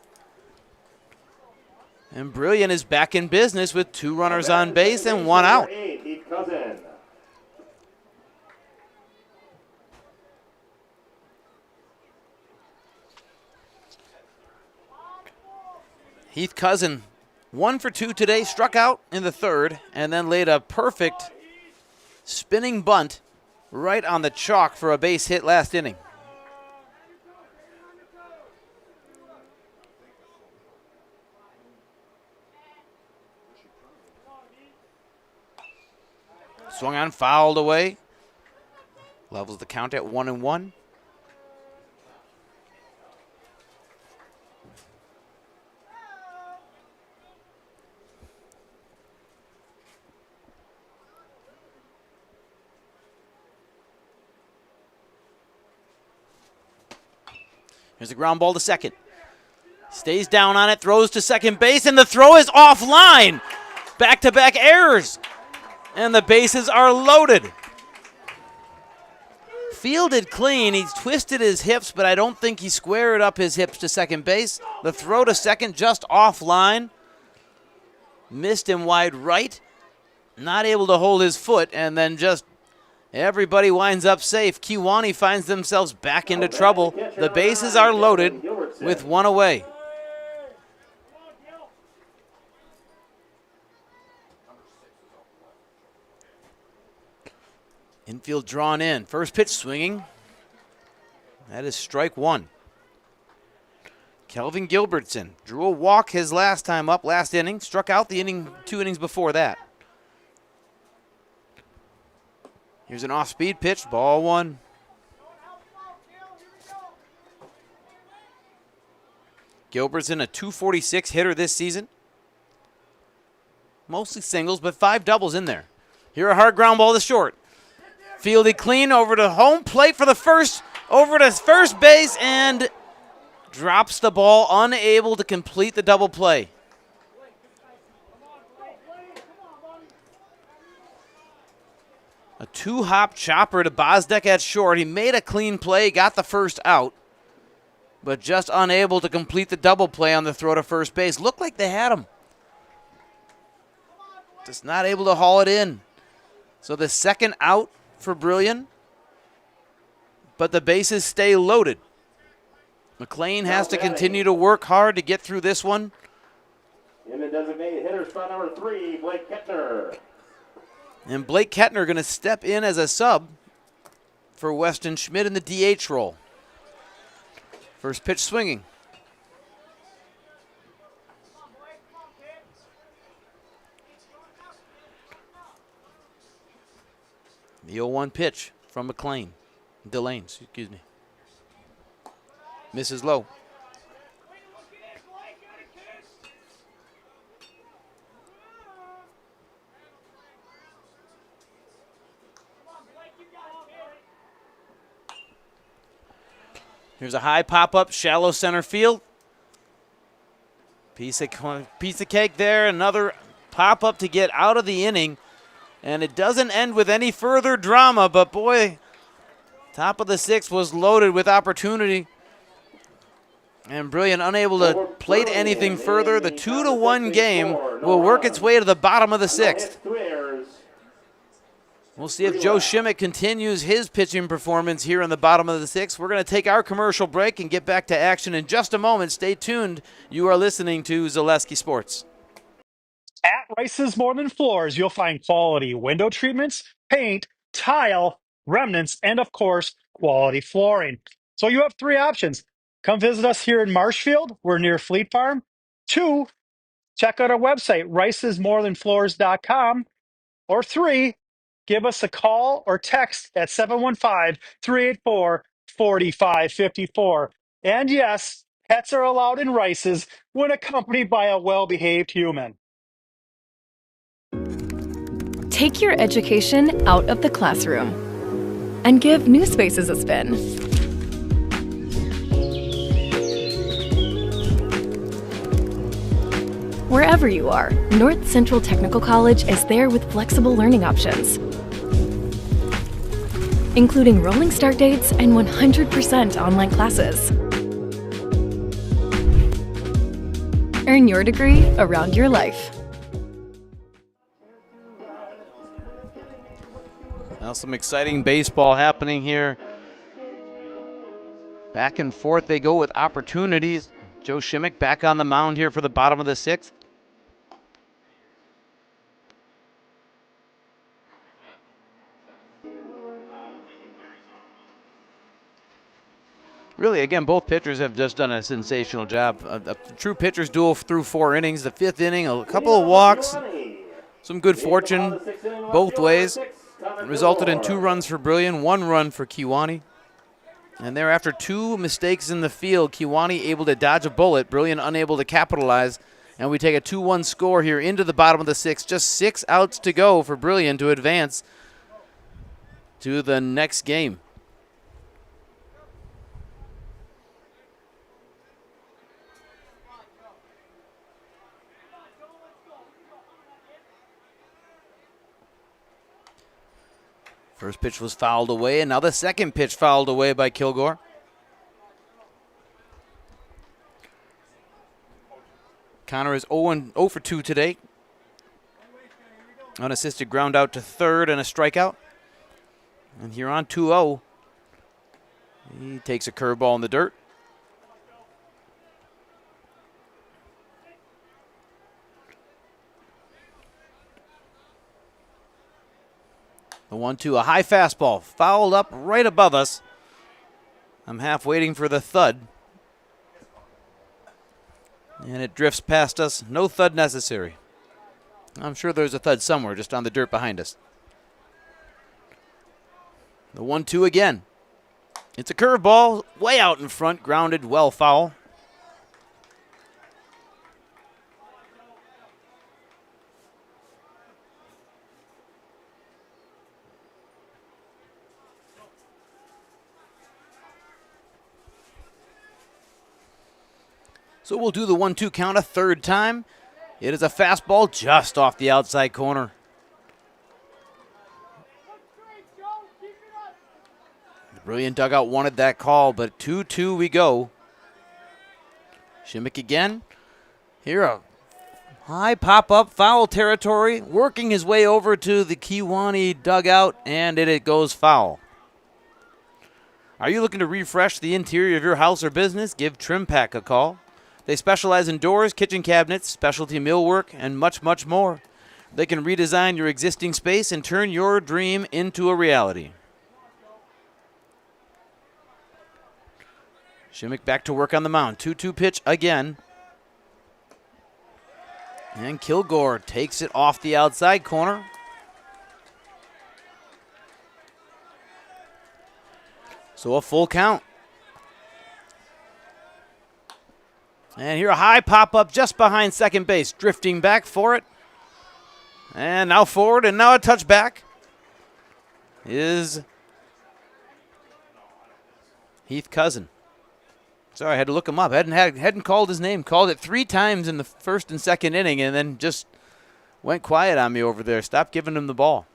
And Brillion is back in business with 2 runners on base and 1 out. Heath Cousin, 1 for 2 today, struck out in the third, and then laid a perfect spinning bunt right on the chalk for a base hit last inning. Swung on, fouled away. Levels the count at 1-1. Here's a ground ball to second. Stays down on it, throws to second base, and the throw is offline. Back-to-back errors, and the bases are loaded. Fielded clean. He's twisted his hips, but I don't think he squared up his hips to second base. The throw to second just offline. Missed him wide right. Not able to hold his foot, and then just everybody winds up safe. Kewaunee finds themselves back into trouble. The bases are loaded with one away. Infield drawn in. First pitch swinging. That is strike one. Kelvin Gilbertson drew a walk his last time up, last inning. Struck out the inning, 2 innings before that. Here's an off-speed pitch, ball one. Gilbertson, a .246 hitter this season. Mostly singles, but 5 doubles in there. Here a hard ground ball to short. Fielded clean over to home plate for the first, over to first base, and drops the ball, unable to complete the double play. A 2-hop chopper to Bozdek at short. He made a clean play, got the first out, but just unable to complete the double play on the throw to first base. Looked like they had him. Just not able to haul it in. So the second out for Brillion, but the bases stay loaded. McLean has to continue to work hard to get through this one. In the designated hitter spot number 3, Blake Kettner. And Blake Kettner going to step in as a sub for Weston Schmidt in the DH role. First pitch swinging. The 0-1 pitch from McLean. Delane, excuse me. Misses low. Here's a high pop-up, shallow center field. Piece of cake there. Another pop-up to get out of the inning. And it doesn't end with any further drama, but boy, top of the 6th was loaded with opportunity. And Brillion unable to plate anything further. The 2-1 game will work its way to the bottom of the 6th. We'll see if Joe Shimmick continues his pitching performance here in the bottom of the 6th. We're going to take our commercial break and get back to action in just a moment. Stay tuned. You are listening to Zaleski Sports. At Rice's More Than Floors, you'll find quality window treatments, paint, tile, remnants, and of course, quality flooring. So you have 3 options. Come visit us here in Marshfield. We're near Fleet Farm. 2, check out our website, ricesmorethanfloors.com. Or 3, give us a call or text at 715-384-4554. And yes, pets are allowed in Rice's when accompanied by a well-behaved human. Take your education out of the classroom and give new spaces a spin. Wherever you are, North Central Technical College is there with flexible learning options, including rolling start dates and 100% online classes. Earn your degree around your life. Now some exciting baseball happening here. Back and forth they go with opportunities. Joe Shimmick back on the mound here for the bottom of the 6th. Really, again, both pitchers have just done a sensational job. A true pitcher's duel through 4 innings. The 5th inning, a couple of walks, some good fortune both ways. Connor resulted in Kilgore. 2 runs for Brillion, 1 run for Kewaunee. And thereafter 2 mistakes in the field, Kewaunee able to dodge a bullet, Brillion unable to capitalize, and we take a 2-1 score here into the bottom of the 6th. Just 6 outs to go for Brillion to advance to the next game. First pitch was fouled away, and now the second pitch fouled away by Kilgore. Connor is 0 for 2 today. Unassisted ground out to third and a strikeout. And here on 2-0, he takes a curveball in the dirt. The 1-2, a high fastball, fouled up right above us. I'm half waiting for the thud. And it drifts past us. No thud necessary. I'm sure there's a thud somewhere just on the dirt behind us. The 1-2 again. It's a curveball, way out in front, grounded, well foul. So we'll do the 1-2 count a third time. It is a fastball just off the outside corner. The Brilliant dugout wanted that call, but 2-2 we go. Shimmick again. Here a high pop-up, foul territory, working his way over to the Kewaunee dugout, and it goes foul. Are you looking to refresh the interior of your house or business? Give Trim Pack a call. They specialize in doors, kitchen cabinets, specialty millwork, and much, much more. They can redesign your existing space and turn your dream into a reality. Shimmick back to work on the mound. 2-2 pitch again. And Kilgore takes it off the outside corner. So a full count. And here a high pop-up just behind second base. Drifting back for it. And now forward, and now a touchback is Heath Cousin. Sorry, I had to look him up. Hadn't called his name. Called it 3 times in the first and second inning, and then just went quiet on me over there. Stopped giving him the ball.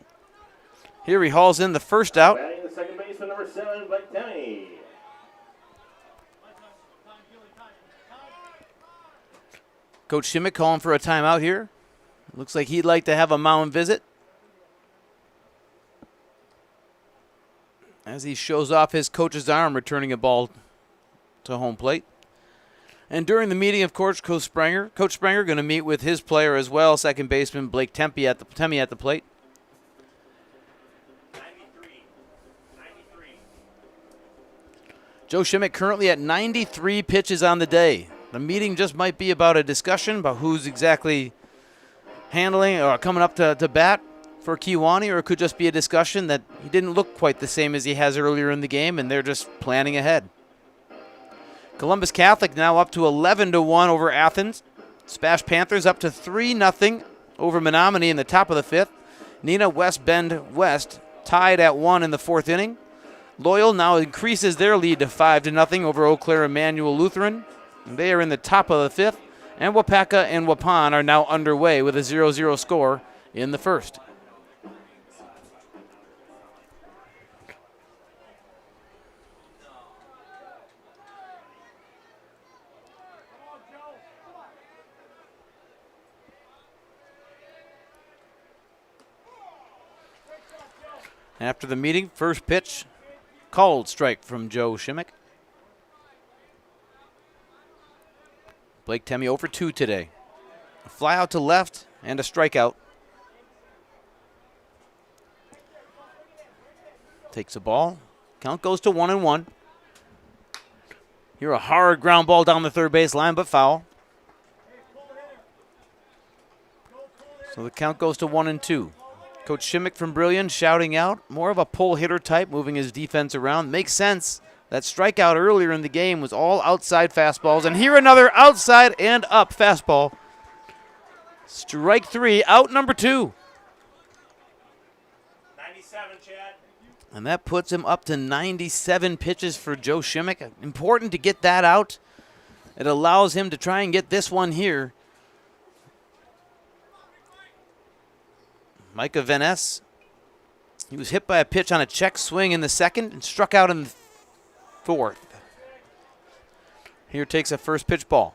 Here he hauls in the first out. Batting the second baseman, number 7, Blake Tenney. Coach Shimmick calling for a timeout here. Looks like he'd like to have a mound visit as he shows off his coach's arm, returning a ball to home plate. And during the meeting, of course, Coach Springer going to meet with his player as well, second baseman Blake Tempe at the plate. 93. Joe Shimmick currently at 93 pitches on the day. The meeting just might be about a discussion about who's exactly handling or coming up to bat for Kewaunee, or it could just be a discussion that he didn't look quite the same as he has earlier in the game, and they're just planning ahead. Columbus Catholic now up to 11-1 over Athens. Spash Panthers up to 3-0 over Menominee in the top of the 5th. Nina West Bend West tied at 1 in the 4th inning. Loyal now increases their lead to 5-0 over Eau Claire Emmanuel Lutheran. They are in the top of the 5th, and Wapaka and Waupun are now underway with a 0-0 score in the first. After the meeting, first pitch, called strike from Joe Shimmick. Blake Temme 0 for 2 today. A fly out to left and a strikeout. Takes a ball. Count goes to 1-1. Here a hard ground ball down the third base line, but foul. So the count goes to 1-2. Coach Shimmick from Brillion shouting out. More of a pull hitter type, moving his defense around. Makes sense. That strikeout earlier in the game was all outside fastballs. And here another outside and up fastball. Strike 3, out number 2. 97, Chad. And that puts him up to 97 pitches for Joe Shimmick. Important to get that out. It allows him to try and get this one here. Micah Van Ness, he was hit by a pitch on a check swing in the second and struck out in the fourth. Here takes a first pitch ball.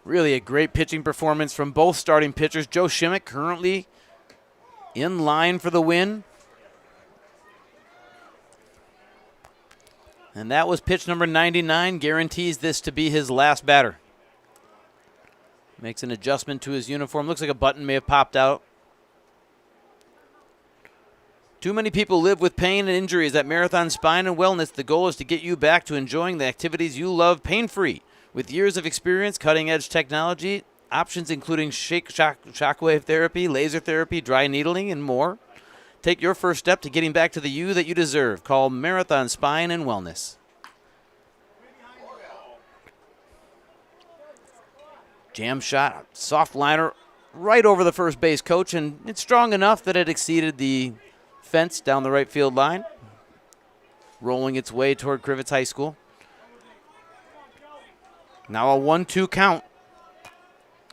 Really a great pitching performance from both starting pitchers. Joe Shimmick currently in line for the win. And that was pitch number 99. Guarantees this to be his last batter. Makes an adjustment to his uniform. Looks like a button may have popped out. Too many people live with pain and injuries. At Marathon Spine and Wellness, the goal is to get you back to enjoying the activities you love pain-free. With years of experience, cutting-edge technology, options including shockwave therapy, laser therapy, dry needling, and more. Take your first step to getting back to the you that you deserve. Call Marathon Spine and Wellness. Jam shot, soft liner right over the first base coach, and it's strong enough that it exceeded the fence down the right field line, rolling its way toward Crivets High School. Now a 1-2 count.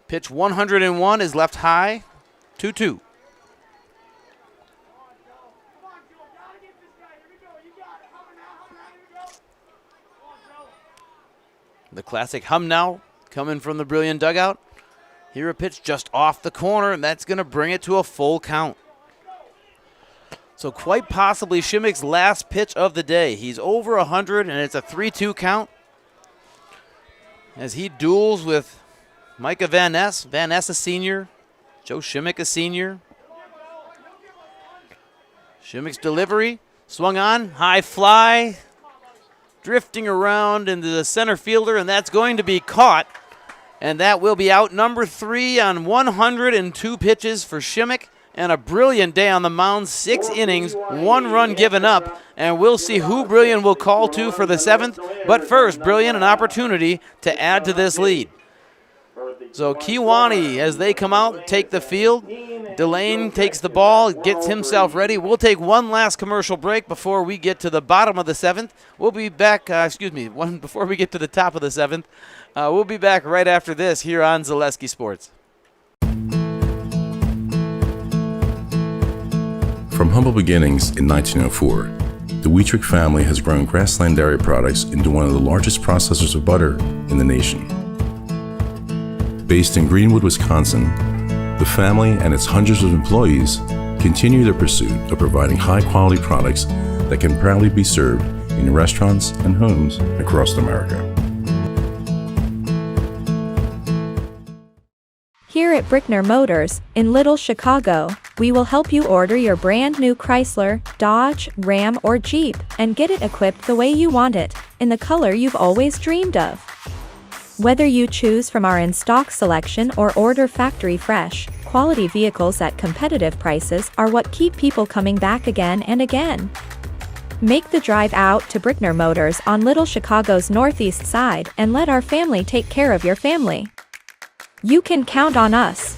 Pitch 101 is left high, 2-2. The classic hum now coming from the Brillion dugout. Here a pitch just off the corner, and that's going to bring it to a full count. So quite possibly Shimmick's last pitch of the day. He's over 100, and it's a 3-2 count as he duels with Micah Van Ness. Van Ness a senior, Joe Shimmick a senior. Shimmick's delivery, swung on, high fly, drifting around into the center fielder, and that's going to be caught. And that will be out number 3 on 102 pitches for Shimmick. And a brilliant day on the mound, 6 innings, 1 run given up. And we'll see who Brillion will call to for the 7th. But first, Brillion an opportunity to add to this lead. So Kewaunee, as they come out, take the field. Delane takes the ball, gets himself ready. We'll take one last commercial break before we get to the bottom of the 7th. We'll be back, before we get to the top of the 7th. We'll be back right after this here on Zaleski Sports. From humble beginnings in 1904, the Wheatrick family has grown Grassland Dairy Products into one of the largest processors of butter in the nation. Based in Greenwood, Wisconsin, the family and its hundreds of employees continue their pursuit of providing high-quality products that can proudly be served in restaurants and homes across America. Here at Brickner Motors, in Little Chicago, we will help you order your brand new Chrysler, Dodge, Ram, or Jeep and get it equipped the way you want it, in the color you've always dreamed of. Whether you choose from our in-stock selection or order factory fresh, quality vehicles at competitive prices are what keep people coming back again and again. Make the drive out to Brickner Motors on Little Chicago's northeast side and let our family take care of your family. You can count on us.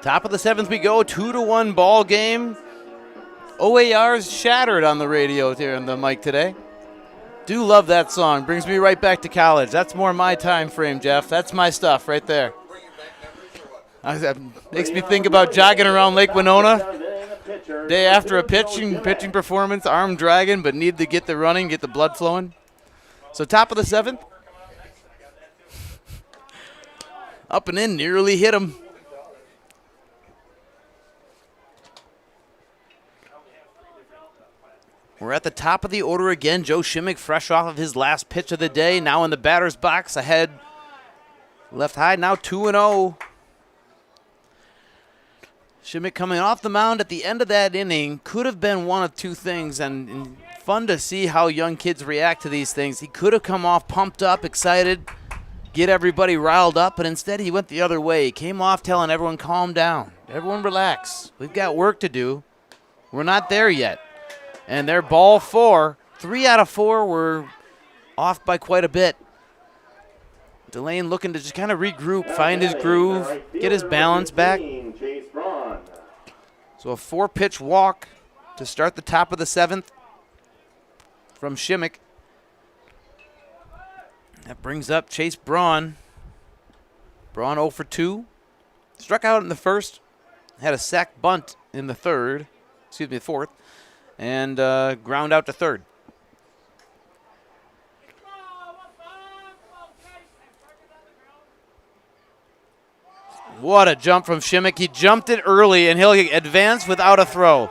Top of the 7th we go, 2-1 ball game. OAR's Shattered on the radio here on the mic today. Do love that song. Brings me right back to college. That's more my time frame, Jeff. That's my stuff right there. That makes me think about jogging around Lake Winona. Day after a pitching performance, arm dragging, but need to get the running, get the blood flowing. So top of the 7th. Up and in, nearly hit him. We're at the top of the order again. Joe Shimmick fresh off of his last pitch of the day. Now in the batter's box ahead. Left high, now 2-0. Shimmick coming off the mound at the end of that inning. Could have been one of two things, and fun to see how young kids react to these things. He could have come off pumped up, excited, get everybody riled up, but instead he went the other way. He came off telling everyone, calm down. Everyone relax. We've got work to do. We're not there yet. And their ball 4, 3 out of 4 were off by quite a bit. Delane looking to just kind of regroup, find his groove, get his balance back. So a 4-pitch walk to start the top of the 7th from Shimmick. That brings up Chase Braun. Braun 0 for 2. Struck out in the first. Had a sac bunt in the fourth. And ground out to third. What a jump from Shimmick. He jumped it early, and he'll advance without a throw.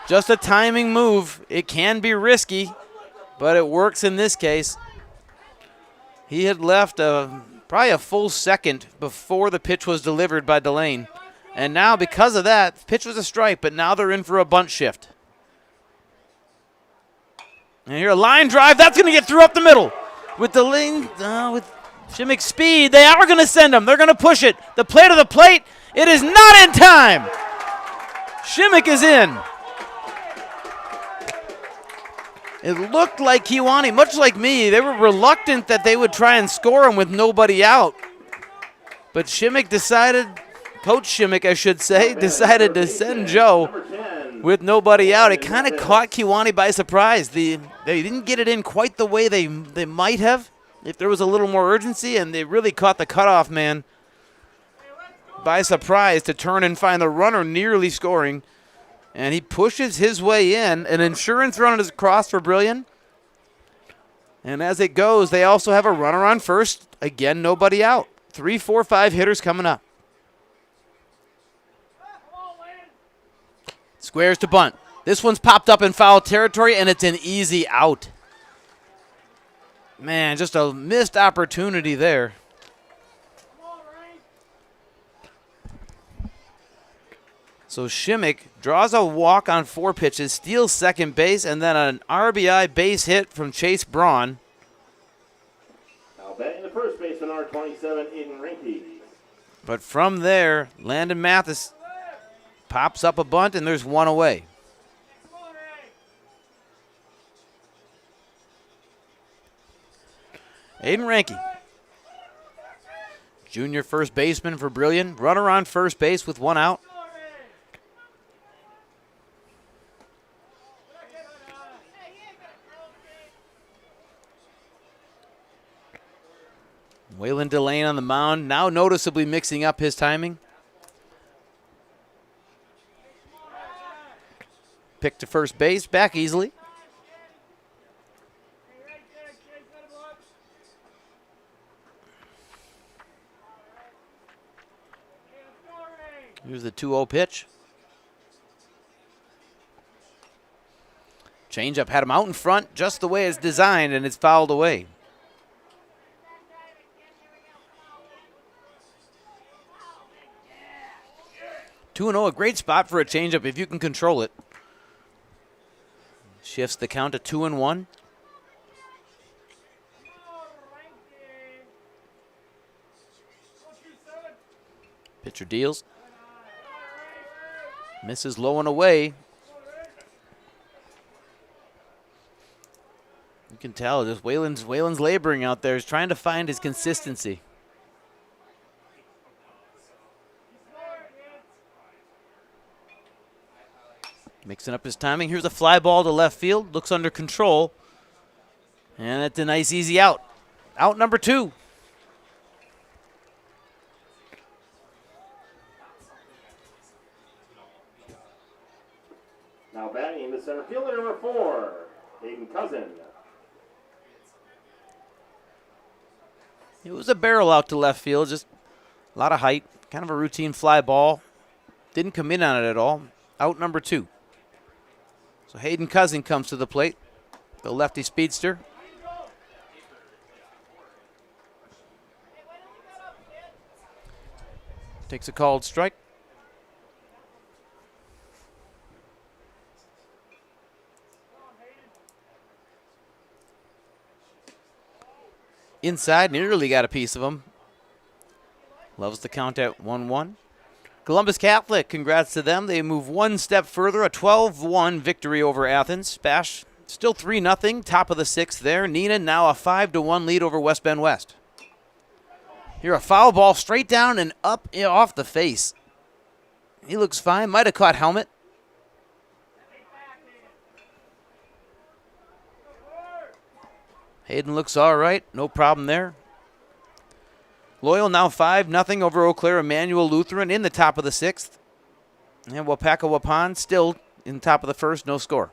Just a timing move. It can be risky, but it works in this case. He had left probably a full second before the pitch was delivered by Delane. And now, because of that, the pitch was a strike, but now they're in for a bunt shift. And here, a line drive. That's going to get through up the middle. With Delane, with Shimmick's speed, they are going to send him. They're going to push it. The play to the plate. It is not in time. Shimmick is in. It looked like Kewaunee, much like me, they were reluctant that they would try and score him with nobody out. But Shimmick decided, Coach Shimmick, I should say, decided to send Joe with nobody out. It kind of caught Kewaunee by surprise. They didn't get it in quite the way they might have if there was a little more urgency, and they really caught the cutoff man by surprise to turn and find the runner nearly scoring. And he pushes his way in. An insurance run is across for Brillion. And as it goes, they also have a runner on first. Again, nobody out. 3, 4, 5 hitters coming up. Squares to bunt. This one's popped up in foul territory, and it's an easy out. Man, just a missed opportunity there. So Shimmick draws a walk on 4 pitches, steals second base, and then an RBI base hit from Chase Braun. Now batting the first baseman, R27, Aiden Rinke. But from there, Landon Mathis pops up a bunt, and there's one away. Aiden Ranke, junior first baseman for Brillion. Runner on first base with one out. Waylon Delane on the mound, now noticeably mixing up his timing. Pick to first base, back easily. Here's the 2-0 pitch. Changeup had him out in front just the way it's designed, and it's fouled away. Two 2-0, a great spot for a changeup if you can control it. Shifts the count to 2-1. Pitcher deals. Misses low and away. You can tell just Waylon's laboring out there. He's trying to find his consistency. Mixing up his timing. Here's a fly ball to left field. Looks under control. And that's a nice easy out. Out number 2. Now batting the center fielder, number 4, Hayden Cousin. It was a barrel out to left field, just a lot of height, kind of a routine fly ball. Didn't come in on it at all. Out number 2. So Hayden Cousin comes to the plate, the lefty speedster. Takes a called strike. inside, nearly got a piece of him. Loves to count at 1-1. Columbus Catholic, congrats to them. They move one step further, a 12-1 victory over Athens. Spash still 3-0, top of the sixth there. Neenah now a 5-1 lead over West Bend West. Here a foul ball straight down and up off the face. He looks fine, might have caught helmet. Hayden looks all right, no problem there. Loyal now 5-0 over Eau Claire Emmanuel Lutheran in the top of the sixth. And Wapaka Waupun still in top of the first, no score.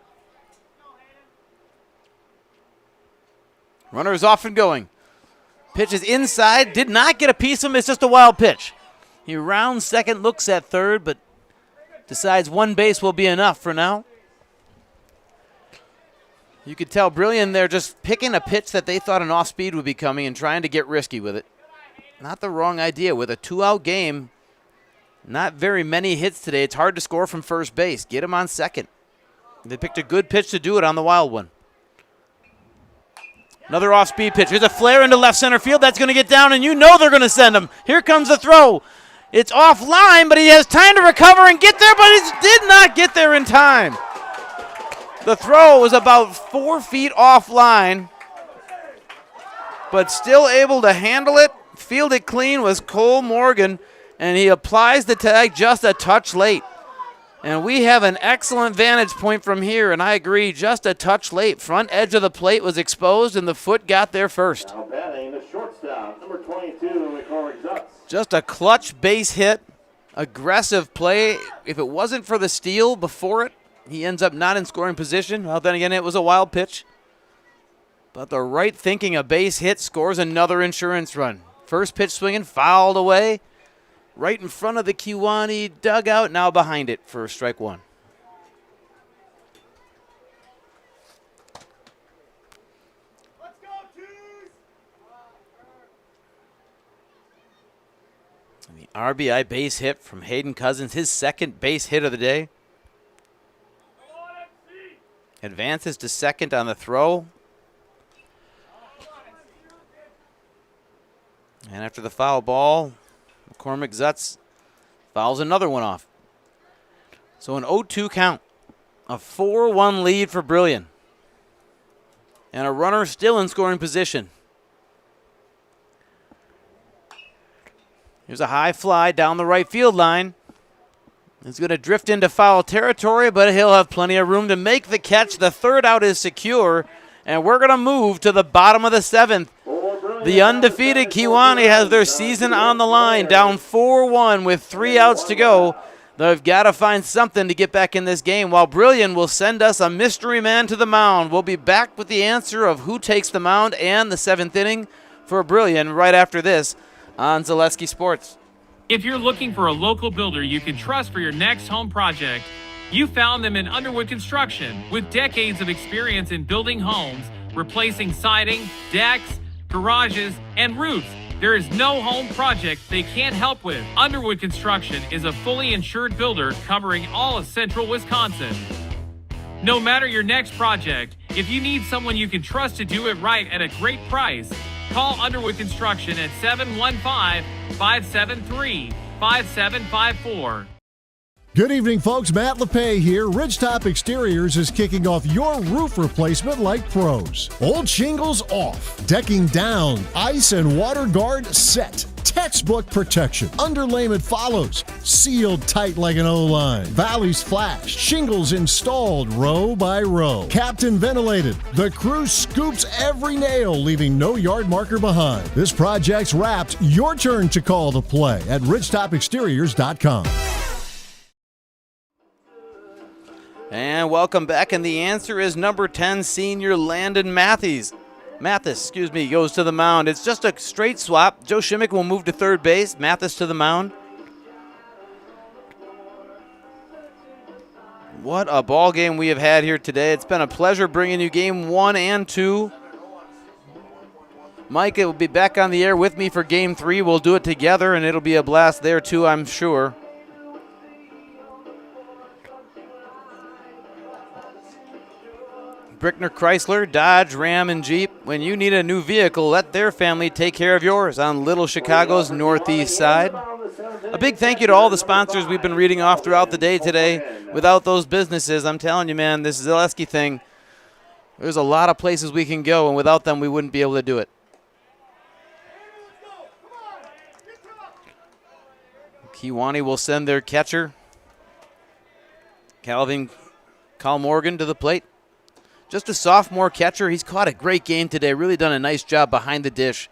Runner is off and going. Pitch is inside, did not get a piece of him, it's just a wild pitch. He rounds second, looks at third, but decides one base will be enough for now. You could tell Brillion there just picking a pitch that they thought an off-speed would be coming and trying to get risky with it. Not the wrong idea. With a 2-out game, not very many hits today. It's hard to score from first base. Get him on second. They picked a good pitch to do it on the wild one. Another off-speed pitch. Here's a flare into left center field. That's going to get down, and you know they're going to send him. Here comes the throw. It's offline, but he has time to recover and get there, but he did not get there in time. The throw was about 4 feet offline, but still able to handle it. Field it clean was Cole Morgan, and he applies the tag just a touch late. And we have an excellent vantage point from here, and I agree, just a touch late. Front edge of the plate was exposed, and the foot got there first. Now batting the shortstop, number 22, McCormick Zutz. Just a clutch base hit, aggressive play. If it wasn't for the steal before it, he ends up not in scoring position. Well, then again, it was a wild pitch. But the right thinking, a base hit, scores another insurance run. First pitch swinging, fouled away. Right in front of the Kewaunee dugout, now behind it for strike one. And the RBI base hit from Hayden Cousins, his second base hit of the day. Advances to second on the throw. And after the foul ball, McCormick Zutz fouls another one off. So an 0-2 count. A 4-1 lead for Brillion. And a runner still in scoring position. Here's a high fly down the right field line. He's going to drift into foul territory, but he'll have plenty of room to make the catch. The third out is secure, and we're going to move to the bottom of the seventh. The undefeated Kewaunee has their season on the line, down 4-1 with 3 outs to go. They've got to find something to get back in this game, while Brillion will send us a mystery man to the mound. We'll be back with the answer of who takes the mound and the 7th inning for Brillion right after this on Zaleski Sports. If you're looking for a local builder you can trust for your next home project, you found them in Underwood Construction. With decades of experience in building homes, replacing siding, decks, garages, and roofs, there is no home project they can't help with. Underwood Construction is a fully insured builder covering all of central Wisconsin. No matter your next project, if you need someone you can trust to do it right at a great price, call Underwood Construction at 715-573-5754. Good evening, folks. Matt LePay here. Ridgetop Exteriors is kicking off your roof replacement like pros. Old shingles off, decking down, ice and water guard set. Textbook protection. Underlayment follows. Sealed tight like an O-line. Valleys flashed. Shingles installed row by row. Captain ventilated. The crew scoops every nail, leaving no yard marker behind. This project's wrapped. Your turn to call the play at ridgetopexteriors.com. And welcome back, and the answer is number 10, senior Landon Mathis, goes to the mound. It's just a straight swap. Joe Shimmick will move to third base. Mathis to the mound. What a ball game we have had here today. It's been a pleasure bringing you game 1 and 2. Mike will be back on the air with me for game 3. We'll do it together, and it'll be a blast there too, I'm sure. Brickner Chrysler, Dodge, Ram, and Jeep. When you need a new vehicle, let their family take care of yours on Little Chicago's northeast side. A big thank you to all the sponsors we've been reading off throughout the day today. Without those businesses, I'm telling you, man, this Zaleski thing, there's a lot of places we can go, and without them, we wouldn't be able to do it. Kewaunee will send their catcher, Calvin Morgan, to the plate. Just a sophomore catcher. He's caught a great game today. Really done a nice job behind the dish.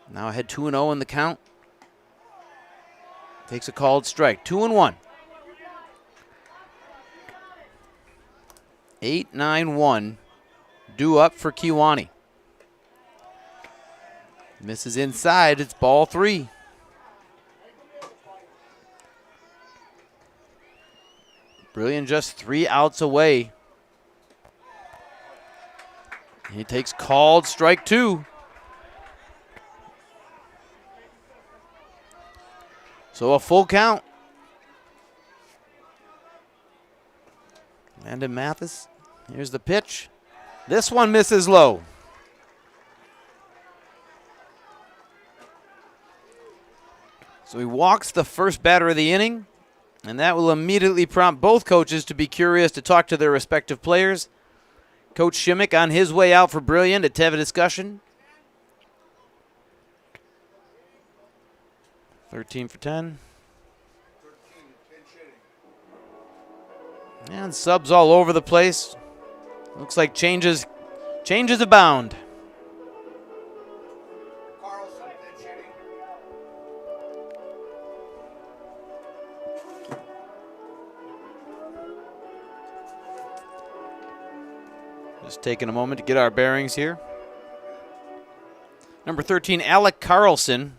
Now ahead 2-0 in the count. Takes a called strike. 2-1. 8-9-1. Due up for Kewaunee. Misses inside. It's ball 3. Brillion just 3 outs away. He takes called strike 2. So a full count. Landon Mathis. Here's the pitch. This one misses low. So he walks the first batter of the inning. And that will immediately prompt both coaches to be curious to talk to their respective players. Coach Shimmick on his way out for Brillion to have a discussion. 13 for 10. And subs all over the place. Looks like changes abound. Just taking a moment to get our bearings here. Number 13, Alec Carlson,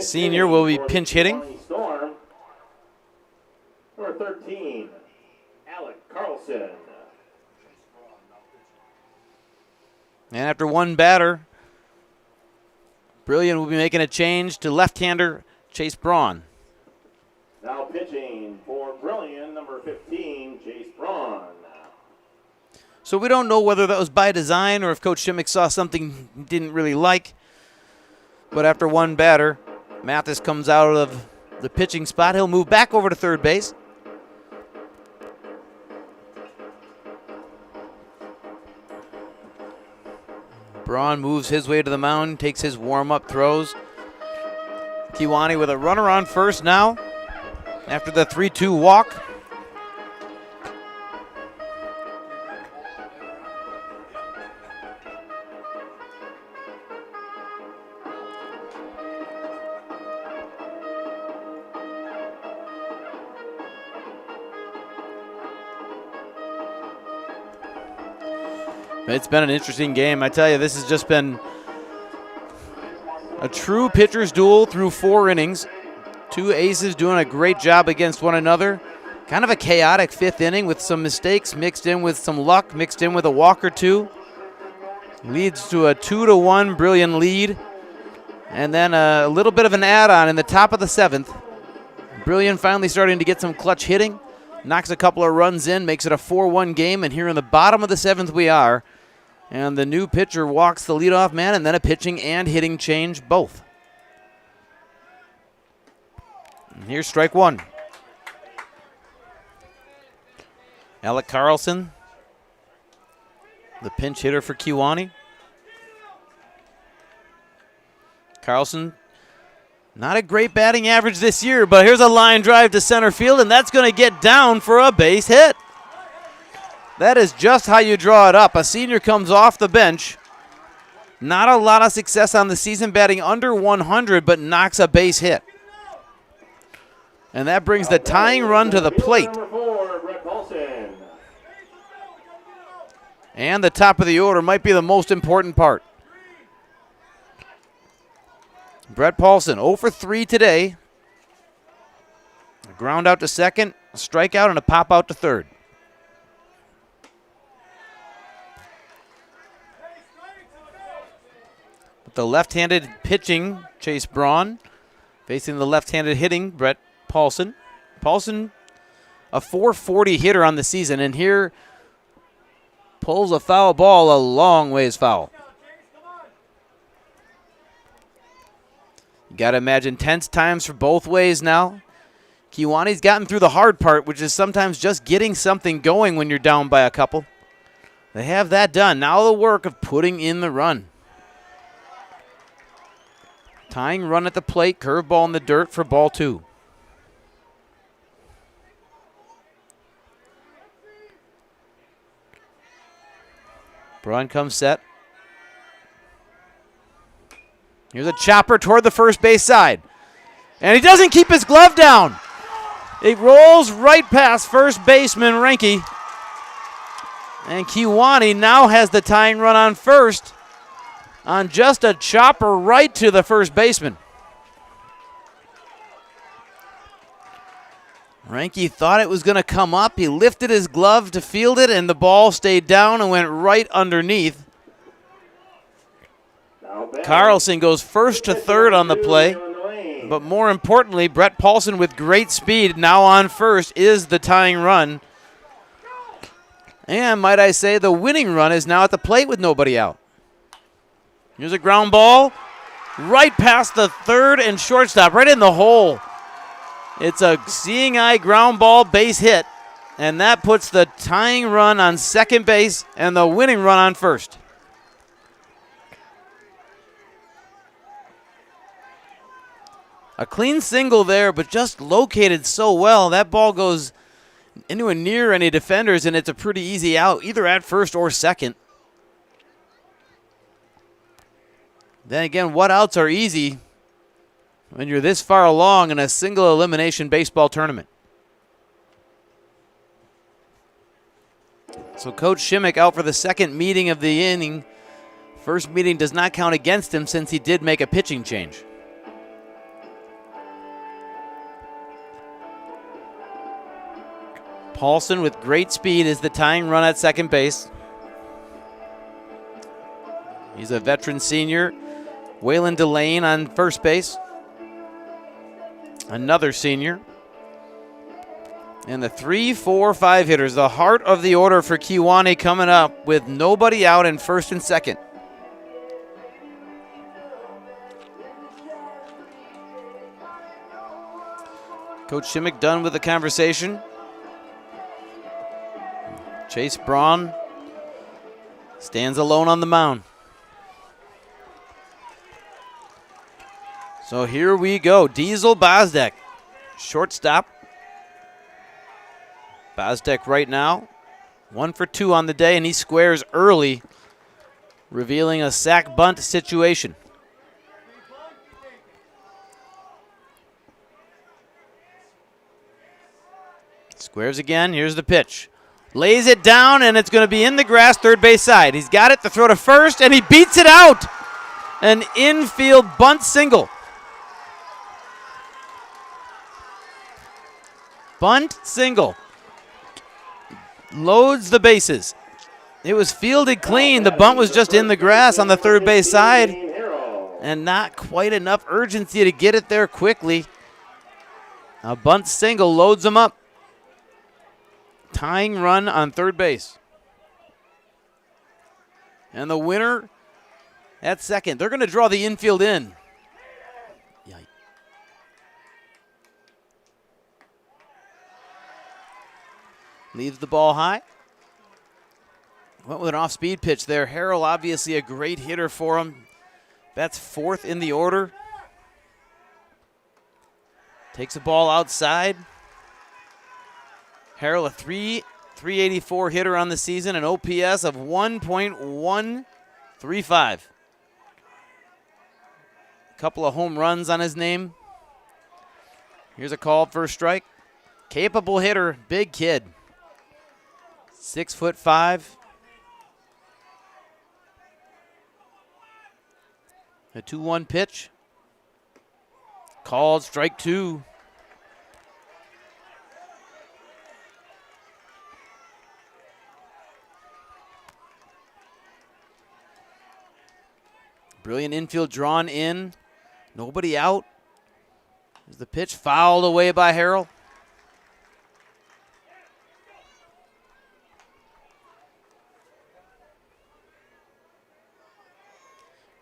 senior, will be pinch hitting. Number 13, Alec Carlson. And after one batter, Brillion will be making a change to left-hander Chase Braun. Now pitching for Brillion, number 15, Chase Braun. So we don't know whether that was by design or if Coach Shimmick saw something he didn't really like. But after one batter, Mathis comes out of the pitching spot. He'll move back over to third base. Braun moves his way to the mound, takes his warm-up throws. Kewaunee with a runner on first now after the 3-2 walk. It's been an interesting game. I tell you, this has just been a true pitcher's duel through 4 innings. 2 aces doing a great job against one another. Kind of a chaotic 5th inning with some mistakes mixed in with some luck, mixed in with a walk or 2. Leads to a 2-1 Brillion lead. And then a little bit of an add-on in the top of the 7th. Brillion finally starting to get some clutch hitting. Knocks a couple of runs in, makes it a 4-1 game, and here in the bottom of the 7th we are. And the new pitcher walks the leadoff man, and then a pitching and hitting change both. And here's strike 1. Alec Carlson, the pinch hitter for Kewaunee. Carlson, not a great batting average this year, but here's a line drive to center field, and that's going to get down for a base hit. That is just how you draw it up. A senior comes off the bench. Not a lot of success on the season, batting under 100, but knocks a base hit. And that brings the tying run to the plate. And the top of the order might be the most important part. Brett Paulson, 0 for 3 today. A ground out to second, a strikeout, and a pop out to third. With the left-handed pitching, Chase Braun, facing the left-handed hitting, Brett Paulson. Paulson a .440 hitter on the season, and here pulls a foul ball a long ways foul. You got to imagine tense times for both ways now. Kewaunee's gotten through the hard part, which is sometimes just getting something going when you're down by a couple. They have that done. Now the work of putting in the run. Tying run at the plate, curveball in the dirt for ball 2. Braun comes set. Here's a chopper toward the first base side. And he doesn't keep his glove down. It rolls right past first baseman Reinke. And Kewaunee now has the tying run on first on just a chopper right to the first baseman. Reinke thought it was going to come up. He lifted his glove to field it, and the ball stayed down and went right underneath. Carlson goes first to third on the play. But more importantly, Brett Paulson with great speed now on first is the tying run. And might I say, the winning run is now at the plate with nobody out. Here's a ground ball right past the third and shortstop, right in the hole. It's a seeing eye ground ball base hit, and that puts the tying run on second base and the winning run on first. A clean single there, but just located so well. That ball goes anywhere near any defenders, and it's a pretty easy out, either at first or second. Then again, what outs are easy when you're this far along in a single elimination baseball tournament? So Coach Shimmick out for the second meeting of the inning. First meeting does not count against him since he did make a pitching change. Paulson with great speed is the tying run at second base. He's a veteran senior. Waylon Delane on first base. Another senior. And the 3, 4, 5 hitters, the heart of the order for Kewaunee coming up with nobody out in first and second. Coach Shimmick done with the conversation. Chase Braun stands alone on the mound. So here we go. Diesel Bozdek, shortstop. Bozdek right now, 1 for 2 on the day, and he squares early, revealing a sack bunt situation. Squares again. Here's the pitch. Lays it down, and it's going to be in the grass, third base side. He's got it to throw to first, and he beats it out. An infield bunt single. Bunt single. Loads the bases. It was fielded clean. The bunt was just in the grass on the third base side, and not quite enough urgency to get it there quickly. A bunt single loads them up. Tying run on third base. And the winner at second. They're going to draw the infield in. Yikes. Leaves the ball high. Went with an off-speed pitch there. Harrell, obviously a great hitter for him. That's fourth in the order. Takes the ball outside. Harrell, a 384 hitter on the season, an OPS of 1.135. A couple of home runs on his name. Here's a call, first strike. Capable hitter, big kid. 6'5". A 2-1 pitch. Called, strike 2. Brilliant infield drawn in. Nobody out. Is the pitch fouled away by Harrell?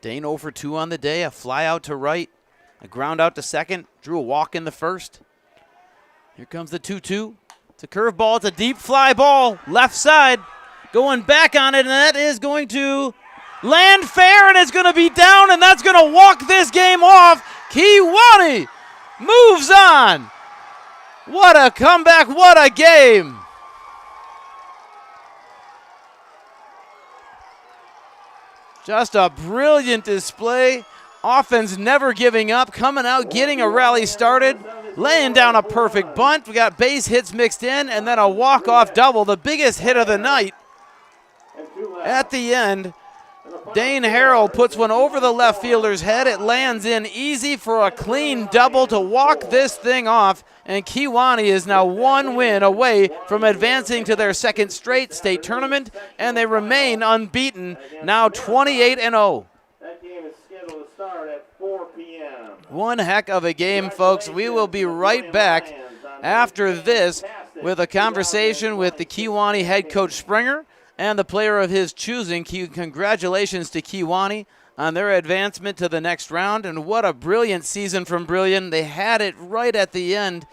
Dane 0 for 2 on the day, a fly out to right, a ground out to second, drew a walk in the first. Here comes the 2-2. It's a curveball, it's a deep fly ball, left side, going back on it, and that is going to land fair, and it's going to be down, and that's going to walk this game off. Kewaunee moves on. What a comeback, what a game. Just a brilliant display. Offense never giving up, coming out, getting a rally started, laying down a perfect bunt. We got base hits mixed in, and then a walk-off double, the biggest hit of the night. At the end, Dane Harrell puts one over the left fielder's head. It lands in easy for a clean double to walk this thing off, and Kewaunee is now one win away from advancing to their second straight state tournament, and they remain unbeaten, now 28-0. That game is scheduled to start at 4 p.m. One heck of a game, folks. We will be right back after this with a conversation with the Kewaunee head coach Springer and the player of his choosing. Congratulations to Kewaunee on their advancement to the next round, and what a brilliant season from Brillion. They had it right at the end,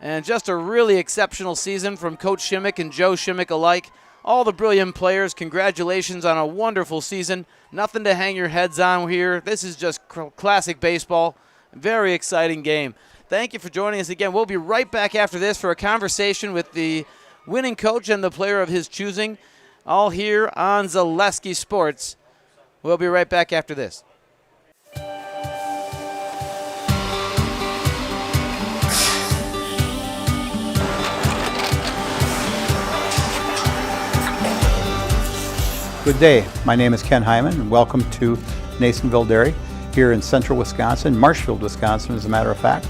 and just a really exceptional season from Coach Shimmick and Joe Shimmick alike. All the Brillion players, congratulations on a wonderful season. Nothing to hang your heads on here. This is just classic baseball. Very exciting game. Thank you for joining us again. We'll be right back after this for a conversation with the winning coach and the player of his choosing, all here on Zaleski Sports. We'll be right back after this. Good day. My name is Ken Hyman, and welcome to Nasonville Dairy here in central Wisconsin, Marshfield, Wisconsin, as a matter of fact.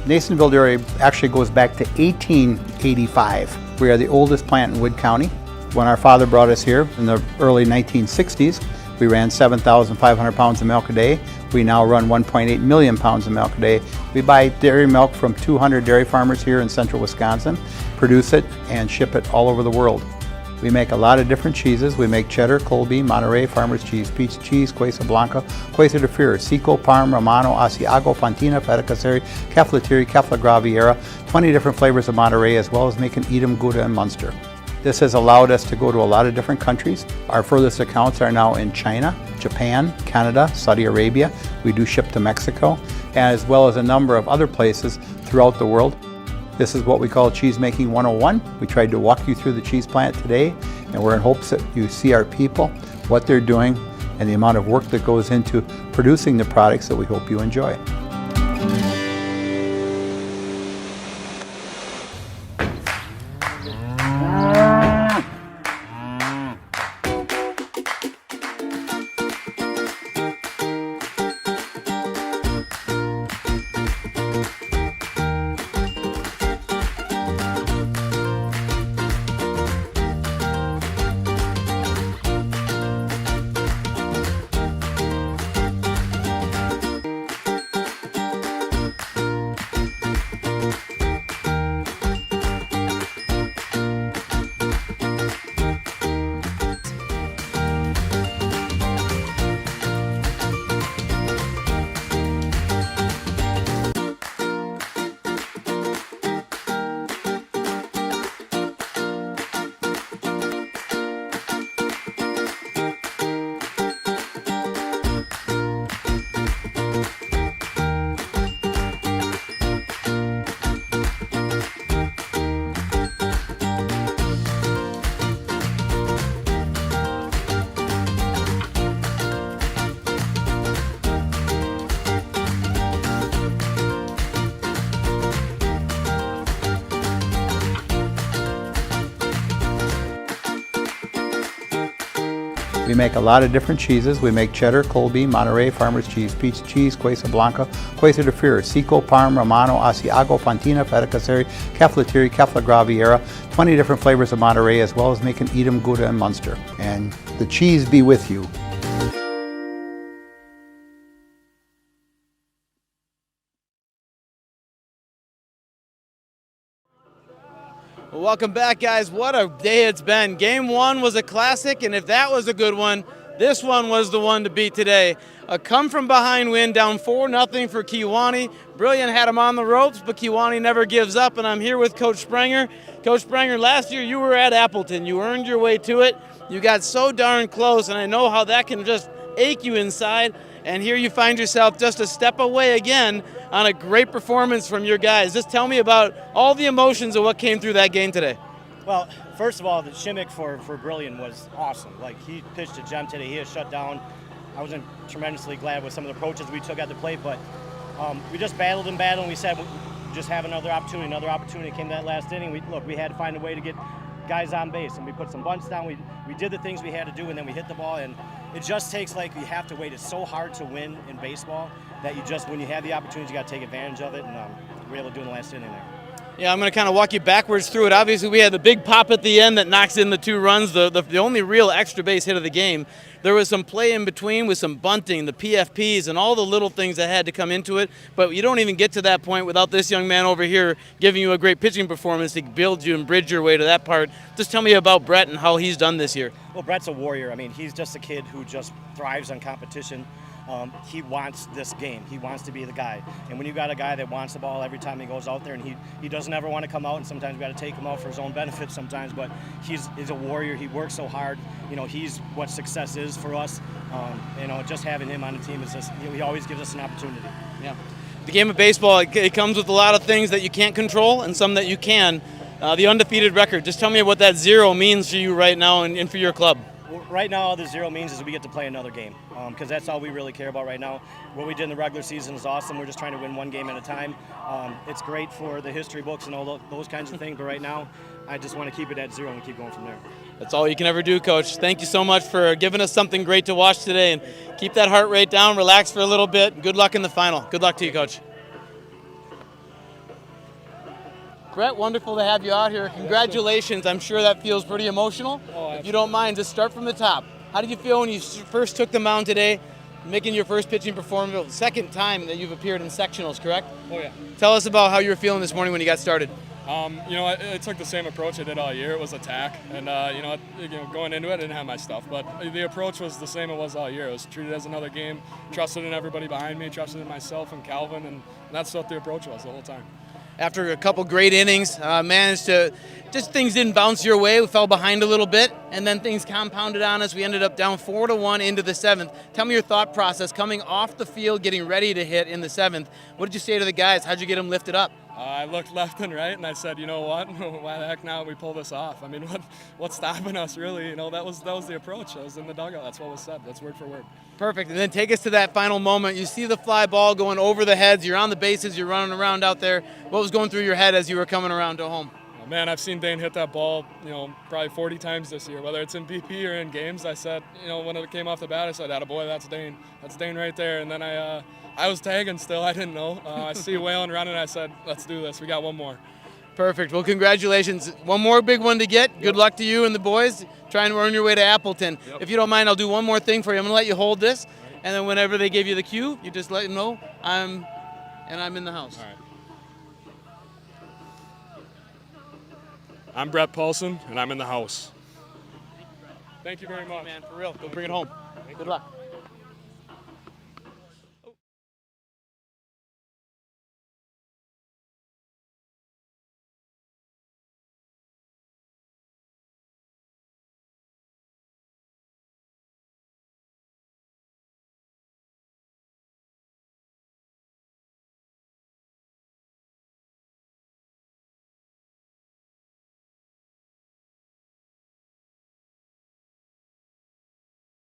Nasonville Dairy actually goes back to 1885. We are the oldest plant in Wood County. When our father brought us here in the early 1960s, we ran 7,500 pounds of milk a day. We now run 1.8 million pounds of milk a day. We buy dairy milk from 200 dairy farmers here in central Wisconsin, produce it, and ship it all over the world. We make a lot of different cheeses. We make cheddar, Colby, Monterey, Farmer's Cheese, Pizza Cheese, Quesa Blanca, Quesa de Freer, Seco, Parm, Romano, Asiago, Fontina, Feta Caseri, Caflatiri, Cafla Graviera, 20 different flavors of Monterey, as well as making Edam, Gouda, and Munster. This has allowed us to go to a lot of different countries. Our furthest accounts are now in China, Japan, Canada, Saudi Arabia. We do ship to Mexico, as well as a number of other places throughout the world. This is what we call Cheese Making 101. We tried to walk you through the cheese plant today, and we're in hopes that you see our people, what they're doing, and the amount of work that goes into producing the products that we hope you enjoy. We make a lot of different cheeses. We make cheddar, Colby, Monterey, Farmer's Cheese, Pizza Cheese, Quesa Blanca, Quesa de Freer, Seco, Parm, Romano, Asiago, Fontina, Feta Caseri, Caflatiri, Cafla Graviera, 20 different flavors of Monterey, as well as making Edam, Gouda, and Munster. And the cheese be with you. Well, welcome back, guys. What a day it's been. Game one was a classic, and if that was a good one, This one was the one to beat today. A come-from-behind win, down 4-0 for Kewaunee. Brillion had them on the ropes, but Kewaunee never gives up, and I'm here with Coach Sprenger. Coach Sprenger, last year you were at Appleton. You earned your way to it. You got so darn close, and I know how that can just ache you inside, and here you find yourself just a step away again on a great performance from your guys. Just tell me about all the emotions of what came through that game today. Well, first of all, the shimmick for Brillion was awesome. Like, he pitched a gem today. He has shut down. I wasn't tremendously glad with some of the approaches we took at the plate, but we just battled and battled, and we said we just have another opportunity. Another opportunity came that last inning. We had to find a way to get guys on base, and we put some bunts down. We did the things we had to do, and then we hit the ball, and it just takes, like, you have to wait. It's so hard to win in baseball that you just, when you have the opportunity, you got to take advantage of it, and we were able to do it in the last inning there. Yeah, I'm going to kind of walk you backwards through it. Obviously, we had the big pop at the end that knocks in the 2 runs, the only real extra base hit of the game. There was some play in between with some bunting, the PFPs, and all the little things that had to come into it. But you don't even get to that point without this young man over here giving you a great pitching performance to build you and bridge your way to that part. Just tell me about Brett and how he's done this year. Well, Brett's a warrior. I mean, he's just a kid who just thrives on competition. He wants this game. He wants to be the guy. And when you got a guy that wants the ball every time he goes out there, and he doesn't ever want to come out, and sometimes we got to take him out for his own benefit sometimes, but he's a warrior. He works so hard. You know, he's what success is for us. You know, just having him on the team is just, he always gives us an opportunity. Yeah. The game of baseball, it comes with a lot of things that you can't control and some that you can. The undefeated record, just tell me what that 0 means for you right now and for your club. Right now, all the 0 means is we get to play another game, because that's all we really care about right now. What we did in the regular season is awesome. We're just trying to win one game at a time. It's great for the history books and all those kinds of things, but right now, I just want to keep it at 0 and keep going from there. That's all you can ever do, Coach. Thank you so much for giving us something great to watch today, and keep that heart rate down, relax for a little bit. Good luck in the final. Good luck to you, Coach. Brett, wonderful to have you out here. Congratulations. I'm sure that feels pretty emotional. If you don't mind, just start from the top. How did you feel when you first took the mound today, making your first pitching performance, second time that you've appeared in sectionals, correct? Oh, yeah. Tell us about how you were feeling this morning when you got started. You know, I took the same approach I did all year. It was attack, and going into it, I didn't have my stuff, but the approach was the same it was all year. It was treated as another game, trusted in everybody behind me, trusted in myself and Calvin, and that's what the approach was the whole time. After a couple great innings, managed to, just things didn't bounce your way. We fell behind a little bit, and then things compounded on us. We ended up down 4-1 into the 7th. Tell me your thought process coming off the field, getting ready to hit in the 7th. What did you say to the guys? How'd you get them lifted up? I looked left and right, and I said, you know what? Why the heck now we pull this off? I mean, what's stopping us, really? You know, that was the approach. I was in the dugout. That's what was said. That's word for word. Perfect. And then take us to that final moment. You see the fly ball going over the heads. You're on the bases. You're running around out there. What was going through your head as you were coming around to home? Oh, man, I've seen Dane hit that ball, you know, probably 40 times this year, whether it's in BP or in games. I said, you know, when it came off the bat, I said, attaboy, that's Dane. That's Dane right there. And then I was tagging still. I didn't know. I see Whalen running. I said, let's do this. We got one more. Perfect. Well, congratulations. One more big one to get. Good luck to you and the boys trying to earn your way to Appleton. Yep. If you don't mind, I'll do one more thing for you. I'm going to let you hold this, and then whenever they give you the cue, you just let them know I'm in the house. All right. I'm Brett Paulson, and I'm in the house. Thank you very much. Man, for real. Go bring it home. Good luck.